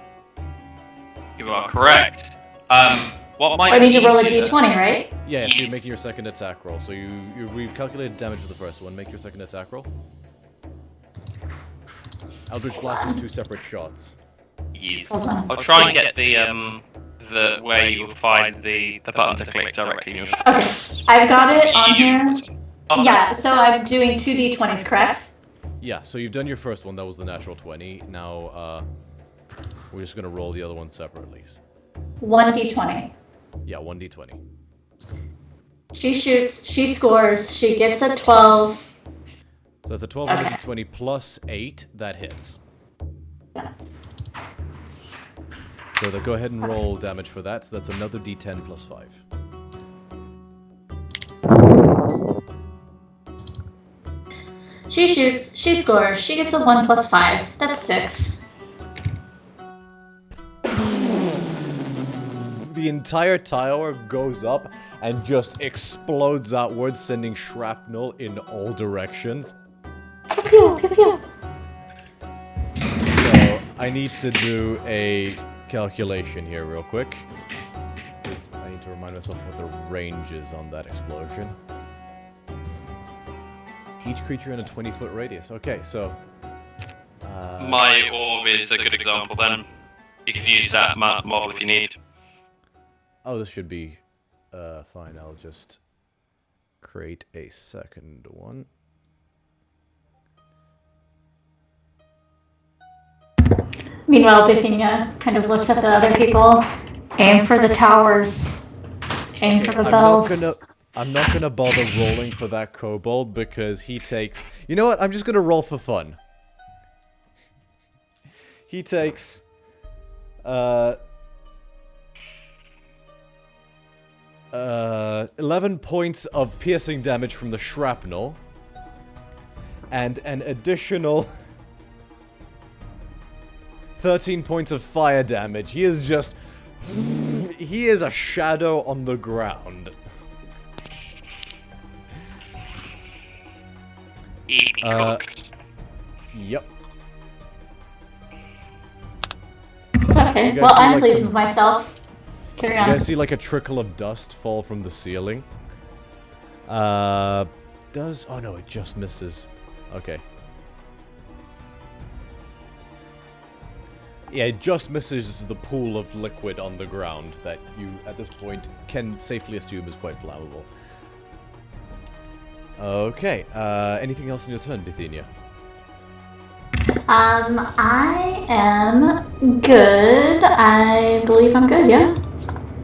You are correct. What might I need to roll a be d20, right? Yeah, so you're making your second attack roll. So we've calculated damage for the first one. Make your second attack roll. Eldritch Blast is 2 separate shots. Yes. Hold on. I'll try and get the where you will find the button to click directly in your. Okay, I've got it on here. Okay. Yeah, so I'm doing 2 d20s, correct? Yeah, so you've done your first one. That was the natural 20. Now, we're just going to roll the other one separately. 1 d20. Yeah, 1d20. She shoots, she scores, she gets a 12. So that's a 12 on the d20 plus 8. That hits. So go ahead and roll damage for that. So that's another d10 plus 5. She shoots, she scores, she gets a 1 plus 5. That's 6. The entire tower goes up and just explodes outwards, sending shrapnel in all directions. Pew, pew, pew. So I need to do a calculation here real quick. Because I need to remind myself what the range is on that explosion. Each creature in a 20-foot radius. Okay, so... My orb is a good example then. You can use that model if you need. Oh, this should be fine. I'll just create a second one. Meanwhile, Bithynia kind of looks at the other people. Aim for the towers. Aim for the bells. I'm not gonna bother rolling for that kobold because he takes... You know what? I'm just gonna roll for fun. He takes... 11 points of piercing damage from the shrapnel. And an additional 13 points of fire damage. He is just... He is a shadow on the ground. Yep. Okay, well, I'm pleased with myself. Carry on. You guys see like a trickle of dust fall from the ceiling? Oh no, it just misses. Okay. Yeah, it just misses the pool of liquid on the ground that you, at this point, can safely assume is quite flammable. Okay, anything else in your turn, Bithynia? I am good. I believe I'm good, yeah?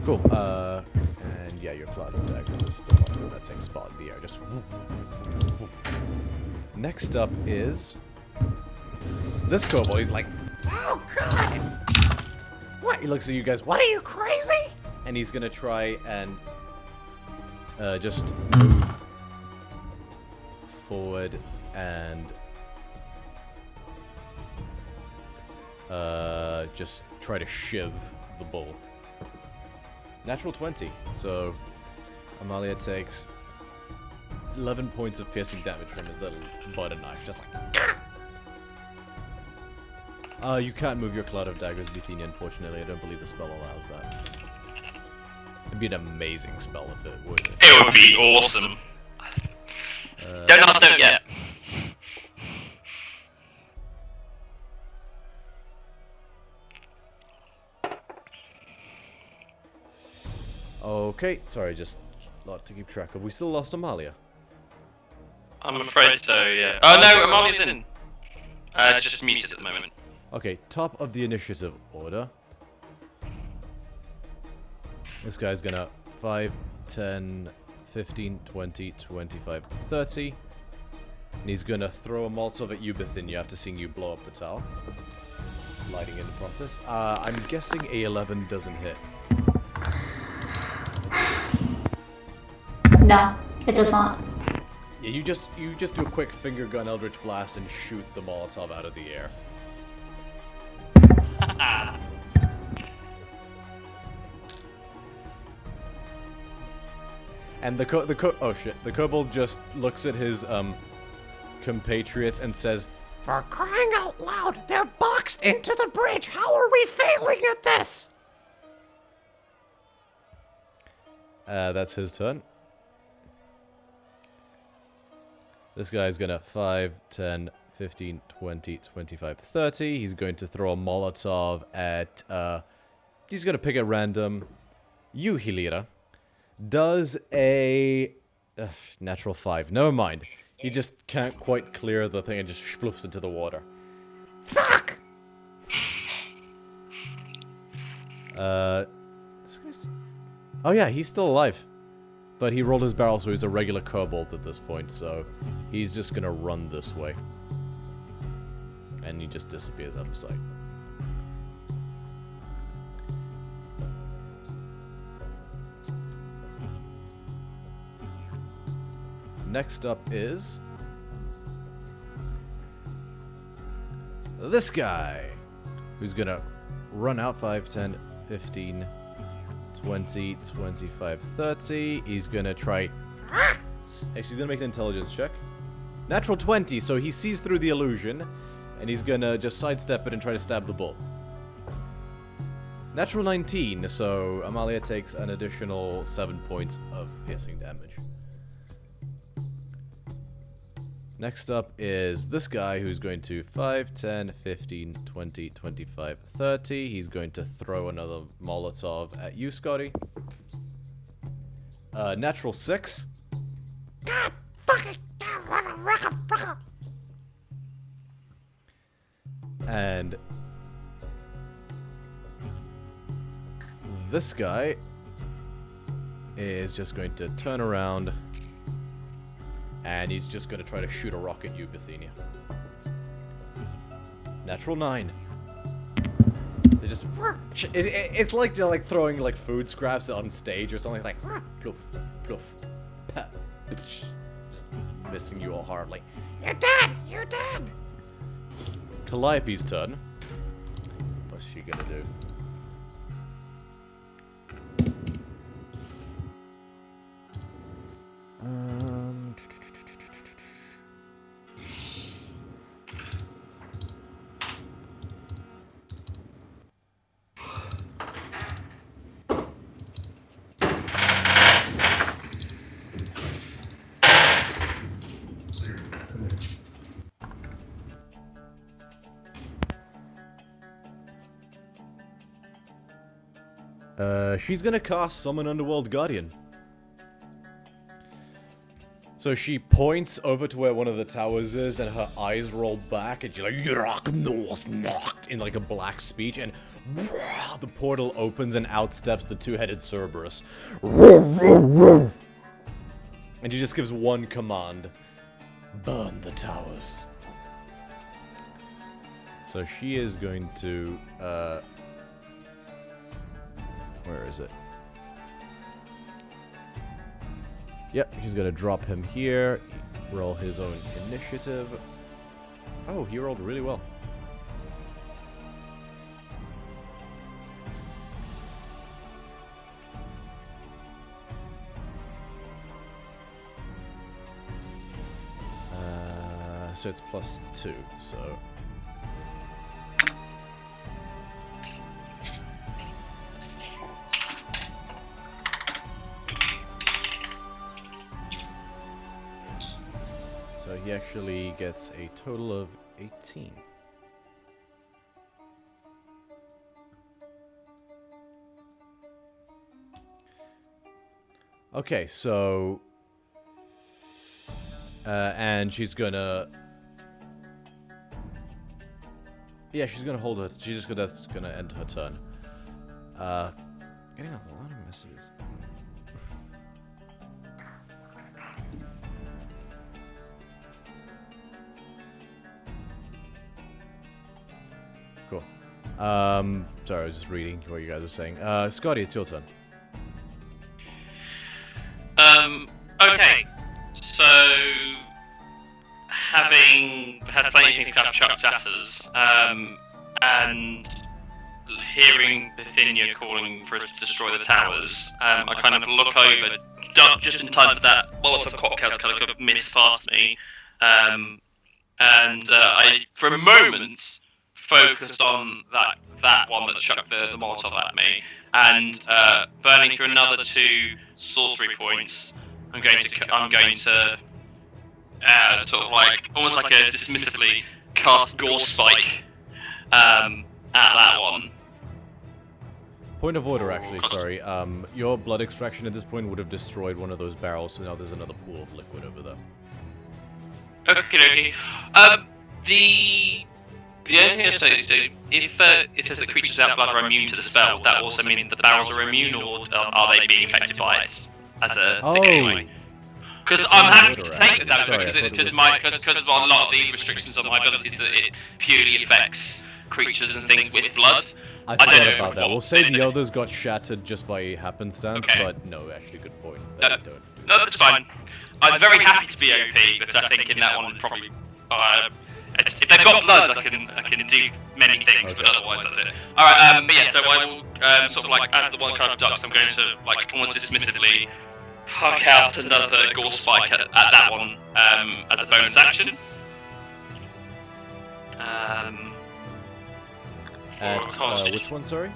Cool, and yeah, your cloud of daggers is still up in that same spot in the air, just... Next up is... this kobold, he's like... Oh, God! What? He looks at you guys, What are you, crazy? and he's gonna try and... just move... forward, and... just try to shiv the bull. Natural 20, so Amalia takes 11 points of piercing damage from his little butter knife, just like... you can't move your cloud of daggers, Bithynia, unfortunately. I don't believe the spell allows that. It'd be an amazing spell if it would. It would be awesome. Don't ask, don't yet. Okay, sorry, just a lot to keep track of. We still lost Amalia. I'm afraid so, yeah. Oh no, Amalia's in. Just muted at the moment. Okay, top of the initiative order. This guy's gonna 5, 10, 15, 20, 25, 30. And he's gonna throw a Molotov at you, Bithynia, after seeing you blow up the tower. Lighting in the process. I'm guessing A11 doesn't hit. No, it does not. Yeah, you just do a quick finger gun Eldritch Blast and shoot the Molotov out of the air. And the kobold just looks at his compatriots and says, For crying out loud, they're boxed into the bridge. How are we failing at this? That's his turn. This guy's gonna 5, 10, 15, 20, 25, 30. He's going to throw a Molotov at, he's gonna pick at random. You, Hilira, does a natural 5. Never mind. He just can't quite clear the thing and just sploofs into the water. Fuck! This guy's... Oh yeah, he's still alive. But he rolled his barrel, so he's a regular kobold at this point, so he's just gonna run this way. And he just disappears out of sight. Next up is... this guy! Who's gonna run out 5, 10, 15, 20, 25, 30. He's gonna try... Actually, he's gonna make an intelligence check. Natural 20, so he sees through the illusion. And he's gonna just sidestep it and try to stab the bull. Natural 19, so Amalia takes an additional 7 points of piercing damage. Next up is this guy who's going to 5, 10, 15, 20, 25, 30. He's going to throw another Molotov at you, Scotty. Natural 6. God fucking fuck. And this guy is just going to turn around and he's just going to try to shoot a rock at you, Bithynia. Natural 9. They just... It's like they're like throwing like food scraps on stage or something, like ploof, ploof, pat, just missing you all horribly. You're dead! You're dead! Calliope's turn. What's she gonna do? She's gonna cast Summon Underworld Guardian. So she points over to where one of the towers is, and her eyes roll back, and she's like, in like a black speech, and the portal opens and outsteps the two-headed Cerberus. And she just gives one command. Burn the towers. So she is going to, where is it? Yep, she's gonna drop him here, roll his own initiative. Oh, he rolled really well. So it's +2, so... So he actually gets a total of 18. Okay, so... and she's gonna... Yeah, she's gonna hold her... She's just gonna end her turn. Getting a lot of messages. Cool. Sorry, I was just reading what you guys were saying. Scotty, it's your turn. Okay. So, having had plenty of things kind of chucked at us, and hearing Bithynia calling for us to destroy the towers, I kind of look over duck just in time for that Molotov cocktail to kind of miss past me, and I, for a moment, focused on that one that chucked the Molotov at me, and burning through another 2 sorcery points, I'm going to sort of like almost like a dismissively cast Gore Spike at that one. Point of order, actually, sorry. Your blood extraction at this point would have destroyed one of those barrels, so now there's another pool of liquid over there. Okay. The only thing I say is, if it says that creatures without blood are immune to the spell, would that also mean that the barrels are immune, or are they being affected by it as a thing anyway? Because I'm happy to take the damage because of a lot of the restrictions on my abilities that it purely affects creatures and things with blood. I forgot about that. We'll say the others got shattered just by happenstance, but no, actually, good point. No, that's fine. I'm very happy to be OP, but I think in that one probably. If they've got blood, I can do many things, but otherwise that's it. Alright, but yeah, so I will sort of like, as the one kind of ducks, I'm going to like almost dismissively hug out another Gore Spike at that one as a bonus action. Which one, sorry?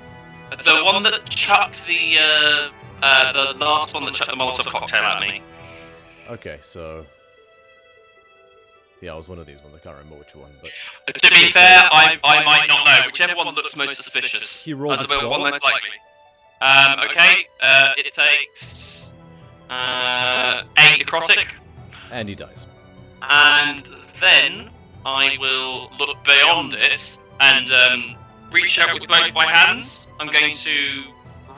The one that chucked the last one that chucked the Molotov cocktail at me. Okay, so... Yeah, it was one of these ones. I can't remember which one, but... To be fair, I might not know. Whichever one looks most suspicious. He rolled a 12. One most likely. Okay, it takes 8 necrotic. And he dies. And then I will look beyond it and reach out with both my hands. I'm going to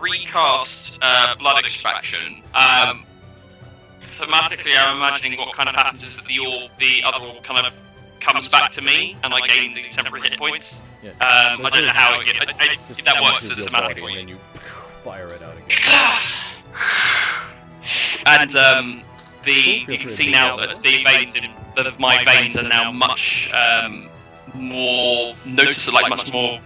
recast Blood Extraction. Thematically, I'm imagining what kind of happens is that the other orb kind of comes back to me, and I gain the temporary hit points. Yeah. I don't know how if that works as a your thematic body, point. and then you fire it out again. And you can see now that the veins that my veins are now much more noticeable, like much more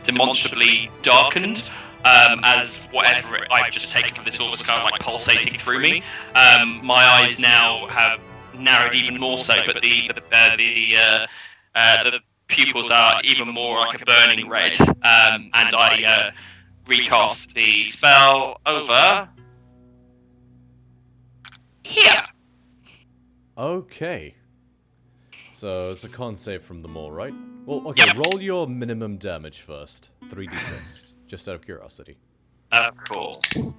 demonstrably darkened. As whatever I've just taken from this orb is kind of like pulsating through me. My eyes now have narrowed even more so, but the pupils are even more like a burning red. And I recast the spell over here. Okay. So it's a con save from them all, right? Well, okay, Yep. roll your minimum damage first. 3d6. Just out of curiosity. Of course.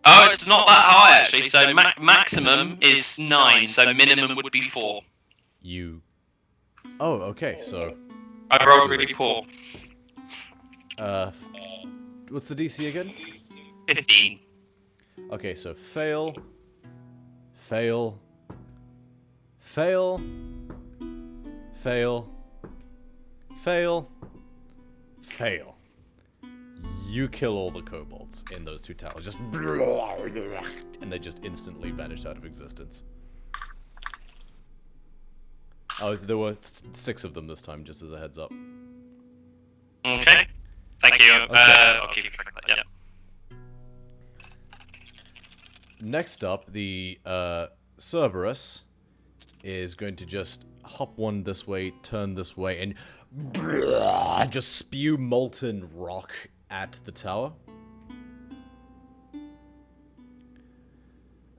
Oh, it's not that high actually. So maximum is 9. So minimum would be 4. You... Oh, okay, so... I rolled really poor. What's the DC again? 15. Okay, so fail... Fail... Fail... Fail... Fail... Fail. You kill all the kobolds in those 2 towers. Just... And they just instantly vanished out of existence. Oh, there were 6 of them this time, just as a heads up. Okay. Thank you. Okay. I'll keep track of that, yeah. Next up, the Cerberus is going to just hop one this way, turn this way, and just spew molten rock at the tower.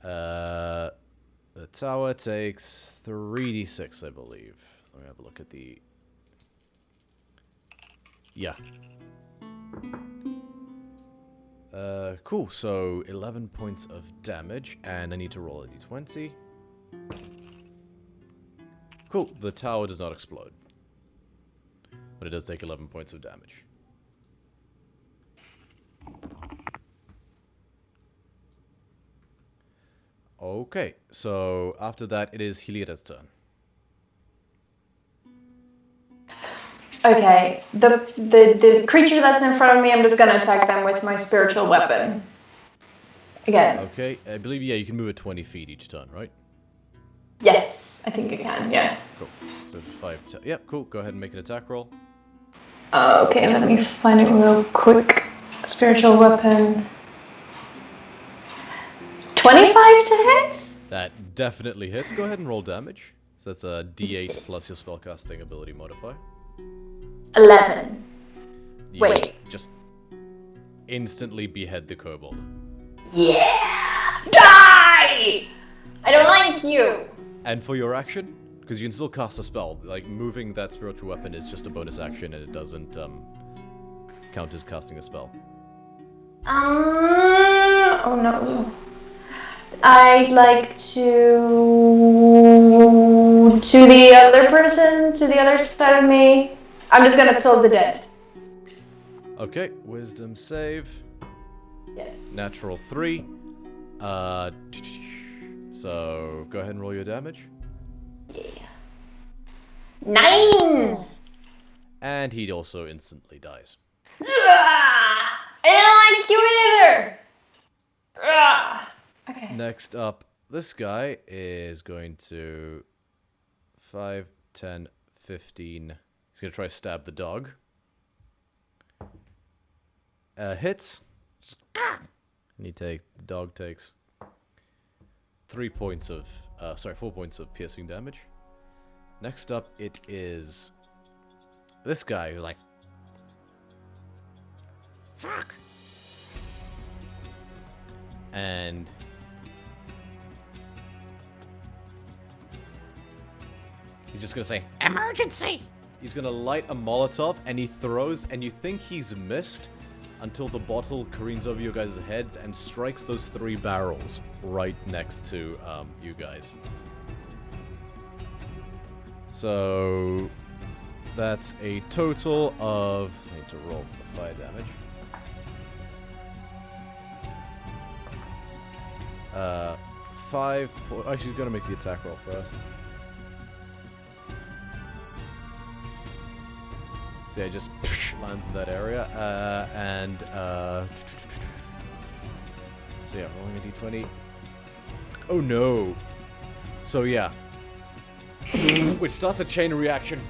The tower takes 3d6, I believe. Let me have a look at the... Yeah. Cool, so 11 points of damage, and I need to roll a d20. Cool, the tower does not explode. But it does take 11 points of damage. Okay, so after that it is Hilira's turn. Okay, the creature that's in front of me, I'm just gonna attack them with my spiritual weapon. Again. Okay, I believe, yeah, you can move it 20 feet each turn, right? Yes, I think I can, yeah. Cool. So 5, 10. Yep, cool. Go ahead and make an attack roll. Okay, let me find it real quick. Spiritual weapon. 25 to hit? That definitely hits. Go ahead and roll damage. So that's a D8 plus your spellcasting ability modifier. 11. You Wait. just instantly behead the kobold. Yeah! Die! I don't like you! And for your action, because you can still cast a spell, like moving that spiritual weapon is just a bonus action and it doesn't count as casting a spell. Oh no. I'd like to the other person, to the other side of me. I'm just gonna toll the dead. Okay, wisdom save. Yes. Natural 3. So go ahead and roll your damage. Yeah. 9! And he also instantly dies. I don't like you either! Okay. Next up, this guy is going to 5, 10, 15. He's going to try to stab the dog. Hits. And the dog takes 4 points of piercing damage. Next up, it is this guy who's like, Fuck. and he's just gonna say, Emergency. he's gonna light a Molotov, and he throws, and you think he's missed until the bottle careens over your guys' heads and strikes those 3 barrels right next to you guys. So that's a total of, I need to roll for fire damage. 5. Actually, gotta make the attack roll first. So yeah, it just lands in that area, so yeah, rolling a d20. Oh no! So yeah, which starts a chain reaction.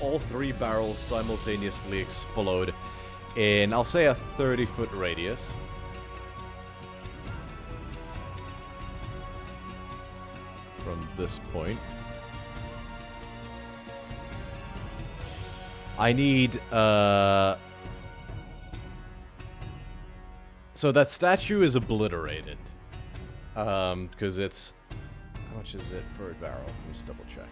All 3 barrels simultaneously explode in, I'll say, a 30-foot radius. From this point. I need, so that statue is obliterated. Because it's, how much is it per barrel? Let me just double check.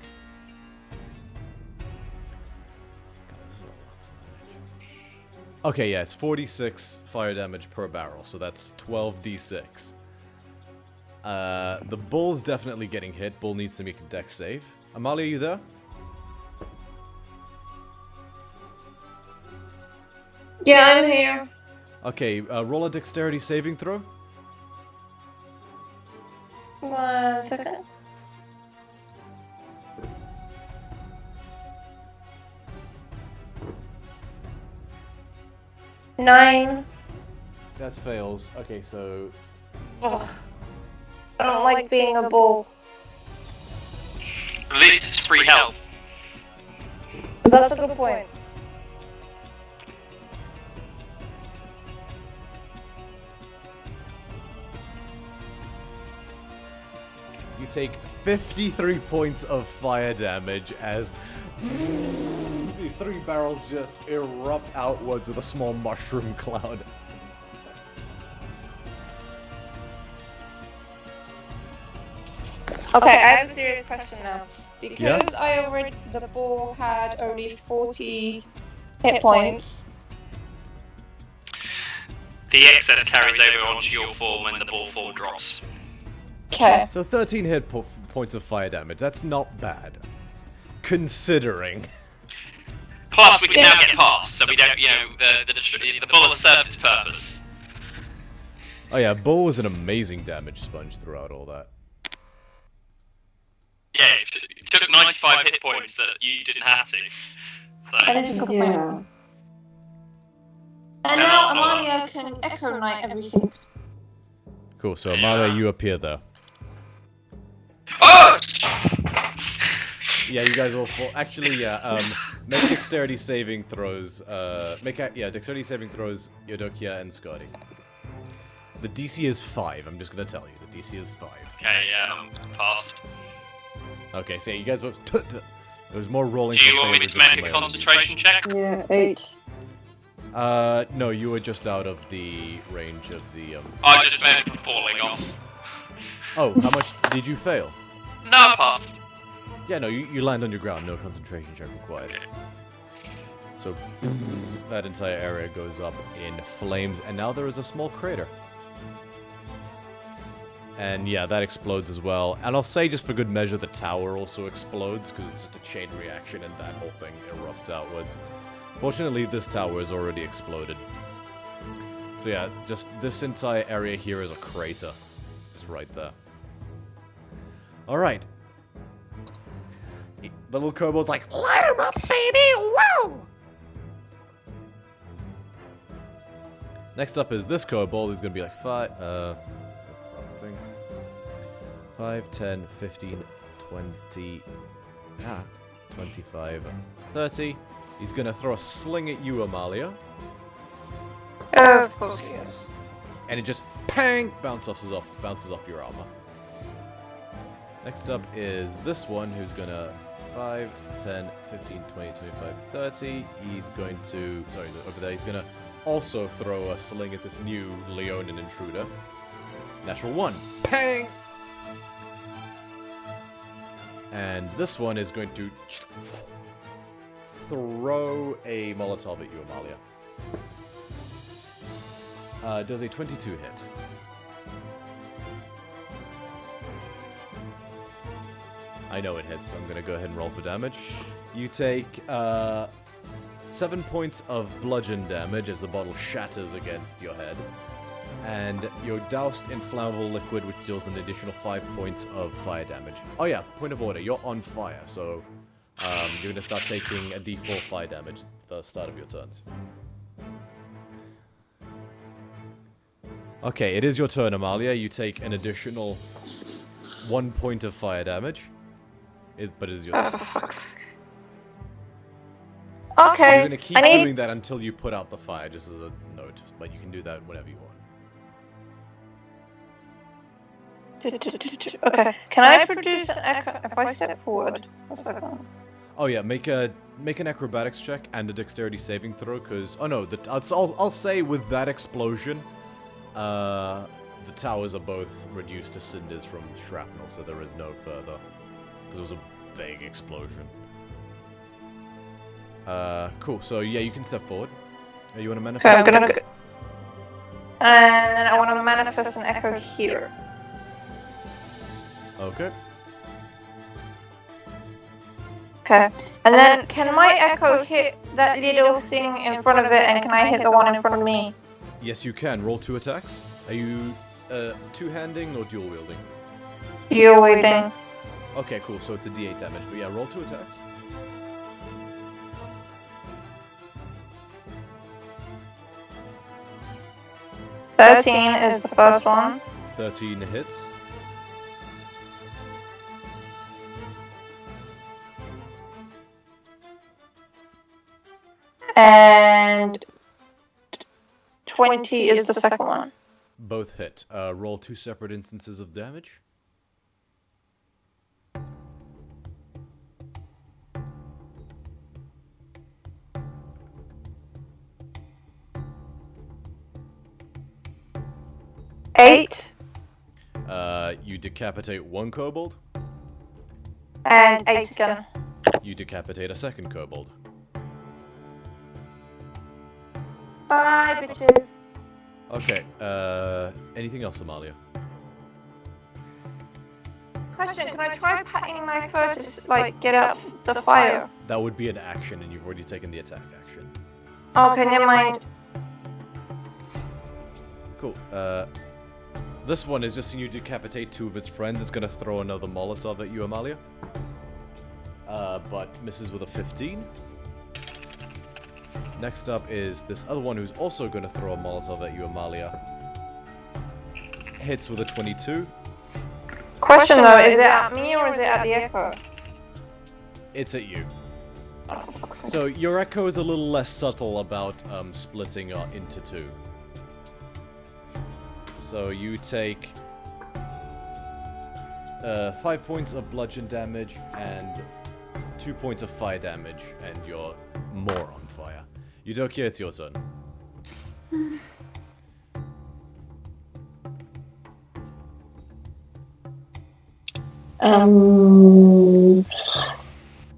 God, this is a lot of damage. Okay, yeah, it's 46 fire damage per barrel, so that's 12d6. The bull's definitely getting hit. Bull needs to make a dex save. Amalia, you there? Yeah, I'm here. Okay, roll a dexterity saving throw. 1 second. Nine. That fails. Okay, so Ugh. I don't like being a bull. At least it's free health. That's a good point. you take 53 points of fire damage as these 3 barrels just erupt outwards with a small mushroom cloud. Okay, I have a serious question now. Because Yeah? I read the ball had only 40 hit points. The excess carries over onto your form when the ball form drops. Okay. So 13 points of fire damage. That's not bad. Considering. Plus, we can now get past, so we don't, the ball has served its purpose. Oh yeah, Bull was an amazing damage sponge throughout all that. Yeah, it took 95 hit points that you didn't have to. That So, is a good point. Yeah. And now Amalia can Echo Knight everything. Cool, so Amalia, you appear there. oh! Yeah, you guys all fall. Actually, yeah, make dexterity saving throws. Dexterity saving throws, Yodokia and Scotty. The DC is 5. I'm just gonna tell you. The DC is 5. Okay, yeah, I'm past. Okay, so yeah, you guys were. It was more rolling. Do you for want me favors to than make a layering concentration check? Yeah, 8. No, you were just out of the range of the. I just meant for falling off. Oh, how much did you fail? No, I passed. Yeah, no, you land on your ground. No concentration check required. Okay. So that entire area goes up in flames, and now there is a small crater. And yeah, that explodes as well. And I'll say, just for good measure, the tower also explodes, because it's just a chain reaction and that whole thing erupts outwards. Fortunately, this tower is already exploded. So yeah, just this entire area here is a crater. Just right there. Alright. The little kobold's like, Light 'em up, baby! Woo! next up is this kobold, who's gonna be like 5, 10, 15, 20, 25, 30. He's gonna throw a sling at you, Amalia. Of course he is. And it just, pang, bounces off your armor. Next up is this one, who's gonna 5, 10, 15, 20, 25, 30. He's going to, sorry, over there, he's gonna also throw a sling at this new Leonin intruder. Natural 1. Pang! And this one is going to throw a Molotov at you, Amalia. Does a 22 hit? I know it hits, so I'm gonna go ahead and roll for damage. You take 7 points of bludgeon damage as the bottle shatters against your head. And you're doused in flammable liquid, which deals an additional 5 points of fire damage. Oh yeah, point of order, you're on fire, so you're gonna start taking a d4 fire damage at the start of your turns. Okay, it is your turn, Amalia. You take an additional 1 point of fire damage. But it is your turn. Oh, for fuck's sake. You're Okay. gonna keep I need- doing that until you put out the fire, just as a note. But you can do that whenever you want. Okay. Can I produce an echo if I step forward? What's that called? Oh yeah, make an acrobatics check and a dexterity saving throw, because I'll say with that explosion, the towers are both reduced to cinders from shrapnel, so there is no further, because it was a big explosion. Cool. So yeah, you can step forward. You want to manifest? Okay, I'm gonna go. And then I want to manifest an echo here. Okay. Okay. And then can my echo hit that little thing in front of it, and can I hit the one in front of me? Yes, you can. Roll 2 attacks. Are you two-handing or dual-wielding? You're waiting. Okay, cool. So it's a d8 damage. But yeah, roll 2 attacks. $13 is the first one. 13 hits. And 20 is the second one. Both hit. Roll 2 separate instances of damage. Eight You decapitate one kobold. and 8 again. You decapitate a second kobold. Bye, bitches. Okay, anything else, Amalia? Question, can I try patting my fur to, like, get out the fire? That would be an action, and you've already taken the attack action. Okay, never mind. Cool. This one is just seeing you decapitate 2 of its friends. It's gonna throw another Molotov at you, Amalia. But misses with a 15. Next up is this other one who's also gonna throw a Molotov at you, Amalia. Hits with a 22. Question though, is it at me or is it at the echo? It's at you. So your echo is a little less subtle about splitting into 2. So So you take 5 points of bludgeon damage and 2 points of fire damage, and you're more on fire. Eudokia, it's your turn.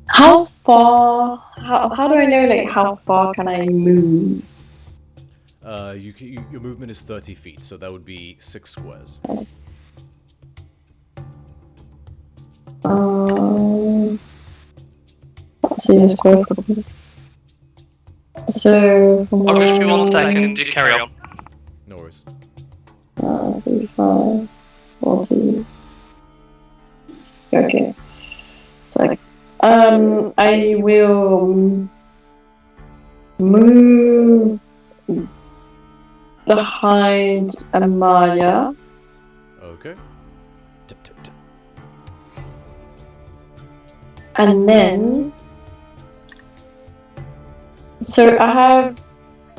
How far? How do I know like how far can I move? Your movement is 30 feet, so that would be 6 squares. So square. So from I'll just be 1 second. You carry on. No worries. 35, 40. Okay. So I will move behind Amalia. Okay. Tip, tip, tip. And then, so I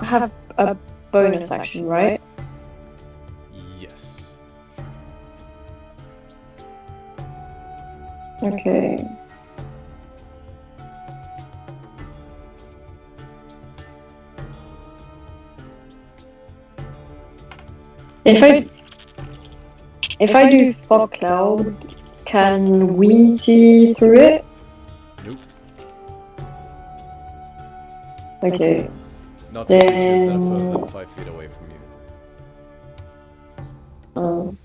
have a bonus action, right? Yes. Okay. If I do fog cloud, can we see through it? Nope. Okay. Not for creatures that are further than 5 feet away from you.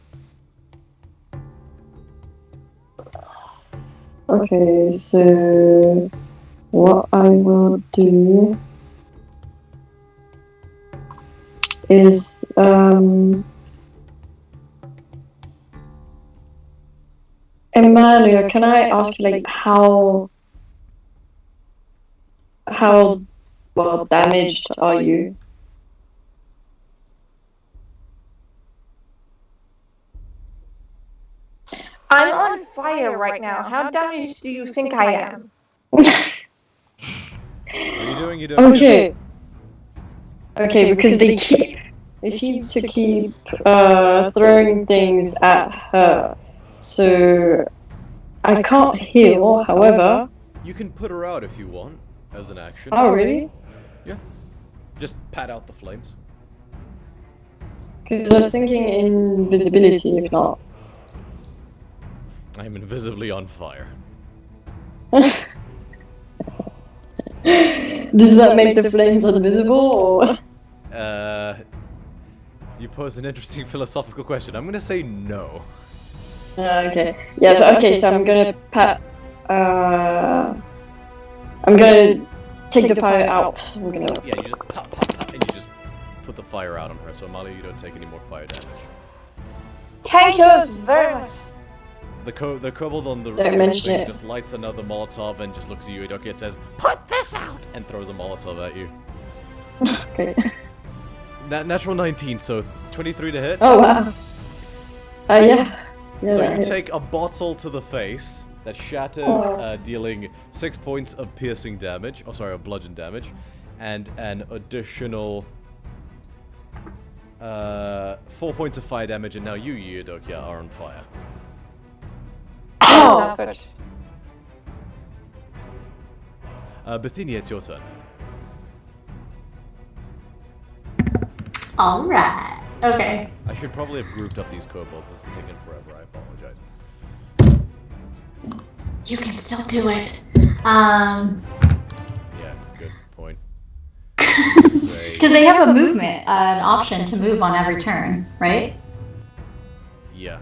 Okay, so what I will do is Emmanuel, can I ask you like how well damaged are you? I'm on fire right now. How damaged do you think I am? What are you doing? Okay. Okay, because they seem to keep throwing things at her. So I can't heal, however. You can put her out if you want, as an action. Oh, really? Yeah. Just pat out the flames. Because I was thinking invisibility, if not. I'm invisibly on fire. Does that make the flames invisible, or? You pose an interesting philosophical question. I'm gonna say no. Okay. Yeah, so, okay, so I'm gonna I'm gonna take the fire out. Yeah, you just pop, pop, pop, and you just put the fire out on her. So Amalia, you don't take any more fire damage. Thank you very much. The kobold on the Don't mention thing it. just lights another Molotov and just looks at you, Eudokia, and says, Put this out! and throws a Molotov at you. Okay. Natural 19, so 23 to hit. Oh wow. Yeah. So that you hits. take a bottle to the face that shatters, dealing 6 points of piercing damage, of bludgeon damage, and an additional 4 points of fire damage, and now you, Eudokia, are on fire. Oh, good. Bithynia, it's your turn. Alright. Okay. I should probably have grouped up these kobolds. This is taking forever, I apologize. You can still do it. Yeah, good point. Because they have a movement, an option to move on every turn, right? Yeah.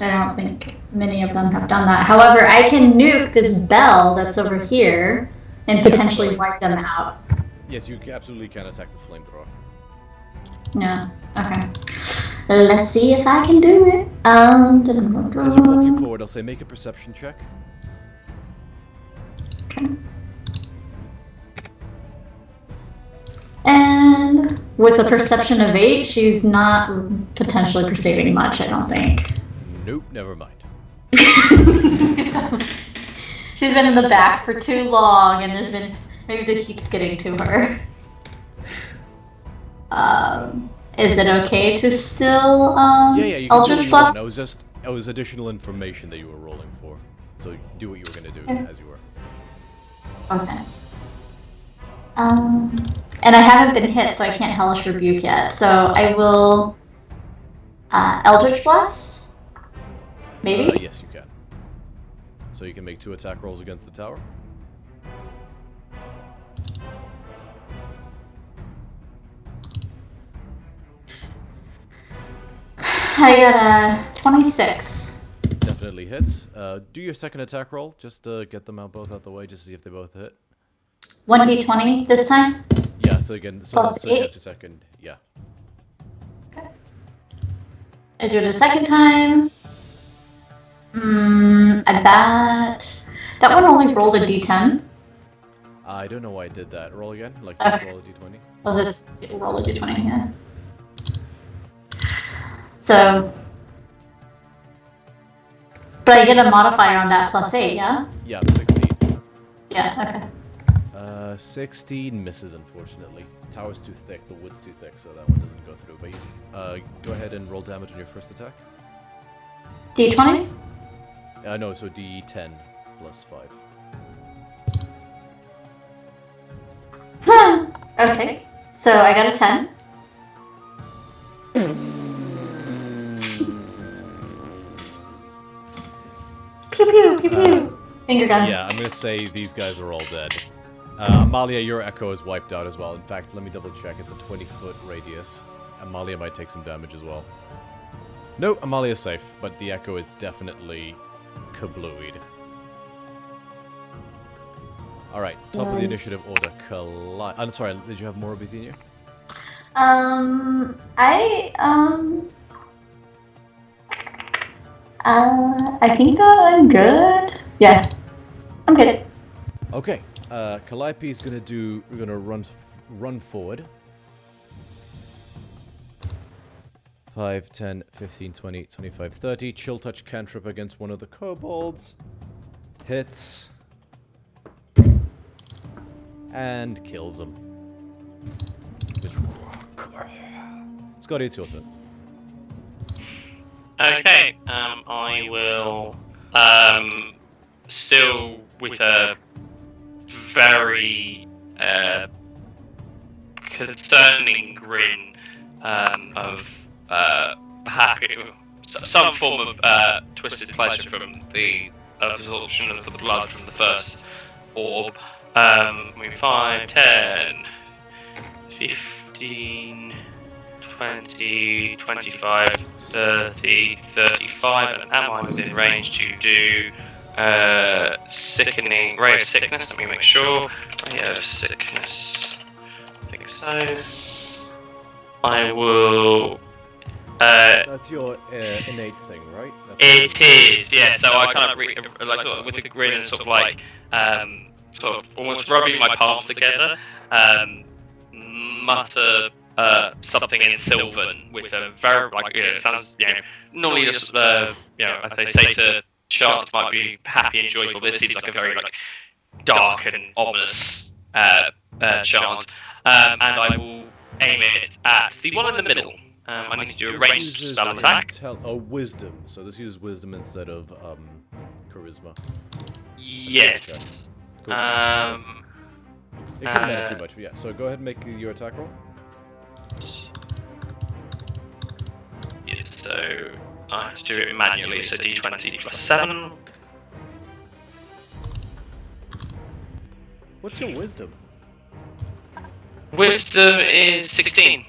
I don't think many of them have done that. However, I can nuke this bell that's over here and potentially wipe them out. Yes, you absolutely can attack the flamethrower. No. Okay. Let's see if I can do it. As you're walking forward, I'll say make a perception check. Okay. And with a perception of 8, she's not potentially perceiving much, I don't think. Nope, never mind. She's been in the back for too long, and maybe the heat's getting to her. Is it okay to still Yeah, you can do what Eldritch you want. Blast? It was additional information that you were rolling for. So do what you were gonna do as you were. Okay. And I haven't been hit, so I can't Hellish Rebuke yet. So I will Eldritch Blast? Maybe? Yes, you can. So you can make 2 attack rolls against the tower. I got a 26. Definitely hits. Do your second attack roll, just to get them out both out the way, just to see if they both hit. 1d20 this time? Yeah, so again, so Plus that's 8. your second, yeah. Okay. I do it a second time. That one only rolled a d10. I don't know why I did that. Roll again, like Okay. just roll a d20. I'll just roll a d20, yeah. So, but I get a modifier on that plus 8, yeah? Yeah, 16. Yeah, okay. 16 misses, unfortunately. Tower's too thick, the wood's too thick, so that one doesn't go through. But you, go ahead and roll damage on your first attack. D20? No, so D10 plus 5. Okay, so I got a 10. Pew pew, pew pew. Finger guns. Yeah, I'm gonna say these guys are all dead. Amalia, your echo is wiped out as well. In fact, let me double check. It's a 20-foot radius. Amalia might take some damage as well. No, Amalia's safe, but the echo is definitely kablooied. Alright, top of the initiative order. I'm sorry, did you have more, Bethenia? I think I'm good. Yeah, I'm good. Okay, Calliope is gonna run forward. 5, 10, 15, 20, 25, 30. Chill touch cantrip against one of the kobolds. Hits. And kills him. Scotty, it's your turn. Okay, I will, still with a very concerning grin of happy, some form of twisted pleasure from the absorption of the blood from the first orb. 5, 10, 15, 20, 25, 30, 35, and am I within range to do sickening, ray of sickness? Let me make sure. Ray of sickness. I think so. I will. That's your innate thing, right? It is, yeah. So I kind of like with a grin and sort of like sort of almost rubbing my palms together, mutter something in Sylvan with a very like it sounds normally just I'd say to chants might be happy and joyful. This seems like a very like dark and ominous chant, and I will aim it at the one in the middle. I need to do a ranged spell attack. Wisdom. So this uses wisdom instead of charisma. Yes. Okay. Cool. It shouldn't matter too much, but yeah. So go ahead and make your attack roll. Yes, so I have to do it manually, so d20 plus 7. What's your wisdom? Wisdom is 16.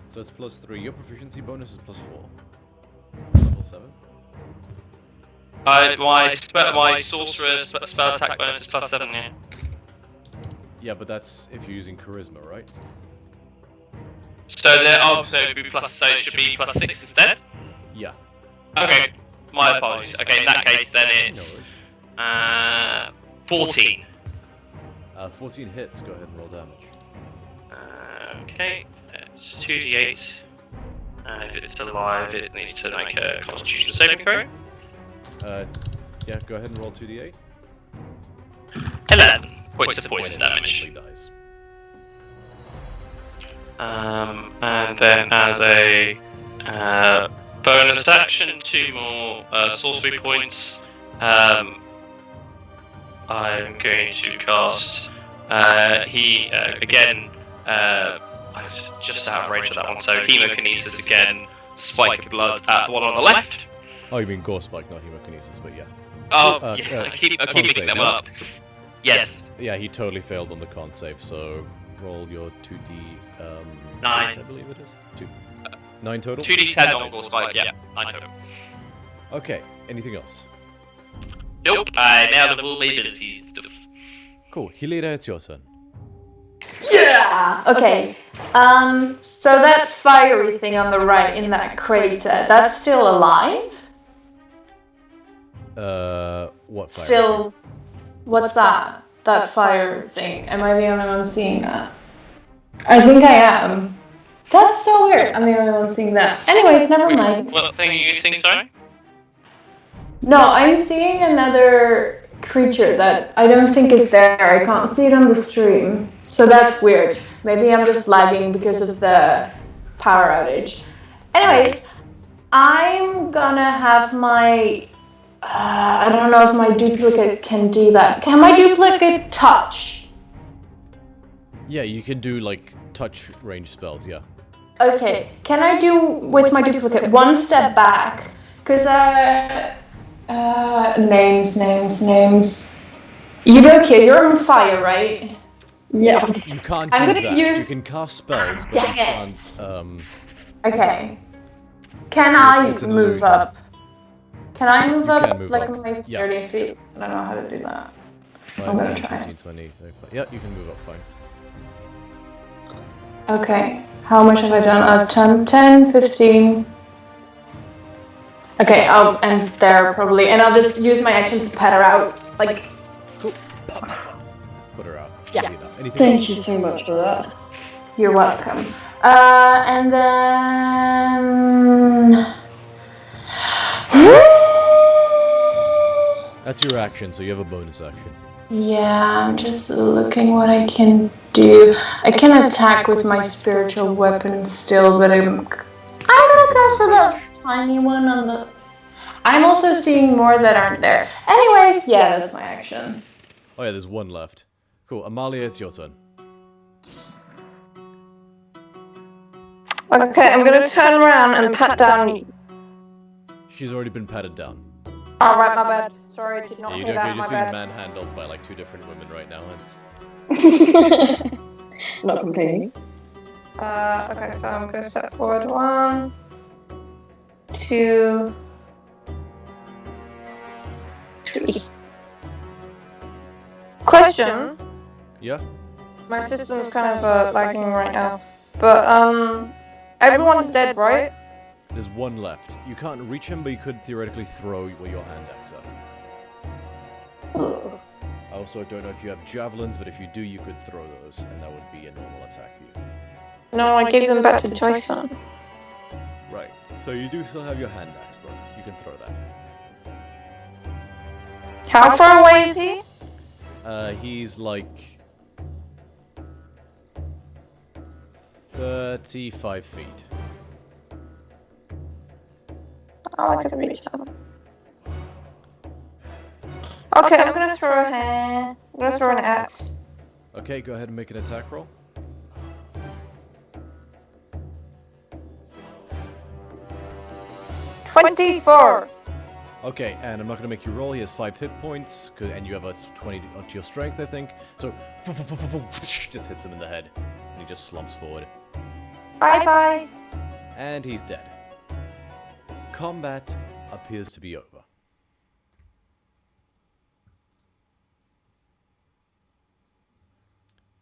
So it's plus 3. Your proficiency bonus is plus 4. Level 7. My sorcerer spell attack bonus is plus 7, yeah. Yeah, but that's if you're using charisma, right? So it should be plus 6 instead? Yeah. Okay, my apologies. Okay, in that case then No it's worries. 14. 14 hits. Go ahead and roll damage. Okay, it's 2d8. And if it's alive, it needs to make a Constitution saving throw. Yeah, go ahead and roll 2d8. 11 points of poison When it damage. simply dies. And then as a bonus action, 2 more sorcery points. I'm going to cast. Again. I was just out of range of that one. So hemokinesis again. Spike of blood at the one on the left. Oh, you mean Gore Spike, not Hemokinesis, but yeah. I keep con mixing save, them yeah? up. Yes. Yeah, he totally failed on the con save, so roll your 2d... 9. I believe it is. 9 total? 2d10 on Gore Spike, yeah. 9 total. Okay, anything else? Nope, I nailed all my abilities and stuff. Cool, Hilira, it's your turn. Yeah. Okay. So that fiery thing on the right in that crater, that's still alive? What fire? Still. What's that? That fire thing. Am I the only one seeing that? I think I am. That's so weird. I'm the only one seeing that. Anyways, never mind. What thing are you using, sorry? No, I'm seeing another creature that I don't think is there. I can't see it on the stream. So that's weird. Maybe I'm just lagging because of the power outage. Anyways, I'm gonna have my... I don't know if my duplicate can do that. Can my duplicate touch? Yeah, you can do, like, touch range spells, yeah. Okay, can I do with my duplicate 1 step back? Because, names. Eudokia, you're on fire, right? Yeah. You can't I'm do gonna that. use- You can cast spells, but Dang you it. can't, Okay. Can It's I an move illusion. up? Can I move You up can move like up. my Yeah. 30 feet? I don't know how to do that. 5, I'm gonna 10, try. 15, 20, 35. Yeah, you can move up fine. Okay. How much have I done? I've done 10, 15. Okay, I'll end there probably, and I'll just use my action to pet her out. Like, Cool. Put her out. Yeah. Easy enough. Anything Thank else? you so much for that. you're welcome. And then. That's your action, so you have a bonus action. Yeah, I'm just looking what I can do. I can attack with my spiritual weapon still, but I'm gonna go for the tiny one on the... I'm also seeing more that aren't there. Anyways, yeah, that's my action. Oh yeah, there's 1 left. Cool, Amalia, it's your turn. Okay, I'm gonna turn around and pat down. She's already been patted down. Oh, right, my bad. Sorry, did not Yeah, hear you're that. just My being bad. manhandled by like 2 different women right now. It's... Not complaining. Okay, so I'm gonna step forward. 1, 2, 3. Question. Yeah? My system's kind of lagging right now, but everyone's dead, right? There's 1 left. You can't reach him, but you could theoretically throw your hand axe at him. I also don't know if you have javelins, but if you do, you could throw those, and that would be a normal attack for you. No, I gave them back to Joyson. Right. So you do still have your hand axe, though. You can throw that. How far away is he? He's like 35 feet. Oh, I can reach them. Okay, I'm gonna throw a hand. I'm gonna throw an axe. Okay, go ahead and make an attack roll. $24. Okay, and I'm not gonna make you roll. He has 5 hit points, and you have a 20 to your strength, I think. So, just hits him in the head, and he just slumps forward. Bye-bye. And he's dead. Combat appears to be over.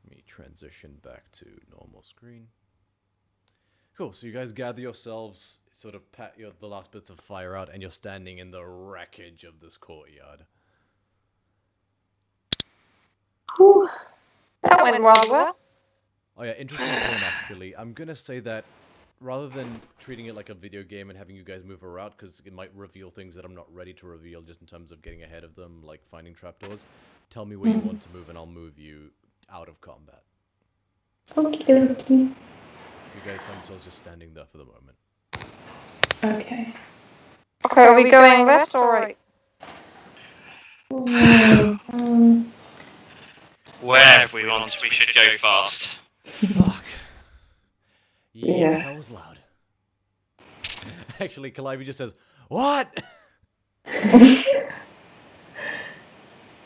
Let me transition back to normal screen. Cool, so you guys gather yourselves, sort of pat the last bits of fire out, and you're standing in the wreckage of this courtyard. Whew. That went rather well. Oh yeah, interesting point actually. I'm gonna say that rather than treating it like a video game and having you guys move around, because it might reveal things that I'm not ready to reveal just in terms of getting ahead of them, like finding trapdoors, tell me where you want to move and I'll move you out of combat. Okie dokie. you guys find yourselves just standing there for the moment. Okay. Okay, are we going left or right? Wherever we want, we should go fast. Fuck. Yeah. That was loud. Actually, Calliope just says, "What?"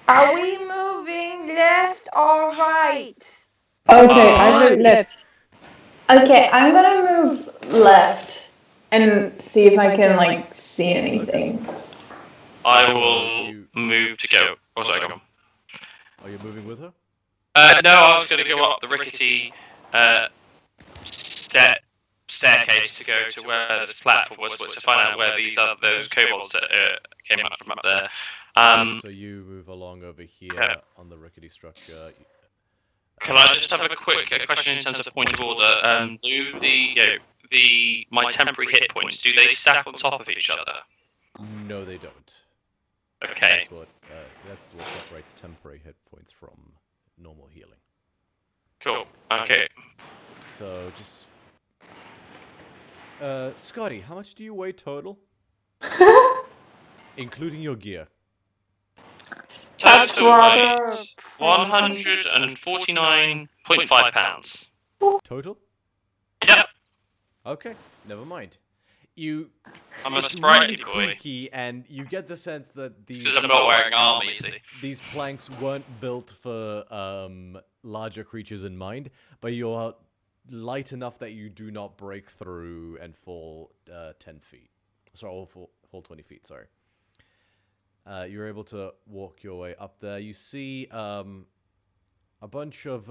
Are we moving left or right? Okay, I vote left. Okay, I'm gonna move left and see if I can like see anything. I will move to go. Oh, sorry, go on. Are you moving with her? No, I was going to go up the rickety staircase to go to where this platform was, to find out where those kobolds that came out from up there. So you move along over here on the rickety structure. Can I just have a quick question in terms of point of order? Do my temporary hit points, do they stack on top of each other? No, they don't. Okay. That's what separates temporary hit points from normal healing. Cool. Okay. So just Scotty, how much do you weigh total? Including your gear. That's rather 149.5 pounds. Total? Yep. Okay, never mind. I'm a It's sprightly really boy. creaky, and you get the sense that Because I'm not wearing armor, you see. these planks weren't built for larger creatures in mind, but you're light enough that you do not break through and fall 10 feet. Sorry, or fall 20 feet, sorry. You're able to walk your way up there. You see a bunch of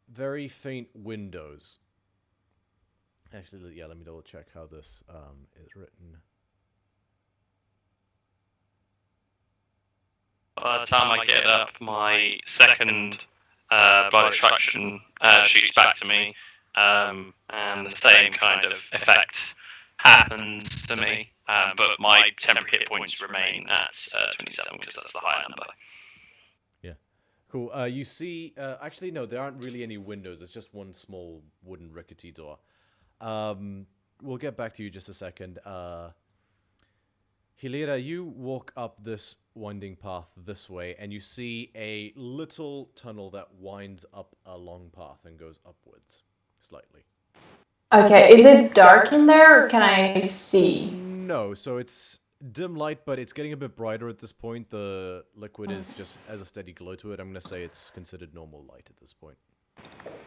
very faint windows. Actually, yeah, let me double check how this is written. By the time I get up, my second blood extraction shoots back to me, and the same kind of effect happens to me, but my temporary hit points remain at 27 because that's the higher number. Cool. You see, actually, no, there aren't really any windows. It's just one small wooden rickety door. We'll get back to you just a second. Hilira, you walk up this winding path this way, and you see a little tunnel that winds up a long path and goes upwards slightly. Okay, is it dark in there or can I see? No, so it's dim light, but it's getting a bit brighter at this point. The liquid is just as a steady glow to it. I'm going to say it's considered normal light at this point.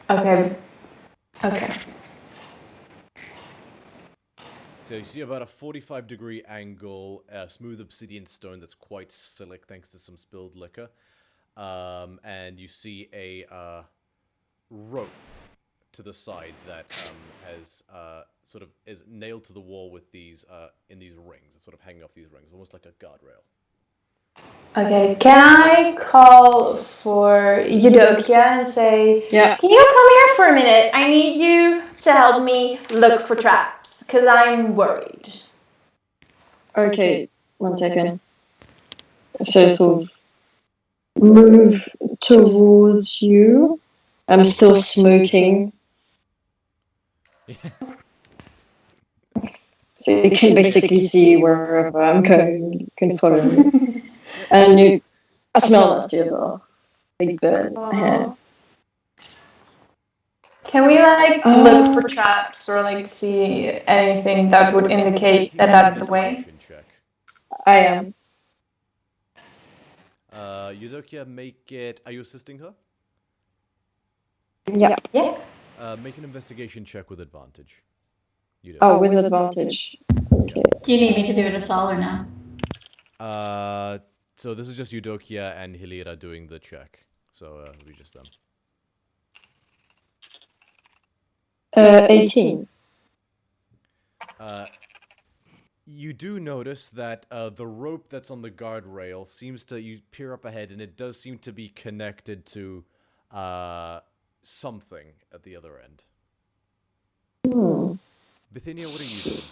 Okay. Okay. So you see about a 45-degree angle, smooth obsidian stone that's quite slick thanks to some spilled liquor. And you see a rope to the side that has sort of is nailed to the wall with these in these rings. It's sort of hanging off these rings, almost like a guardrail. Okay, can I call for Eudokia and say, Yeah. can you come here for a minute? I need you to help me look for traps, because I'm worried. Okay, 1 second. So sort of move towards you. I'm still smoking. So you can basically see wherever I'm going. You can follow me. And I smell nasty as well. Big burn hair. Can we look for traps or see anything that would indicate that that's the way? Check. I am. Eudokia, make it. Are you assisting her? Yeah. Yeah. Make an investigation check with advantage. Eudokia. Oh, with advantage. Okay. Do you need me to do it as well or no? So this is just Eudokia and Hilira doing the check. So it'll be just them. 18. You do notice that the rope that's on the guardrail seems to, you peer up ahead, and it does seem to be connected to something at the other end. Bithynia, what are you doing?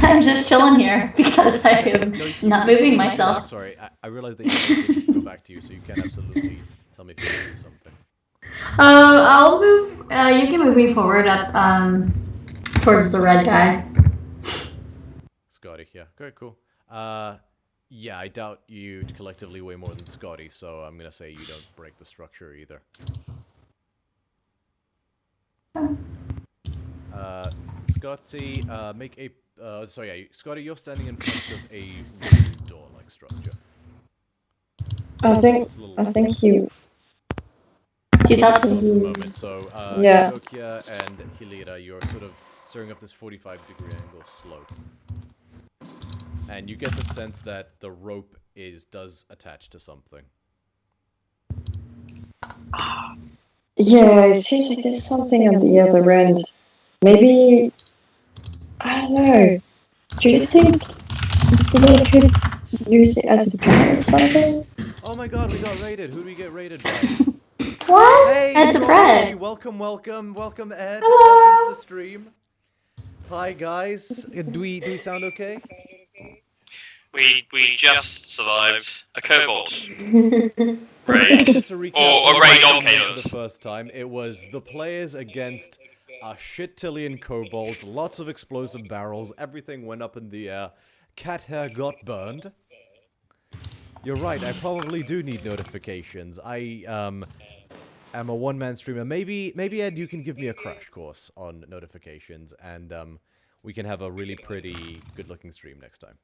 I'm just chilling here because I am not moving myself. Sorry, I realized that you didn't go back to you, so you can absolutely tell me if you want to do something. I'll move. You can move me forward up towards the red guy. Scotty, yeah. Okay, cool. Yeah, I doubt you collectively weigh more than Scotty, so I'm gonna say you don't break the structure either. Scotty, make a. Sorry, yeah, Scotty, you're standing in front of a wooden door-like structure. I think you. He's up For to the moment, so Yeah. Dokia and Hilira, you're sort of staring up this 45-degree angle slope. And you get the sense that the rope does attach to something. Yeah, it seems like there's something on the other end. Maybe, I don't know. Do you think they could use it as a gun or something? Oh my god, we got raided. Who do we get raided by? What? Hey, At the Scotty, bread. welcome, Ed. Hello. Welcome to the stream. Hi guys. Do we sound okay? We just survived a kobold raid. Just to recap, Or a raid on for chaos. the first time, it was the players against a shit-tillion kobolds, lots of explosive barrels, everything went up in the air, cat hair got burned. You're right, I probably do need notifications. I am a one-man streamer. Maybe Ed, you can give me a crash course on notifications, and we can have a really pretty good-looking stream next time.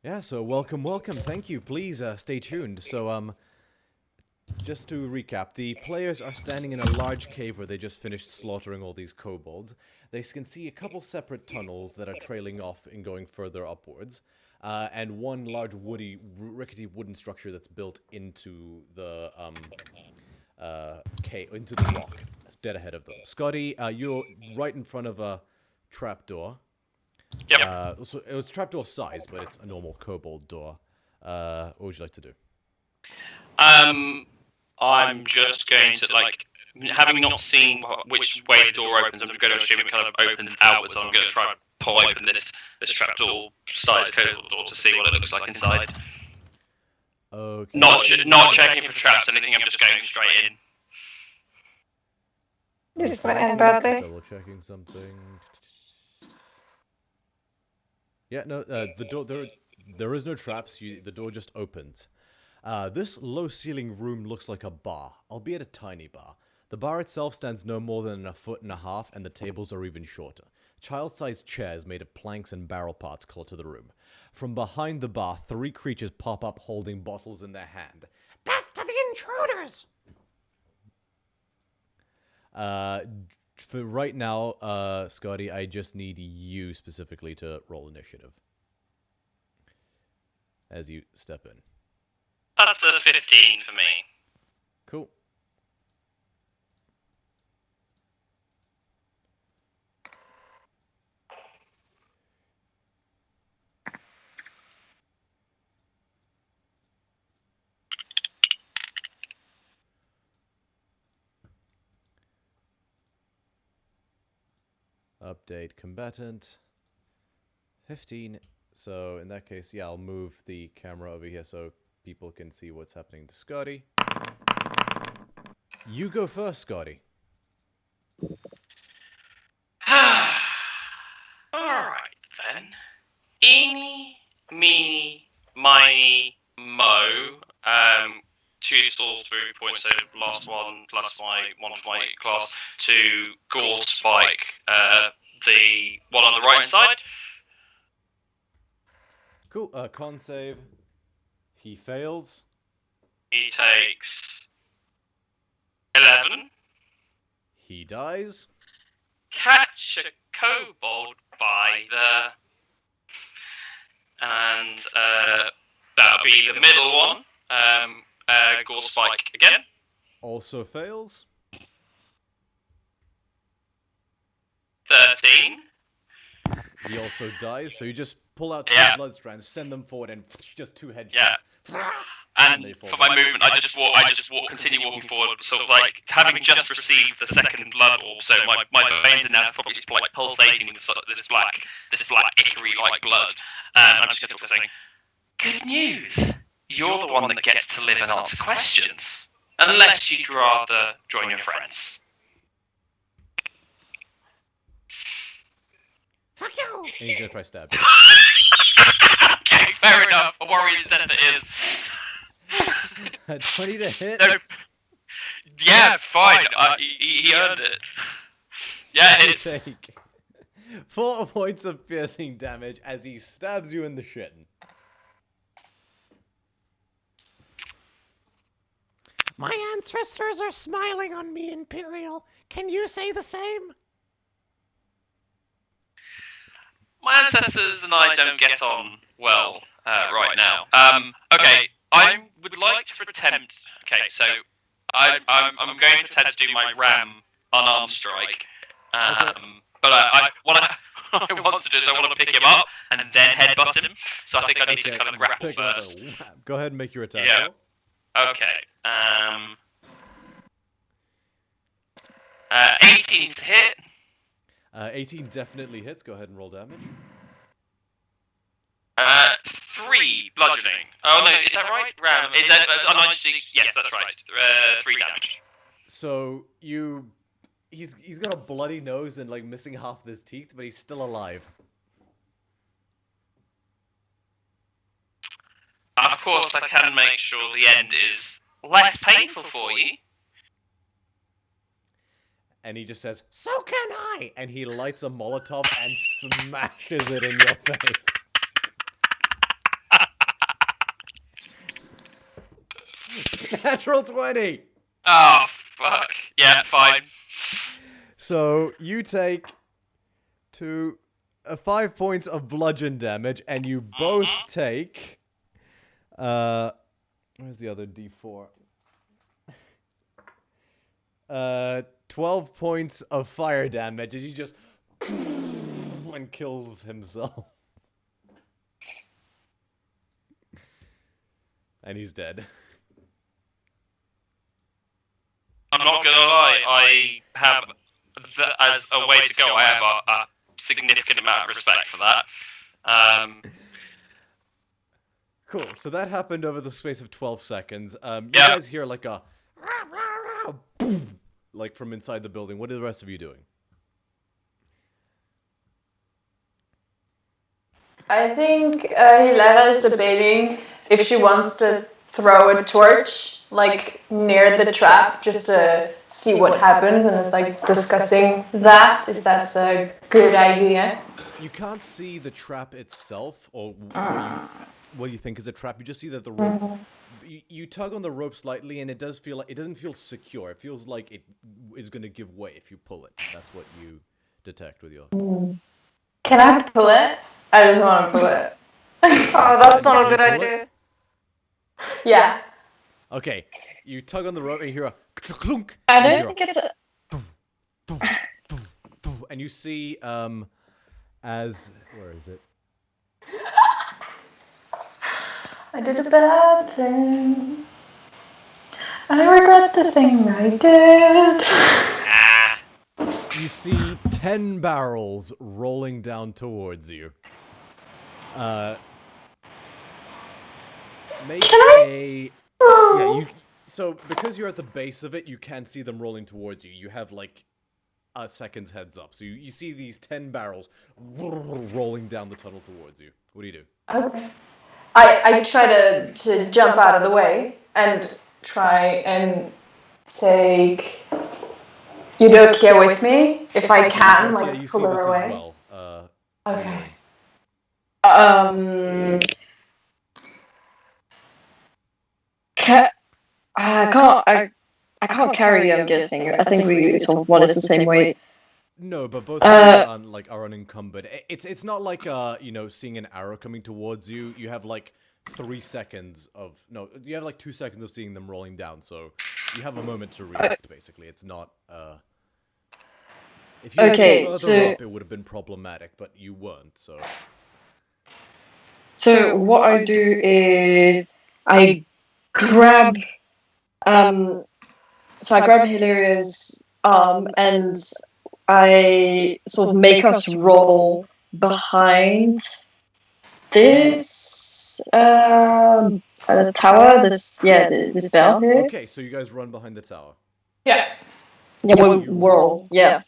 Yeah, so welcome. Thank you. Please stay tuned. So, just to recap, the players are standing in a large cave where they just finished slaughtering all these kobolds. They can see a couple separate tunnels that are trailing off and going further upwards, and one large rickety wooden structure that's built into the cave, into the rock, dead ahead of them. Scotty, you're right in front of a trapdoor. Yep. So it was trapdoor size, but it's a normal kobold door. What would you like to do? I'm just going to, like, having not seen which way the door opens, I'm just going to assume it kind of opens outwards. So I'm going to try and pull open this trapdoor size kobold door to see what it looks like inside. Okay. Not checking for traps or anything. I'm just going straight in. This is gonna end badly. Double checking something. Yeah, no, the door, there is no traps, the door just opens. This low-ceiling room looks like a bar, albeit a tiny bar. The bar itself stands no more than 1.5 feet, and the tables are even shorter. Child-sized chairs made of planks and barrel parts clutter the room. From behind the bar, 3 creatures pop up holding bottles in their hand. Death to the intruders! For right now, Scotty, I just need you specifically to roll initiative. As you step in. That's a 15 for me. Cool. Update combatant. 15. So in that case, yeah, I'll move the camera over here so people can see what's happening to Scotty. You go first, Scotty. Alright then. Eeny, meeny, miny, mo. 2 souls through points, so last one plus my one for my class to Gore Spike, the one on the right side. Cool. Con save. He fails. He takes 11. He dies. Catch a kobold by the... And that'll be the middle one. Gore Spike again. Also fails. 13. He also dies, so you just pull out 2 Yeah. blood strands, send them forward, and just 2 headshots. Yeah. And And they fall for my back. movement, I just continue walking forward, sort of like having just received the second blood orb. So my veins are now probably just like pulsating with this black ichor-y like blood. I'm just going to talk saying, "Good news! you're the one that gets to live and answer questions. Unless you'd rather join your friends. Fuck you! And he's gonna try stab you. Okay, fair enough. A warrior's death it is. 20 to hit. No. Yeah, fine. He earned it. Yeah, You it's... take 4 points of piercing damage as he stabs you in the shin. My ancestors are smiling on me, Imperial. Can you say the same? My ancestors and I don't get on well right now. Okay, I would like to attempt... Okay, so I'm going to attempt to do my ram unarmed strike. But what I want to do is I want to pick him up and then headbutt him. So I think I need to kind of grapple Pick up first. Go ahead and make your attack. Yeah. Okay. 18 to hit. 18 definitely hits. Go ahead and roll damage. 3 bludgeoning. Oh no, is that right? Ram. Is that? Yes, that's right. 3 damage. So he's got a bloody nose and like missing half of his teeth, but he's still alive. Of course, I can make sure the end is less painful for you. And he just says, "So can I!" And he lights a Molotov and smashes it in your face. Natural 20! Oh, fuck. Yeah, fine. So you take 5 points of bludgeon damage, and you both take... where's the other D4? 12 points of fire damage as he just and kills himself. And he's dead. I'm not gonna lie, I have, as a way to go, I have a significant amount of respect for that. Cool, so that happened over the space of 12 seconds. You Yeah. guys hear like a boom, like from inside the building. What are the rest of you doing? I think Hilera is debating if she wants to throw a torch like near the trap just to see what happens, and it's like discussing that, if that's a good idea. You can't see the trap itself, or what you think is a trap. You just see that the rope. You tug on the rope slightly, and it does feel like it doesn't feel secure. It feels like it is going to give way if you pull it. That's what you detect with your. Can I pull it? I just want to pull it. Oh, that's not a good idea. Yeah. Okay, you tug on the rope, and you hear a clunk. I and you don't hear think it's a... and you see as where is it? I did a bad thing. I regret the thing I did. You see 10 barrels rolling down towards you. Make So because you're at the base of it, you can see them rolling towards you. You have like a second's heads up. So you see these 10 barrels rolling down the tunnel towards you. What do you do? Okay. I try to jump out of the way and try and take Eudokia with me if I can, Yeah, like you see pull this her as away. well. Okay. I can't carry you, I'm guessing. I think we sort of one is the same weight. No, but both of you are unencumbered. It's not like seeing an arrow coming towards you. You have like 3 seconds of you have like 2 seconds of seeing them rolling down. So you have a moment to react. Basically, it's not. If you were further up, it would have been problematic, but you weren't. So what I do is I grab. So I grab Hilaria's arm and I sort of make us roll behind this The tower, this bell here. Okay, so you guys run behind the tower. Yeah. Yeah, we're all, yeah.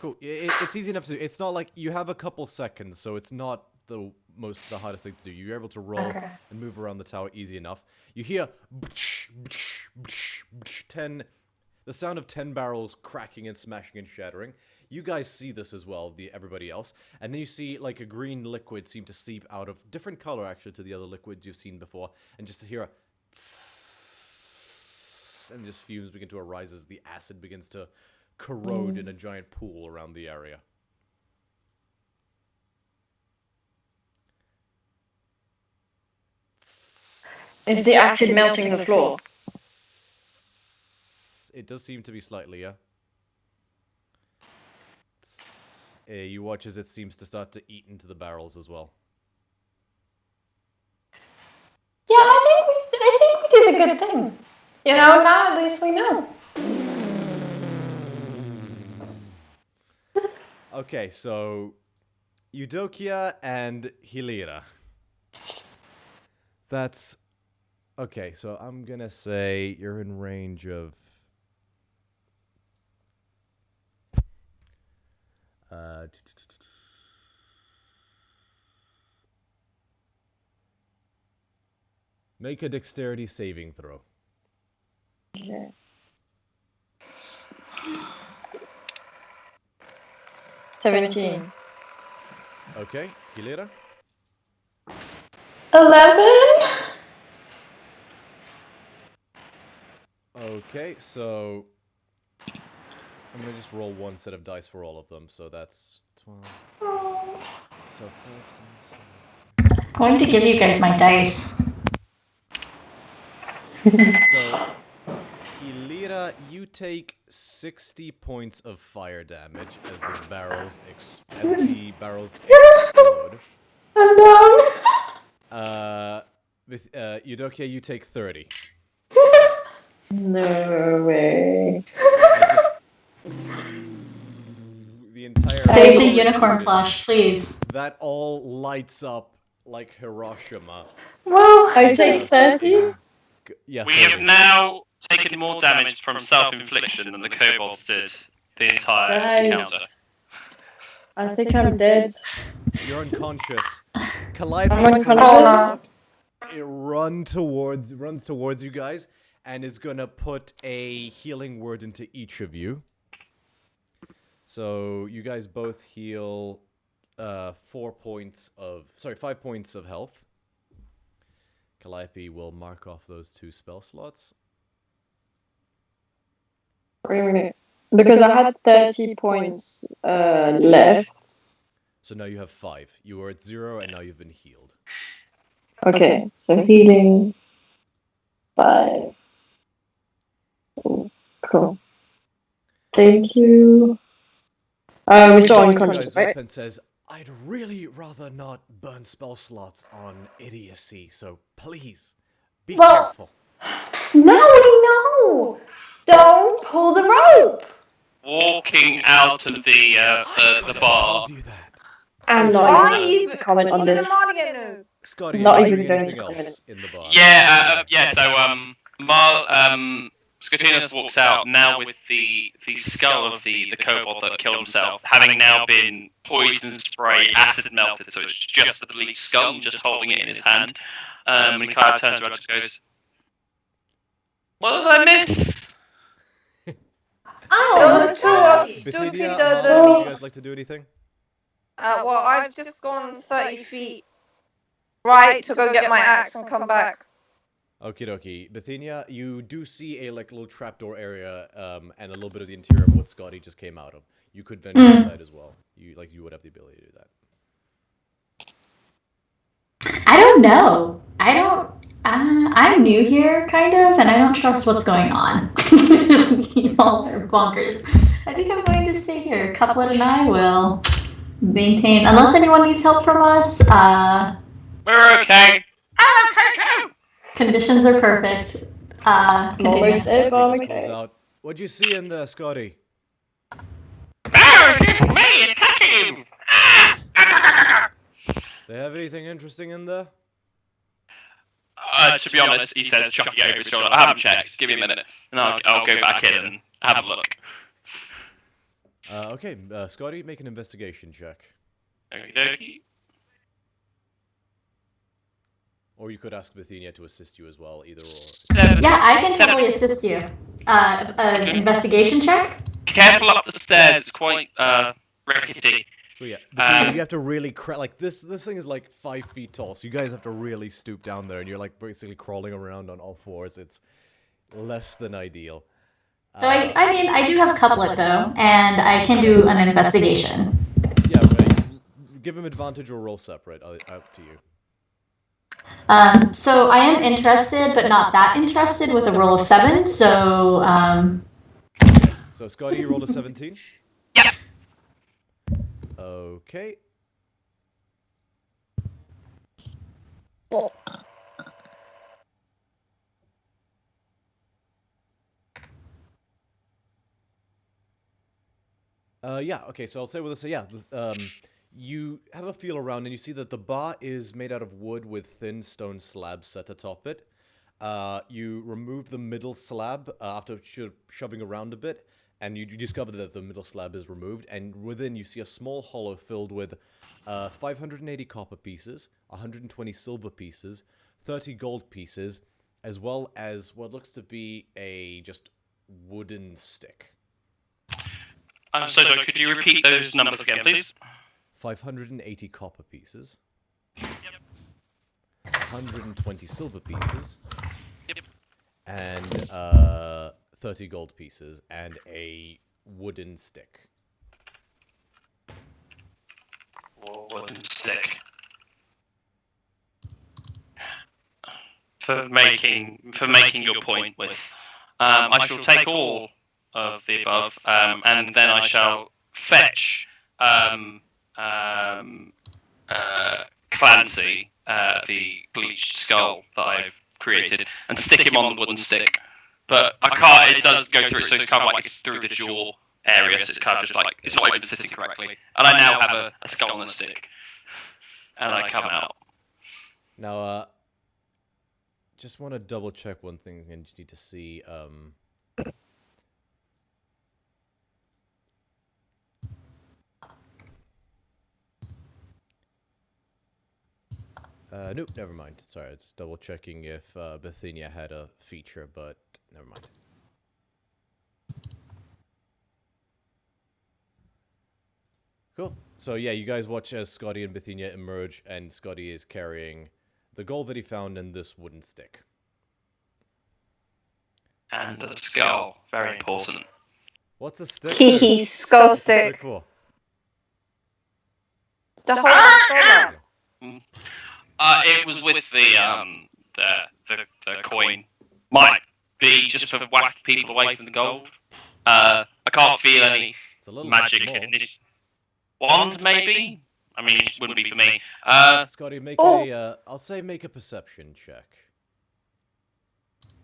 Cool. It's easy enough to do. It's not like you have a couple seconds, so it's not the hardest thing to do. You're able to roll and move around the tower easy enough. You hear 10, the sound of 10 barrels cracking and smashing and shattering. You guys see this as well, everybody else, and then you see like a green liquid seem to seep out of different color actually to the other liquids you've seen before, and just to hear a tss, and just fumes begin to arise as the acid begins to corrode in a giant pool around the area. Is the acid melting the floor? It does seem to be slightly, yeah. You watch as it seems to start to eat into the barrels as well. Yeah, I think we did a good thing. You know, now at least we know. Okay, so Eudokia and Hilira. That's okay, so I'm gonna say you're in range of make a dexterity saving throw. Okay. 17. Okay, Hilira? 11? Okay, so I'm gonna just roll one set of dice for all of them, so that's 12. So 14, I'm going to give you guys my dice. so Hilira, you take 60 points of fire damage as the barrels explode. I'm down. With Eudokia, you take 30. No way. The entire Save the unicorn plush, please. that all lights up like Hiroshima. Well, I take 30. Yeah, We have 30. now taken more damage from self-infliction than the kobolds did the entire encounter. Guys, I think I'm dead. You're unconscious. Calliope I'm unconscious. It runs towards you guys and is gonna put a healing word into each of you. So you guys both heal 5 points of health. Calliope will mark off those 2 spell slots. Wait a minute. Because I had 30 points left. So now you have 5. You were at 0 and now you've been healed. Okay, so healing 5. Oh, cool. Thank you. We're still He unconscious, goes up right? and says, I'd really rather not burn spell slots on idiocy, so please, be careful. now we know. Don't pull the rope. Walking out of the bar. Do that. I'm not Why even even going to comment on this. Scotty, Not are you even doing going anything to comment. else in the bar? So Scotinus walks out now with the skull of the kobold that killed himself, having now been poison spray, acid melted, so it's just the bleached skull, just holding it in his hand. And Kyle turns around and just goes, "What did I miss?" Oh, Bithynia, Amala, would you guys like to do anything? Well, I've just gone 30 feet right to go get my axe and come back. Okie dokie. Bithynia, you do see a little trapdoor area and a little bit of the interior of what Scotty just came out of. You could venture inside as well. You would have the ability to do that. I don't know. I'm new here, kind of, and I don't trust what's going on. You all are bonkers. I think I'm going to stay here. Couplet and I will maintain, unless anyone needs help from us. We're okay. Conditions are perfect. Almost dead, but I'm Just calls okay. out, what'd you see in there, Scotty? Oh, it's just me attacking him. They have anything interesting in there? To be honest, he says, chucking it over his shoulder. I haven't checked. Give me a minute, and I'll go back in and have a look. Okay, Scotty, make an investigation check. Okey-dokey. Or you could ask Bithynia to assist you as well, either or. 7. Yeah, I can totally assist you. Investigation check? Careful up the stairs. It's quite rickety. But yeah, Bithynia, you have to really like this thing is like 5 feet tall, so you guys have to really stoop down there, and you're like basically crawling around on all fours. It's less than ideal. So I mean, I do have couplet though, and I can do an investigation. Yeah, give him advantage or roll separate. Up to you. So I am interested, but not that interested, with a roll of 7. So So Scotty, you rolled a 17. Yep. Okay. Yeah, okay, so I'll say with this, you have a feel around and you see that the bar is made out of wood with thin stone slabs set atop it. You remove the middle slab after shoving around a bit, and you discover that the middle slab is removed, and within you see a small hollow filled with 580 copper pieces, 120 silver pieces, 30 gold pieces, as well as what looks to be a just wooden stick. I'm so sorry, could you repeat those numbers again, please? 580 copper pieces. Yep. 120 silver pieces. Yep. And 30 gold pieces and a wooden stick. Wooden stick. For making your point with, I shall take all of the above, and then I shall fetch Clancy the bleached skull that I've created and stick him on the wooden stick. But I can't. It does go through, so it's kind of like it's through the jaw area, so it's kind of just like it's not even sitting correctly. And I now have a skull on a stick, and I come out. Now, just want to double check one thing, and just need to see. Nope, never mind. Sorry, it's double checking if Bithynia had a feature, but never mind. Cool. So yeah, you guys watch as Scotty and Bithynia emerge, and Scotty is carrying the gold that he found in this wooden stick. And a skull, very important. What's the stick? Hee skull What's the stick. stick for? The whole skull. It was with the coin. Might be just for whacking people away from the gold. I can't feel any It's a little magic small. in this. Wand, maybe? I mean, it wouldn't be for me. Scotty, make a, I'll say make a perception check.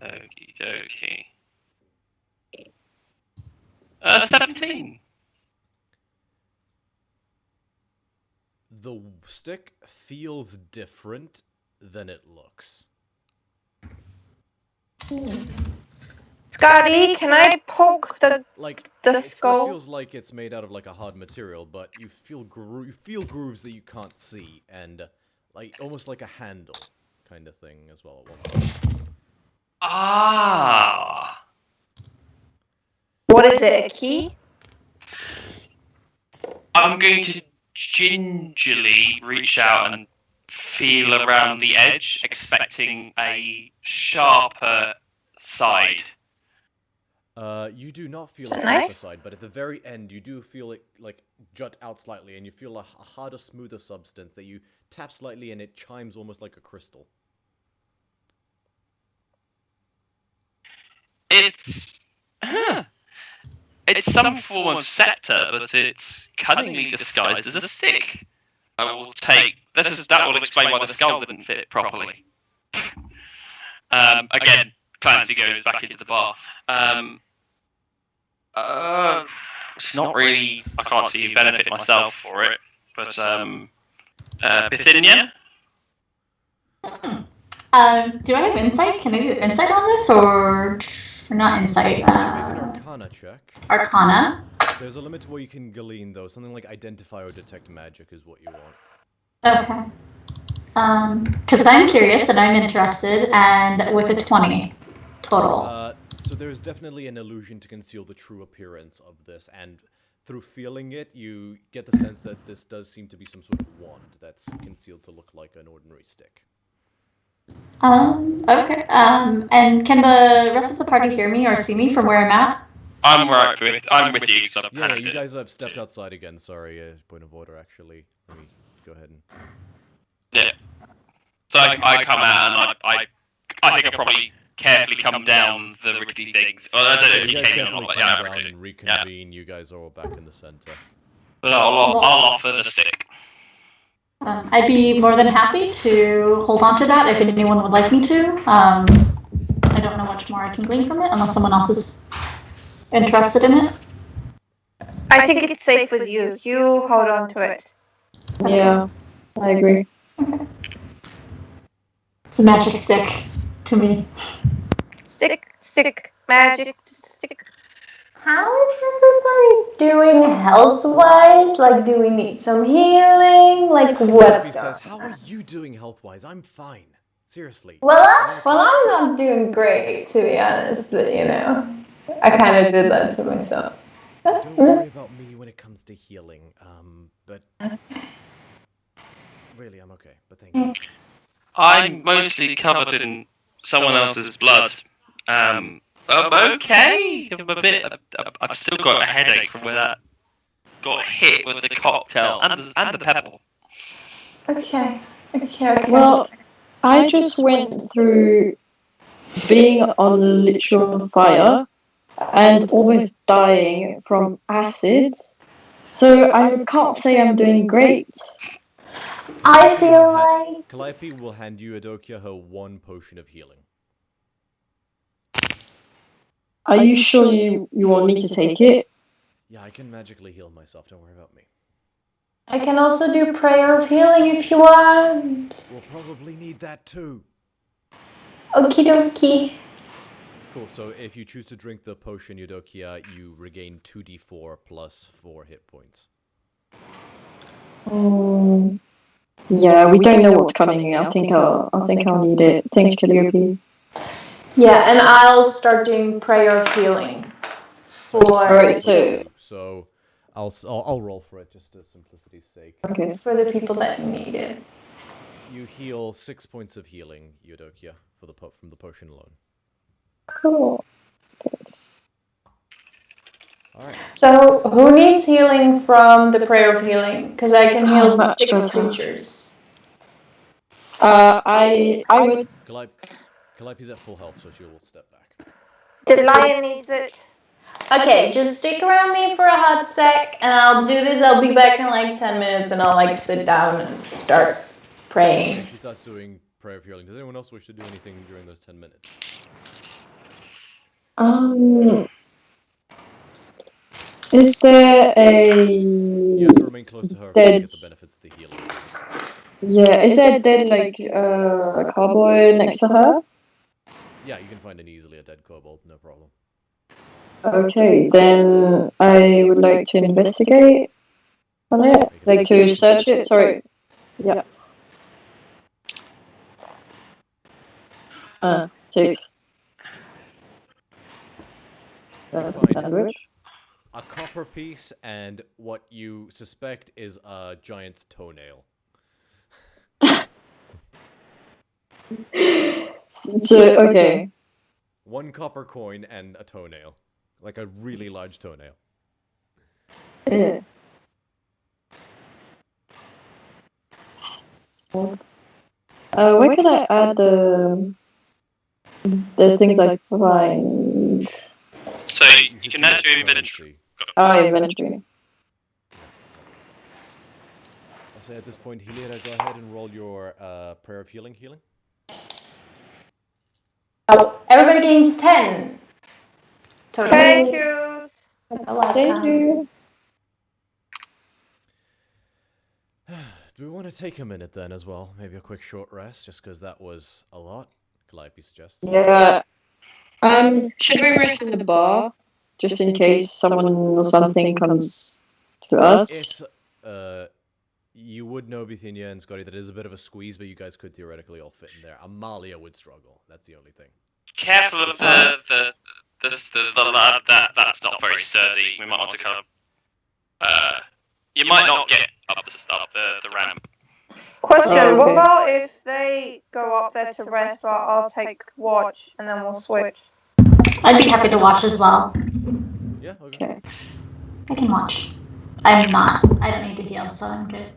Okie dokie. 17. The stick feels different than it looks. Scotty, can I poke the Like The it still skull? feels like it's made out of like a hard material, but you feel grooves that you can't see, and like almost like a handle kind of thing as well. At one point. Ah. What is it? A key? I'm going to gingerly reach out and feel around the edge, expecting a sharper side. You do not feel Is it a a knife? sharper side, but at the very end, you do feel it like jut out slightly, and you feel a harder, smoother substance that you tap slightly, and it chimes almost like a crystal. It's some form of scepter, but it's cunningly disguised as a stick. I will take. That will explain why the skull didn't fit properly. Again, Clancy goes back into the bar. It's not really. I can't see a benefit myself for it, but Bithynia. Do I have insight? Can I do insight on this or not insight? You make an Arcana check. Arcana. There's a limit to what you can glean, though. Something like identify or detect magic is what you want. Okay. Because I'm curious and I'm interested, and with a 20 total. So there's definitely an illusion to conceal the true appearance of this, and through feeling it, you get the sense that this does seem to be some sort of wand that's concealed to look like an ordinary stick. Okay. And can the rest of the party hear me or see me from where I'm at? I'm with you. So Yeah, you guys have stepped outside again. Sorry, point of order, actually. Let me go ahead and... Yeah. So I come out and I think I probably carefully come down the rickety things. Well, I don't know if You you guys came in or definitely not, but come yeah, down and reconvene. You guys are all back in the center. But I'll offer the stick. I'd be more than happy to hold on to that if anyone would like me to. I don't know much more I can glean from it unless someone else is interested in it. I think it's safe with you. You hold on to it. Yeah, I agree. It's a magic stick to me. Stick, magic, stick. How is everybody doing health-wise? Like, do we need some healing? Like, what's He going says, on? how are you doing health-wise? I'm fine. Seriously. Well, I'm not doing great, to be honest, but, you know, I kind of did that to myself. Don't worry about me when it comes to healing. But... Really, I'm okay. But thank you. I'm mostly covered in someone else's blood. I'm okay. I've still got a headache from where that got hit with the cocktail and the pebble. Okay. Well, I just went through being on literal fire and almost dying from acid, so I can't say I'm doing great. I feel like... Calliope will hand you, Adokia, her one potion of healing. Are you sure you want me to take it? Yeah, I can magically heal myself. Don't worry about me. I can also do prayer of healing if you want. We'll probably need that too. Okie dokie. Cool, so if you choose to drink the potion, Eudokia, you regain 2d4 plus 4 hit points. Yeah, we don't know what's coming. I think I'll need it. Thanks, Calliope. Yeah, and I'll start doing prayer of healing. Alright, so I'll roll for it just for simplicity's sake. Okay. For the people that need it. You heal 6 points of healing, Eudokia, from the potion alone. Cool. Alright. So, who needs healing from the prayer of healing? Because I can heal 6 creatures. I would. Calliope's at full health, so she will step back. The lion needs it. Okay, just stick around me for a hot sec, and I'll do this. I'll be back in like 10 minutes, and I'll like sit down and start praying. She starts doing prayer of healing. Does anyone else wish to do anything during those 10 minutes? Is there a... You have to remain close to her to get the benefits of the healing. Yeah, is there dead, like, a cowboy next to her? Yeah, you can find easily a dead kobold, no problem. Okay, then I would like to investigate on it. Like, to search it, sorry. Yeah. 6. That's a sandwich. A copper piece and what you suspect is a giant's toenail. So, okay. 1 copper coin and a toenail. Like a really large toenail. Yeah. Where can I add the things I find? So you can add your inventory. Inventory. I'll say at this point, Hilira, go ahead and roll your prayer of healing. Oh, everybody gains 10. Total. Thank you. Thank you. Do we want to take a minute then as well? Maybe a quick short rest, just because that was a lot. Calliope suggests. Yeah. Should we rest in the bar? Just in case someone or something comes to us? It's, you would know, Bithynia and Scotty, that it is a bit of a squeeze, but you guys could theoretically all fit in there. Amalia would struggle. That's the only thing. Careful of the lad. That's not very sturdy. We might want to kind of. You might not get up the ramp. Question, Oh, what okay. about if they go up there to rest while I'll take watch and then we'll switch? I'd be happy to watch as well. Yeah, okay. Okay. I can watch. I don't need to heal, so I'm good.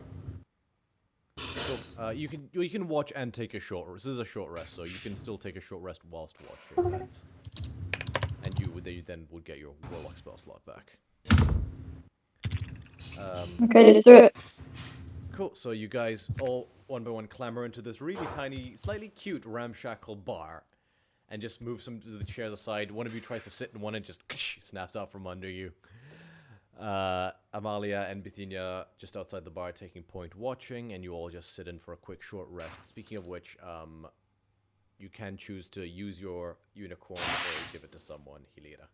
Cool. You can watch and take a short rest. This is a short rest, so you can still take a short rest whilst watching. That's, and you then would get your warlock spell slot back. Okay, let's do it. Cool. So you guys all one by one clamber into this really tiny, slightly cute ramshackle bar, and just move some of the chairs aside. One of you tries to sit in one and just snaps out from under you. Amalia and Bithynia just outside the bar taking point watching, and you all just sit in for a quick short rest. Speaking of which, you can choose to use your unicorn or give it to someone, Hilira.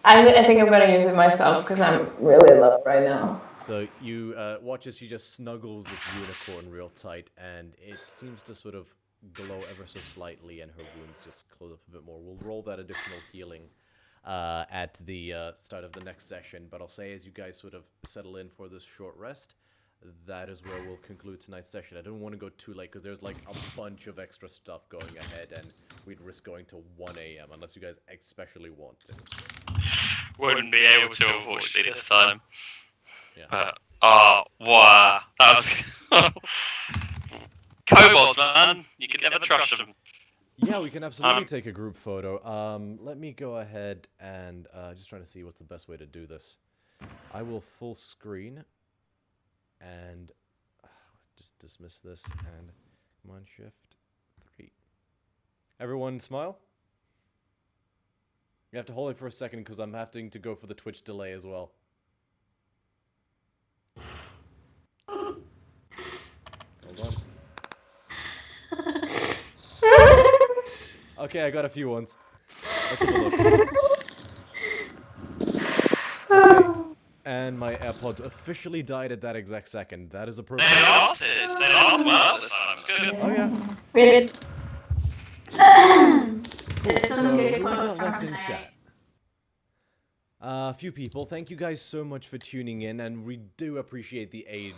I think I'm gonna use it myself because I'm really low right now. So you watch as she just snuggles this unicorn real tight, and it seems to sort of glow ever so slightly, and her wounds just close up a bit more. We'll roll that additional healing at the start of the next session, but I'll say as you guys sort of settle in for this short rest, that is where we'll conclude tonight's session. I don't want to go too late because there's like a bunch of extra stuff going ahead, and we'd risk going to 1 a.m. unless you guys especially want to. Wouldn't be able to, unfortunately, this time. Yeah. But, oh, wow. That was... Kobolds, man. You can never trust them. Yeah, we can absolutely take a group photo. Let me go ahead and just trying to see what's the best way to do this. I will full screen and just dismiss this and come on, shift 3. Everyone smile. You have to hold it for a second because I'm having to go for the Twitch delay as well. Hold on. Okay, I got a few ones. Let's have a look. Okay. And my AirPods officially died at that exact second. That is appropriate. They lasted. They lasted well this time. It's good. Oh yeah. Weird. Cool. Did So someone who get we a got quote from left in tonight? chat? A few people. Thank you guys so much for tuning in, and we do appreciate the aid,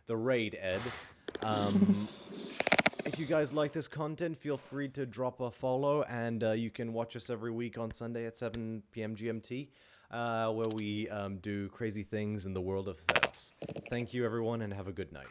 the raid, Ed. If you guys like this content, feel free to drop a follow, and you can watch us every week on Sunday at 7 p.m. GMT, where we do crazy things in the world of Theros. Thank you, everyone, and have a good night.